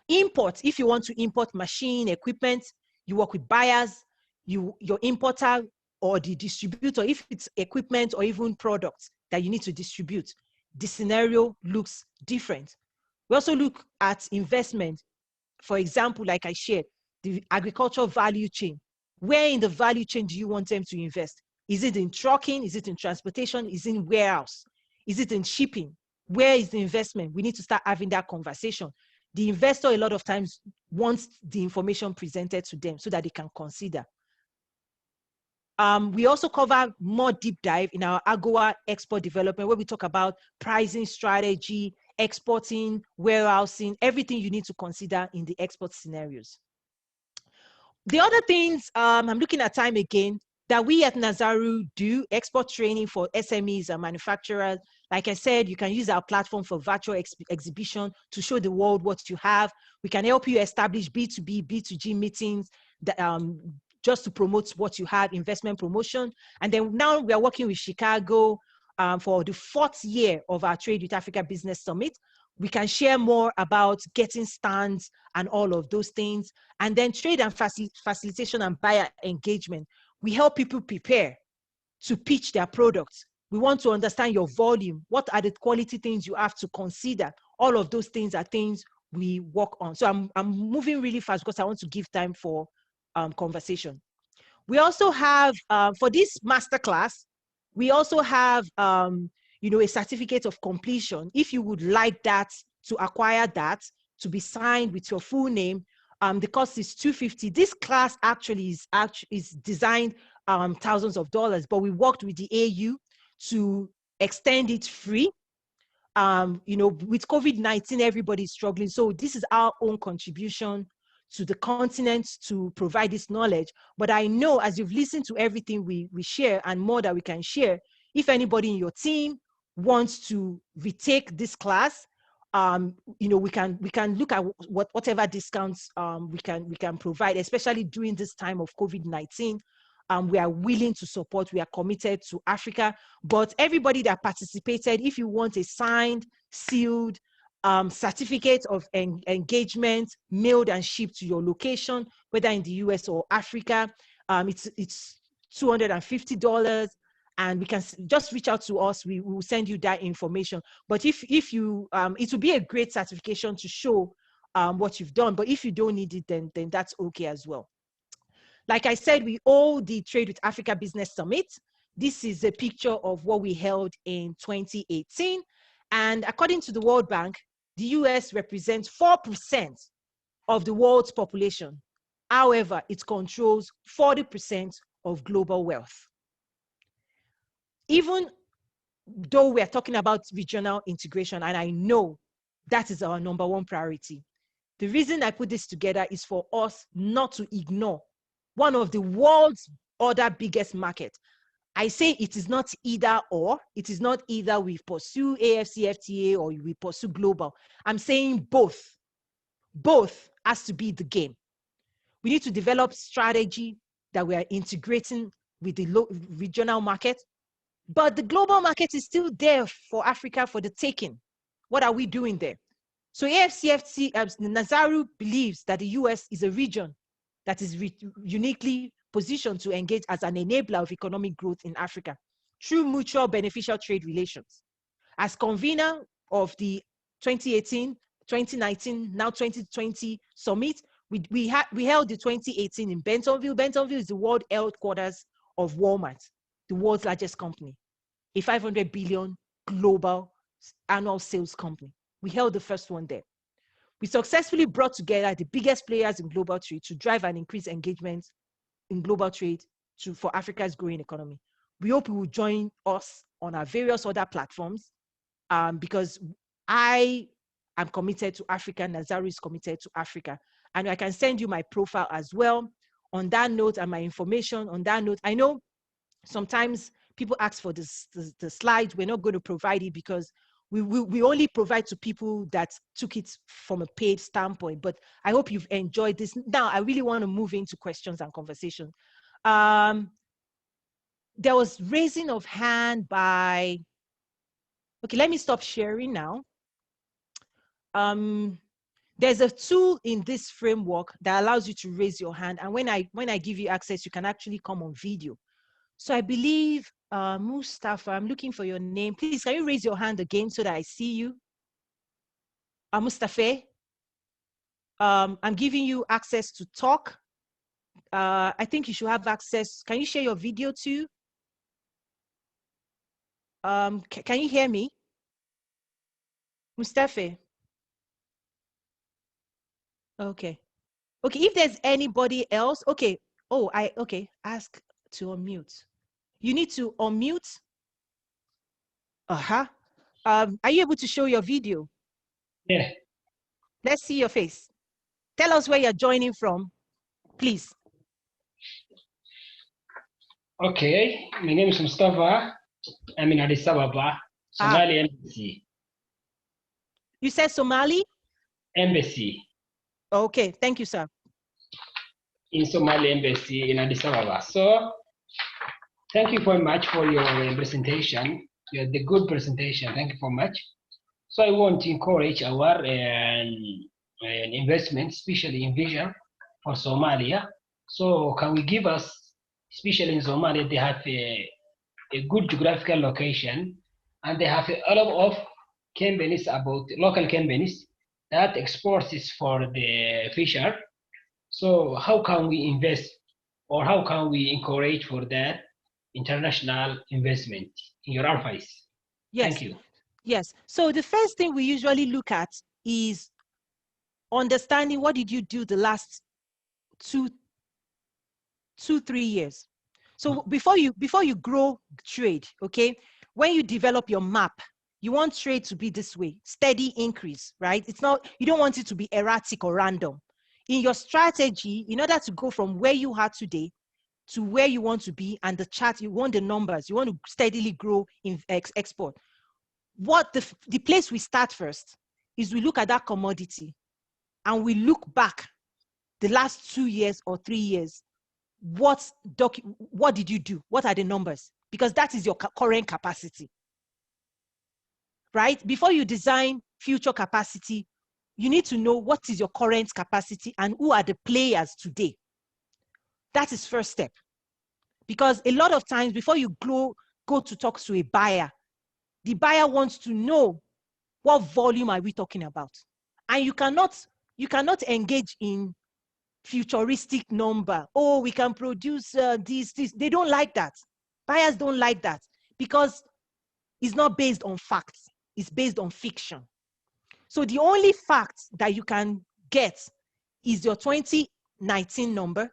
Import, if you want to import machine, equipment, you work with buyers, your importer or the distributor, if it's equipment or even products that you need to distribute, the scenario looks different. We also look at investment. For example, like I shared, the agricultural value chain. Where in the value chain do you want them to invest? Is it in trucking? Is it in transportation? Is it in warehouse? Is it in shipping? Where is the investment? We need to start having that conversation. The investor a lot of times wants the information presented to them so that they can consider. We also cover more deep dive in our AGOA export development, where we talk about pricing strategy, exporting, warehousing, everything you need to consider in the export scenarios. The other things, I'm looking at time again, that we at Nazaru do export training for SMEs and manufacturers, Like I said, you can use our platform for virtual exhibition to show the world what you have. We can help you establish B2B, B2G meetings that, just to promote what you have, investment promotion. And then now we are working with Chicago for the 4th year of our Trade with Africa Business Summit. We can share more about getting stands and all of those things. And then trade and facilitation and buyer engagement. We help people prepare to pitch their products. We want to understand your volume. What are the quality things you have to consider? All of those things are things we work on. So I'm moving really fast because I want to give time for conversation. We also have, for this masterclass, we also have, a certificate of completion. If you would like that, to acquire that, to be signed with your full name, the cost is $250. This class actually is designed thousands of dollars, but we worked with the AU to extend it free. With COVID-19, everybody's struggling. So this is our own contribution to the continent to provide this knowledge. But I know as you've listened to everything we share and more that we can share, if anybody in your team wants to retake this class, we can look at whatever discounts we can provide, especially during this time of COVID-19. We are willing to support. We are committed to Africa. But everybody that participated, if you want a signed, sealed certificate of engagement mailed and shipped to your location, whether in the US or Africa, it's $250. And we can just reach out to us. We will send you that information. But if you, it will be a great certification to show what you've done. But if you don't need it, then that's okay as well. Like I said, we hold the Trade with Africa Business Summit. This is a picture of what we held in 2018. And according to the World Bank, the US represents 4% of the world's population. However, it controls 40% of global wealth. Even though we're talking about regional integration, and I know that is our #1 priority, the reason I put this together is for us not to ignore one of the world's other biggest market. I say it is not either or. It is not either we pursue AFCFTA or we pursue global. I'm saying both. Both has to be the game. We need to develop strategy that we are integrating with the regional market, but the global market is still there for Africa for the taking. What are we doing there? So AFCFTA, Nazaru believes that the US is a region that is uniquely positioned to engage as an enabler of economic growth in Africa through mutual beneficial trade relations. As convener of the 2018, 2019, now 2020 summit, we held the 2018 in Bentonville. Bentonville is the world headquarters of Walmart, the world's largest company, a 500 billion global annual sales company. We held the first one there. We successfully brought together the biggest players in global trade to drive and increase engagement in global trade for Africa's growing economy. We hope you will join us on our various other platforms because I am committed to Africa. Nazaru is committed to Africa. And I can send you my profile as well on that note and my information on that note. I know sometimes people ask for the slides. We're not going to provide it because we only provide to people that took it from a paid standpoint, but I hope you've enjoyed this. Now, I really want to move into questions and conversation. There was raising of hand by, okay, let me stop sharing now. There's a tool in this framework that allows you to raise your hand. And when I give you access, you can actually come on video. So I believe, Mustafa, I'm looking for your name. Please, can you raise your hand again so that I see you? Mustafa, I'm giving you access to talk. I think you should have access. Can you share your video too? Can you hear me? Mustafa? Okay. Okay, if there's anybody else, okay. Oh, okay, ask to unmute. You need to unmute. Are you able to show your video? Yeah. Let's see your face. Tell us where you're joining from, please. Okay, my name is Mustafa. I'm in Addis Ababa. Somali Embassy. You said Somali? Embassy. Okay, thank you, sir. In Somali Embassy in Addis Ababa. So thank you very much for your presentation. You had the good presentation. Thank you very much. So I want to encourage our investment, especially in vision for Somalia. So can we give us, especially in Somalia, they have a good geographical location, and they have a lot of companies, about local companies that exports is for the fisher. So how can we invest, or how can we encourage for that international investment in your advice? Yes. Thank you. Yes. So the first thing we usually look at is understanding what did you do the last 3 years. So before you grow trade, okay, when you develop your map, you want trade to be this way, steady increase, right? It's not, you don't want it to be erratic or random. In your strategy, in order to go from where you are today to where you want to be, and the chart, you want the numbers, you want to steadily grow in export. What the place we start first is we look at that commodity and we look back the last 2 years or 3 years. What did you do? What are the numbers? Because that is your current capacity, right? Before you design future capacity, you need to know what is your current capacity and who are the players today. That is first step. Because a lot of times before you go to talk to a buyer, the buyer wants to know what volume are we talking about. And you cannot engage in futuristic number. Oh, we can produce this. They don't like that. Buyers don't like that because it's not based on facts. It's based on fiction. So the only fact that you can get is your 2019 number,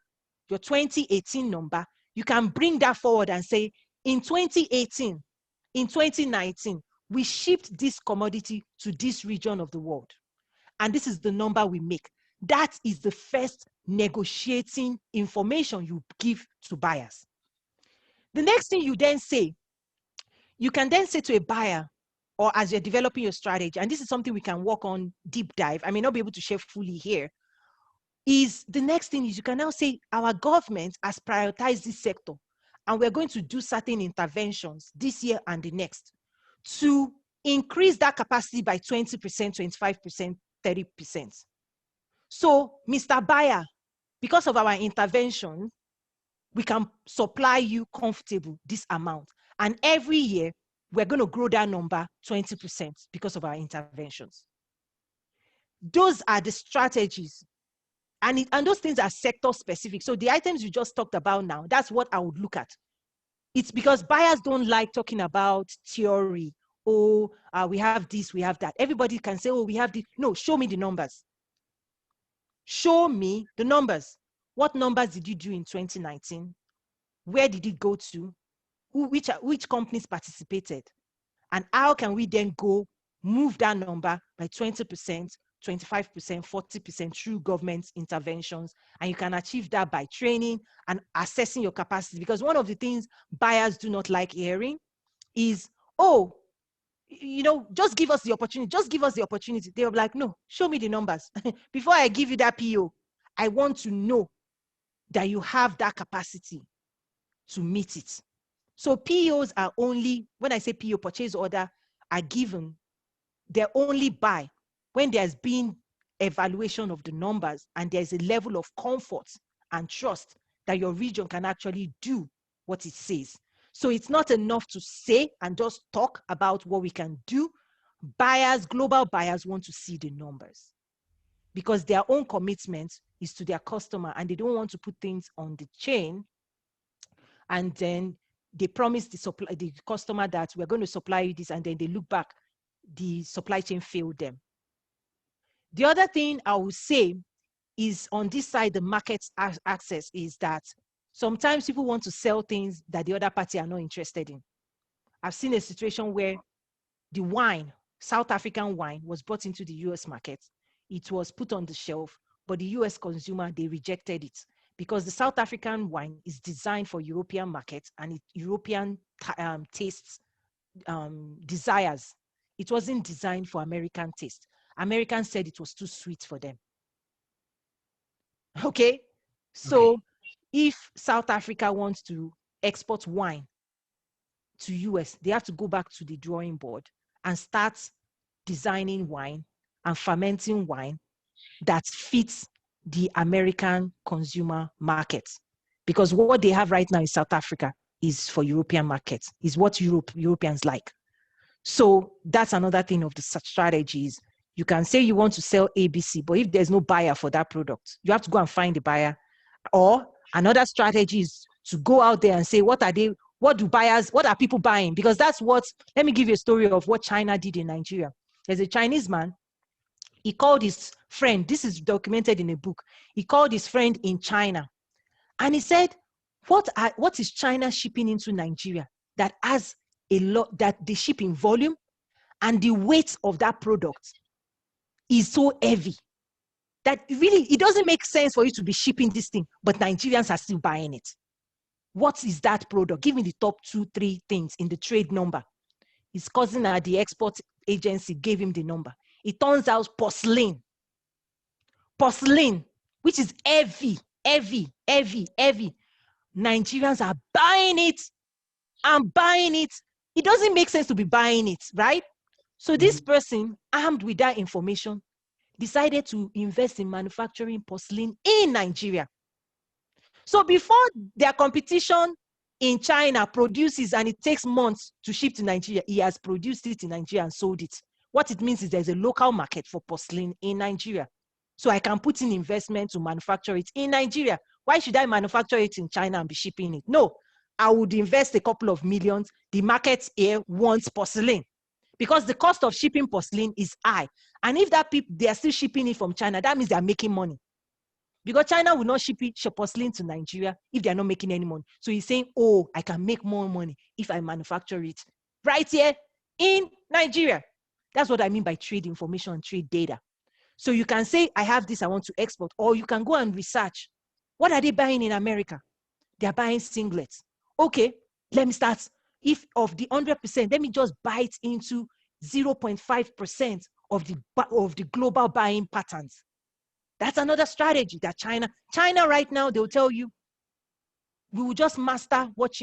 your 2018 number. You can bring that forward and say, in 2018, in 2019, we shipped this commodity to this region of the world. And this is the number we make. That is the first negotiating information you give to buyers. The next thing you then say, you can then say to a buyer, or as you're developing your strategy, and this is something we can work on deep dive, I may not be able to share fully here, is the next thing is you can now say, our government has prioritized this sector, and we're going to do certain interventions this year and the next to increase that capacity by 20%, 25%, 30%. So, Mr. Buyer, because of our intervention, we can supply you comfortable this amount. And every year, we're going to grow that number 20% because of our interventions. Those are the strategies. And those things are sector specific. So the items you just talked about now, that's what I would look at. It's because buyers don't like talking about theory. Oh, we have this, we have that. Everybody can say, oh, we have this. No, show me the numbers. Show me the numbers. What numbers did you do in 2019? Where did it go to? Which companies participated? And how can we then go move that number by 20%, 25%, 40% through government interventions? And you can achieve that by training and assessing your capacity. Because one of the things buyers do not like hearing is, oh, just give us the opportunity. Just give us the opportunity. They're like, no, show me the numbers. Before I give you that PO, I want to know that you have that capacity to meet it. So POs are only, when I say PO, purchase order, are given, they're only buy when there's been evaluation of the numbers and there's a level of comfort and trust that your region can actually do what it says. So it's not enough to say and just talk about what we can do. Buyers, global buyers, want to see the numbers because their own commitment is to their customer and they don't want to put things on the chain and then they promise the customer that we're going to supply you this, and then they look back, the supply chain failed them. The other thing I would say is on this side, the market access, is that sometimes people want to sell things that the other party are not interested in. I've seen a situation where the wine, South African wine, was brought into the US market. It was put on the shelf, but the US consumer, they rejected it because the South African wine is designed for European markets and European tastes desires. It wasn't designed for American taste. Americans said it was too sweet for them. Okay? So Okay. if South Africa wants to export wine to US, they have to go back to the drawing board and start designing wine and fermenting wine that fits the American consumer market. Because what they have right now in South Africa is for European markets, is what Europeans like. So that's another thing of the strategies. You can say you want to sell ABC, but if there's no buyer for that product, you have to go and find the buyer. Or another strategy is to go out there and say, what are people buying? Because that's what, let me give you a story of what China did in Nigeria. There's a Chinese man, he called his friend, this is documented in a book. He called his friend in China and he said, what is China shipping into Nigeria that has a lot, that they ship in volume and the weight of that product is so heavy that really it doesn't make sense for you to be shipping this thing, but Nigerians are still buying it. What is that product? Give me the top 2-3 things in the trade number. His cousin at the export agency gave him the number. It turns out porcelain, which is heavy. Nigerians are buying it and buying it. It doesn't make sense to be buying it, right? So this person, armed with that information, decided to invest in manufacturing porcelain in Nigeria. So before their competition in China produces and it takes months to ship to Nigeria, he has produced it in Nigeria and sold it. What it means is there's a local market for porcelain in Nigeria. So I can put in investment to manufacture it in Nigeria. Why should I manufacture it in China and be shipping it? No, I would invest a couple of millions. The market here wants porcelain because the cost of shipping porcelain is high. And if they are still shipping it from China, that means they are making money. Because China will not ship porcelain to Nigeria if they're not making any money. So he's saying, oh, I can make more money if I manufacture it right here in Nigeria. That's what I mean by trade information and trade data. So you can say, I have this, I want to export, or you can go and research. What are they buying in America? They're buying singlets. Okay, let me start. If of the 100%, let me just buy it into 0.5% of the global buying patterns. That's another strategy that China right now, they'll tell you, we will just master what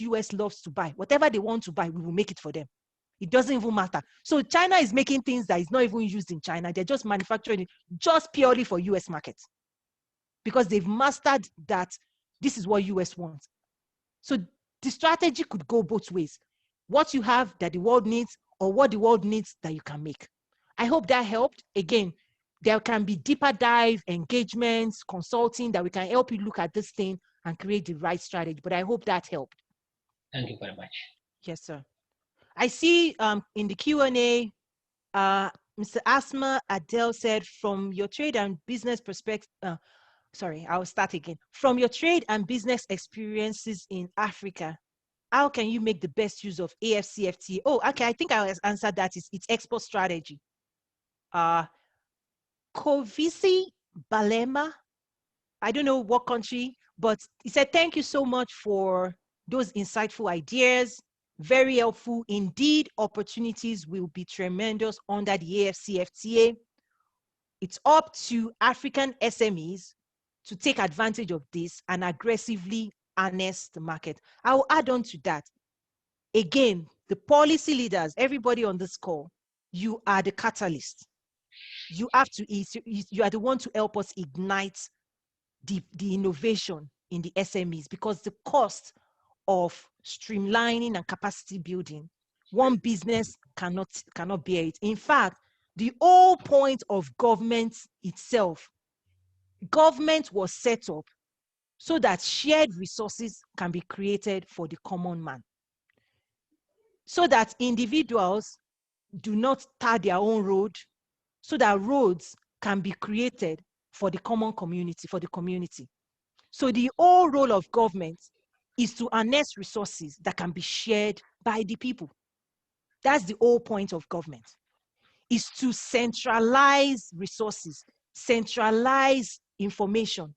US loves to buy. Whatever they want to buy, we will make it for them. It doesn't even matter. So China is making things that is not even used in China. They're just manufacturing it just purely for US markets because they've mastered that this is what US wants. So the strategy could go both ways. What you have that the world needs or what the world needs that you can make. I hope that helped. Again, there can be deeper dive engagements, consulting that we can help you look at this thing and create the right strategy. But I hope that helped. Thank you very much. Yes, sir. I see in the Q&A, Mr. Asma Adele said, from your trade and business perspective, sorry, I'll start again. From your trade and business experiences in Africa, how can you make the best use of AFCFTA? Oh, okay, I think I answered that. It's export strategy. Kovisi Balema, I don't know what country, but he said, thank you so much for those insightful ideas. Very helpful. Indeed, opportunities will be tremendous under the AFCFTA. It's up to African SMEs to take advantage of this and aggressively harness the market. I will add on to that. Again, the policy leaders, everybody on this call, you are the catalyst. You are the one to help us ignite the innovation in the SMEs, because the cost of streamlining and capacity building, one business cannot bear it. In fact, the whole point of government itself, government was set up so that shared resources can be created for the common man, so that individuals do not tar their own road, so that roads can be created for the common community, for the community. So the whole role of government is to harness resources that can be shared by the people. That's the whole point of government, is to centralize resources, centralize information,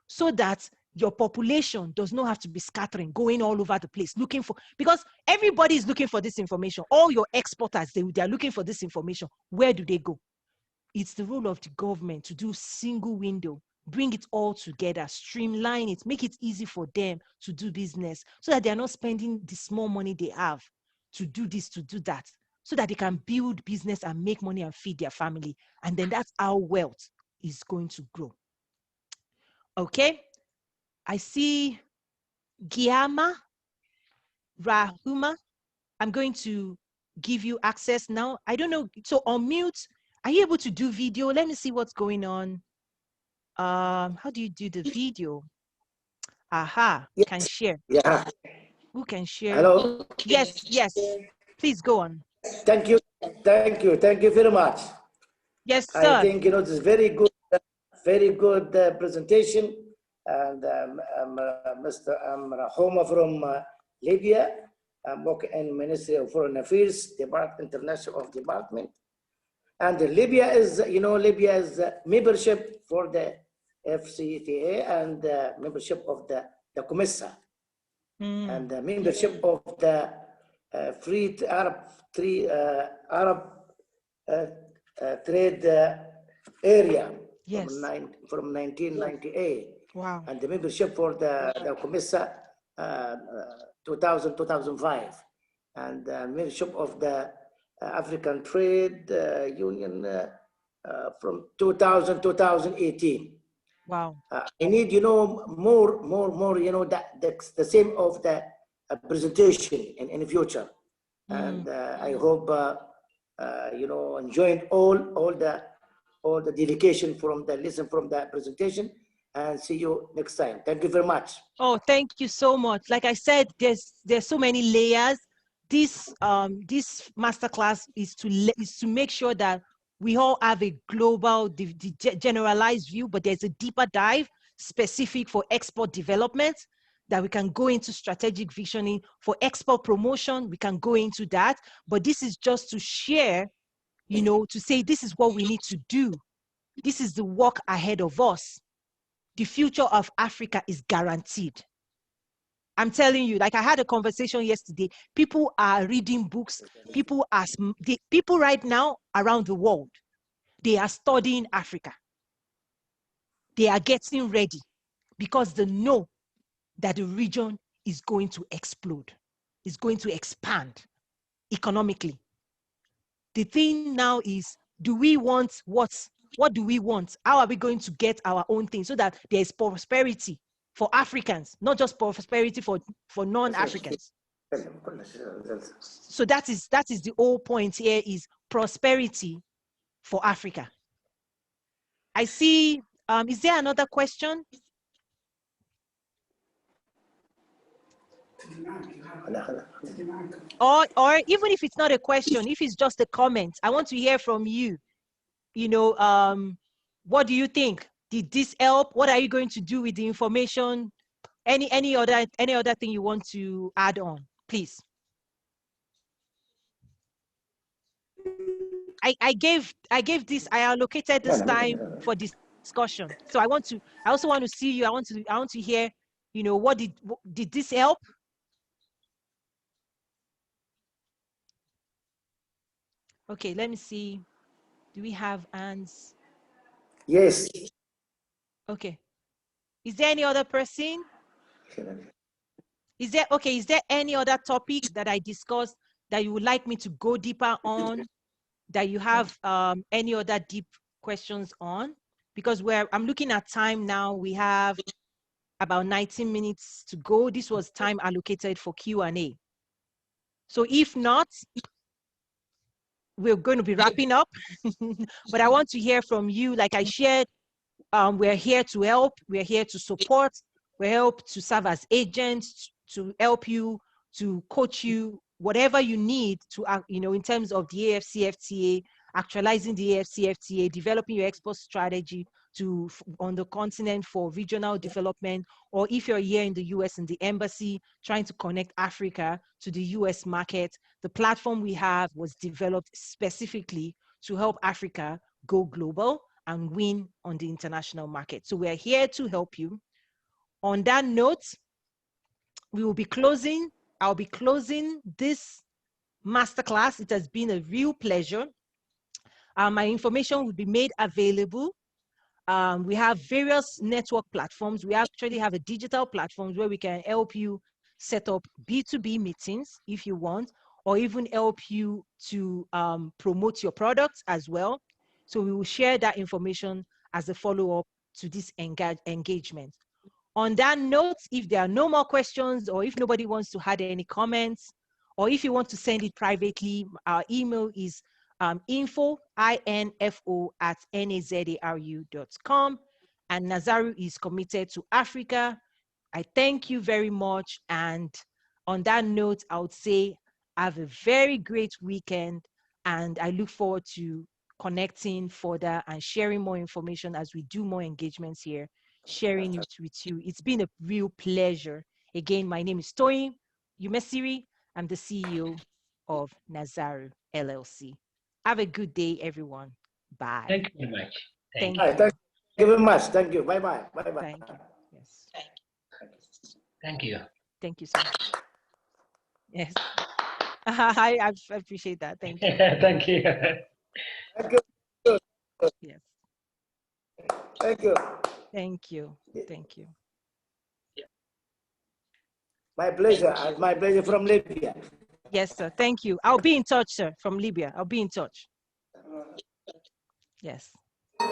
so that your population does not have to be scattering, going all over the place, looking for, because everybody is looking for this information. All your exporters, they are looking for this information. Where do they go? It's the role of the government to do single window, bring it all together, streamline it, make it easy for them to do business so that they are not spending the small money they have to do this, to do that, so that they can build business and make money and feed their family. And then that's how wealth is going to grow. Okay. I see Giama Rahuma. I'm going to give you access now. I don't know. So on mute, are you able to do video? Let me see what's going on. How do you do the video? Aha, Yes. can share. Yeah. Who can share? Hello. Yes, yes. Please go on. Thank you. Thank you. Thank you very much. Yes, I sir. think, this is very good presentation. And I'm Rahoma from Libya. I'm working in Ministry of Foreign Affairs, International Department. And Libya is, Libya is membership for the FCTA and membership of the COMESA. And the membership of the Free Arab Trade Area. Yes. From 1998. Wow. And the membership for the COMESA 2005. And the membership of the African Trade Union from 2018. Wow. I need, more, that's the same of the presentation in the future. And I hope, enjoying all the dedication from the lesson from the presentation, and see you next time. Thank you very much. Oh, thank you so much. Like I said, there's so many layers. This masterclass is to make sure that we all have a global, generalized view, but there's a deeper dive specific for export development that we can go into strategic visioning for export promotion. We can go into that, but this is just to share, to say this is what we need to do. This is the work ahead of us. The future of Africa is guaranteed. I'm telling you, like I had a conversation yesterday, people are reading books. People right now around the world, they are studying Africa. They are getting ready because they know that the region is going to explode, is going to expand economically. The thing now is, do we want what do we want? How are we going to get our own thing so that there is prosperity for Africans, not just prosperity for non-Africans? So that is the whole point here, is prosperity for Africa. I see, is there another question? Or even if it's not a question, if it's just a comment, I want to hear from you. What do you think? Did this help? What are you going to do with the information? Any other thing you want to add on, please? I allocated this time for discussion. So I also want to see you. I want to hear, what did this help? Okay, let me see. Do we have hands? Yes. Okay. Is there any other person? Is there any other topic that I discussed that you would like me to go deeper on, that you have any other deep questions on? Because I'm looking at time now. We have about 19 minutes to go. This was time allocated for Q&A. So if not, we're going to be wrapping up. But I want to hear from you. Like I shared, we're here to help. We're here to support. We're here to serve as agents, to help you, to coach you, whatever you need to, in terms of the AFCFTA, actualizing the AFCFTA, developing your export strategy on the continent for regional development, or if you're here in the US in the embassy, trying to connect Africa to the US market. The platform we have was developed specifically to help Africa go global and win on the international market. So we're here to help you. On that note, we will be closing. I'll be closing this masterclass. It has been a real pleasure. My information will be made available. We have various network platforms. We actually have a digital platforms where we can help you set up B2B meetings if you want, or even help you to promote your products as well. So we will share that information as a follow-up to this engagement. On that note, if there are no more questions, or if nobody wants to add any comments, or if you want to send it privately, our email is info at nazaru.com. And Nazaru is committed to Africa. I thank you very much. And on that note, I would say have a very great weekend. And I look forward to connecting further and sharing more information as we do more engagements here, sharing it with you. It's been a real pleasure. Again, my name is Toyin Umesiri. I'm the CEO of Nazaru LLC. Have a good day, everyone. Bye. Thank you very much. Thank All right, thank you very much. Thank you. Bye-bye. Bye-bye. Thank you. Yes. Thank you. Thank you, sir. Yes. I appreciate that. Thank you. Thank you. Thank you. Yes. Thank you. Thank you. Thank you. My pleasure. My pleasure from Libya. Yes, sir. Thank you. I'll be in touch, sir, from Libya. I'll be in touch. Yes.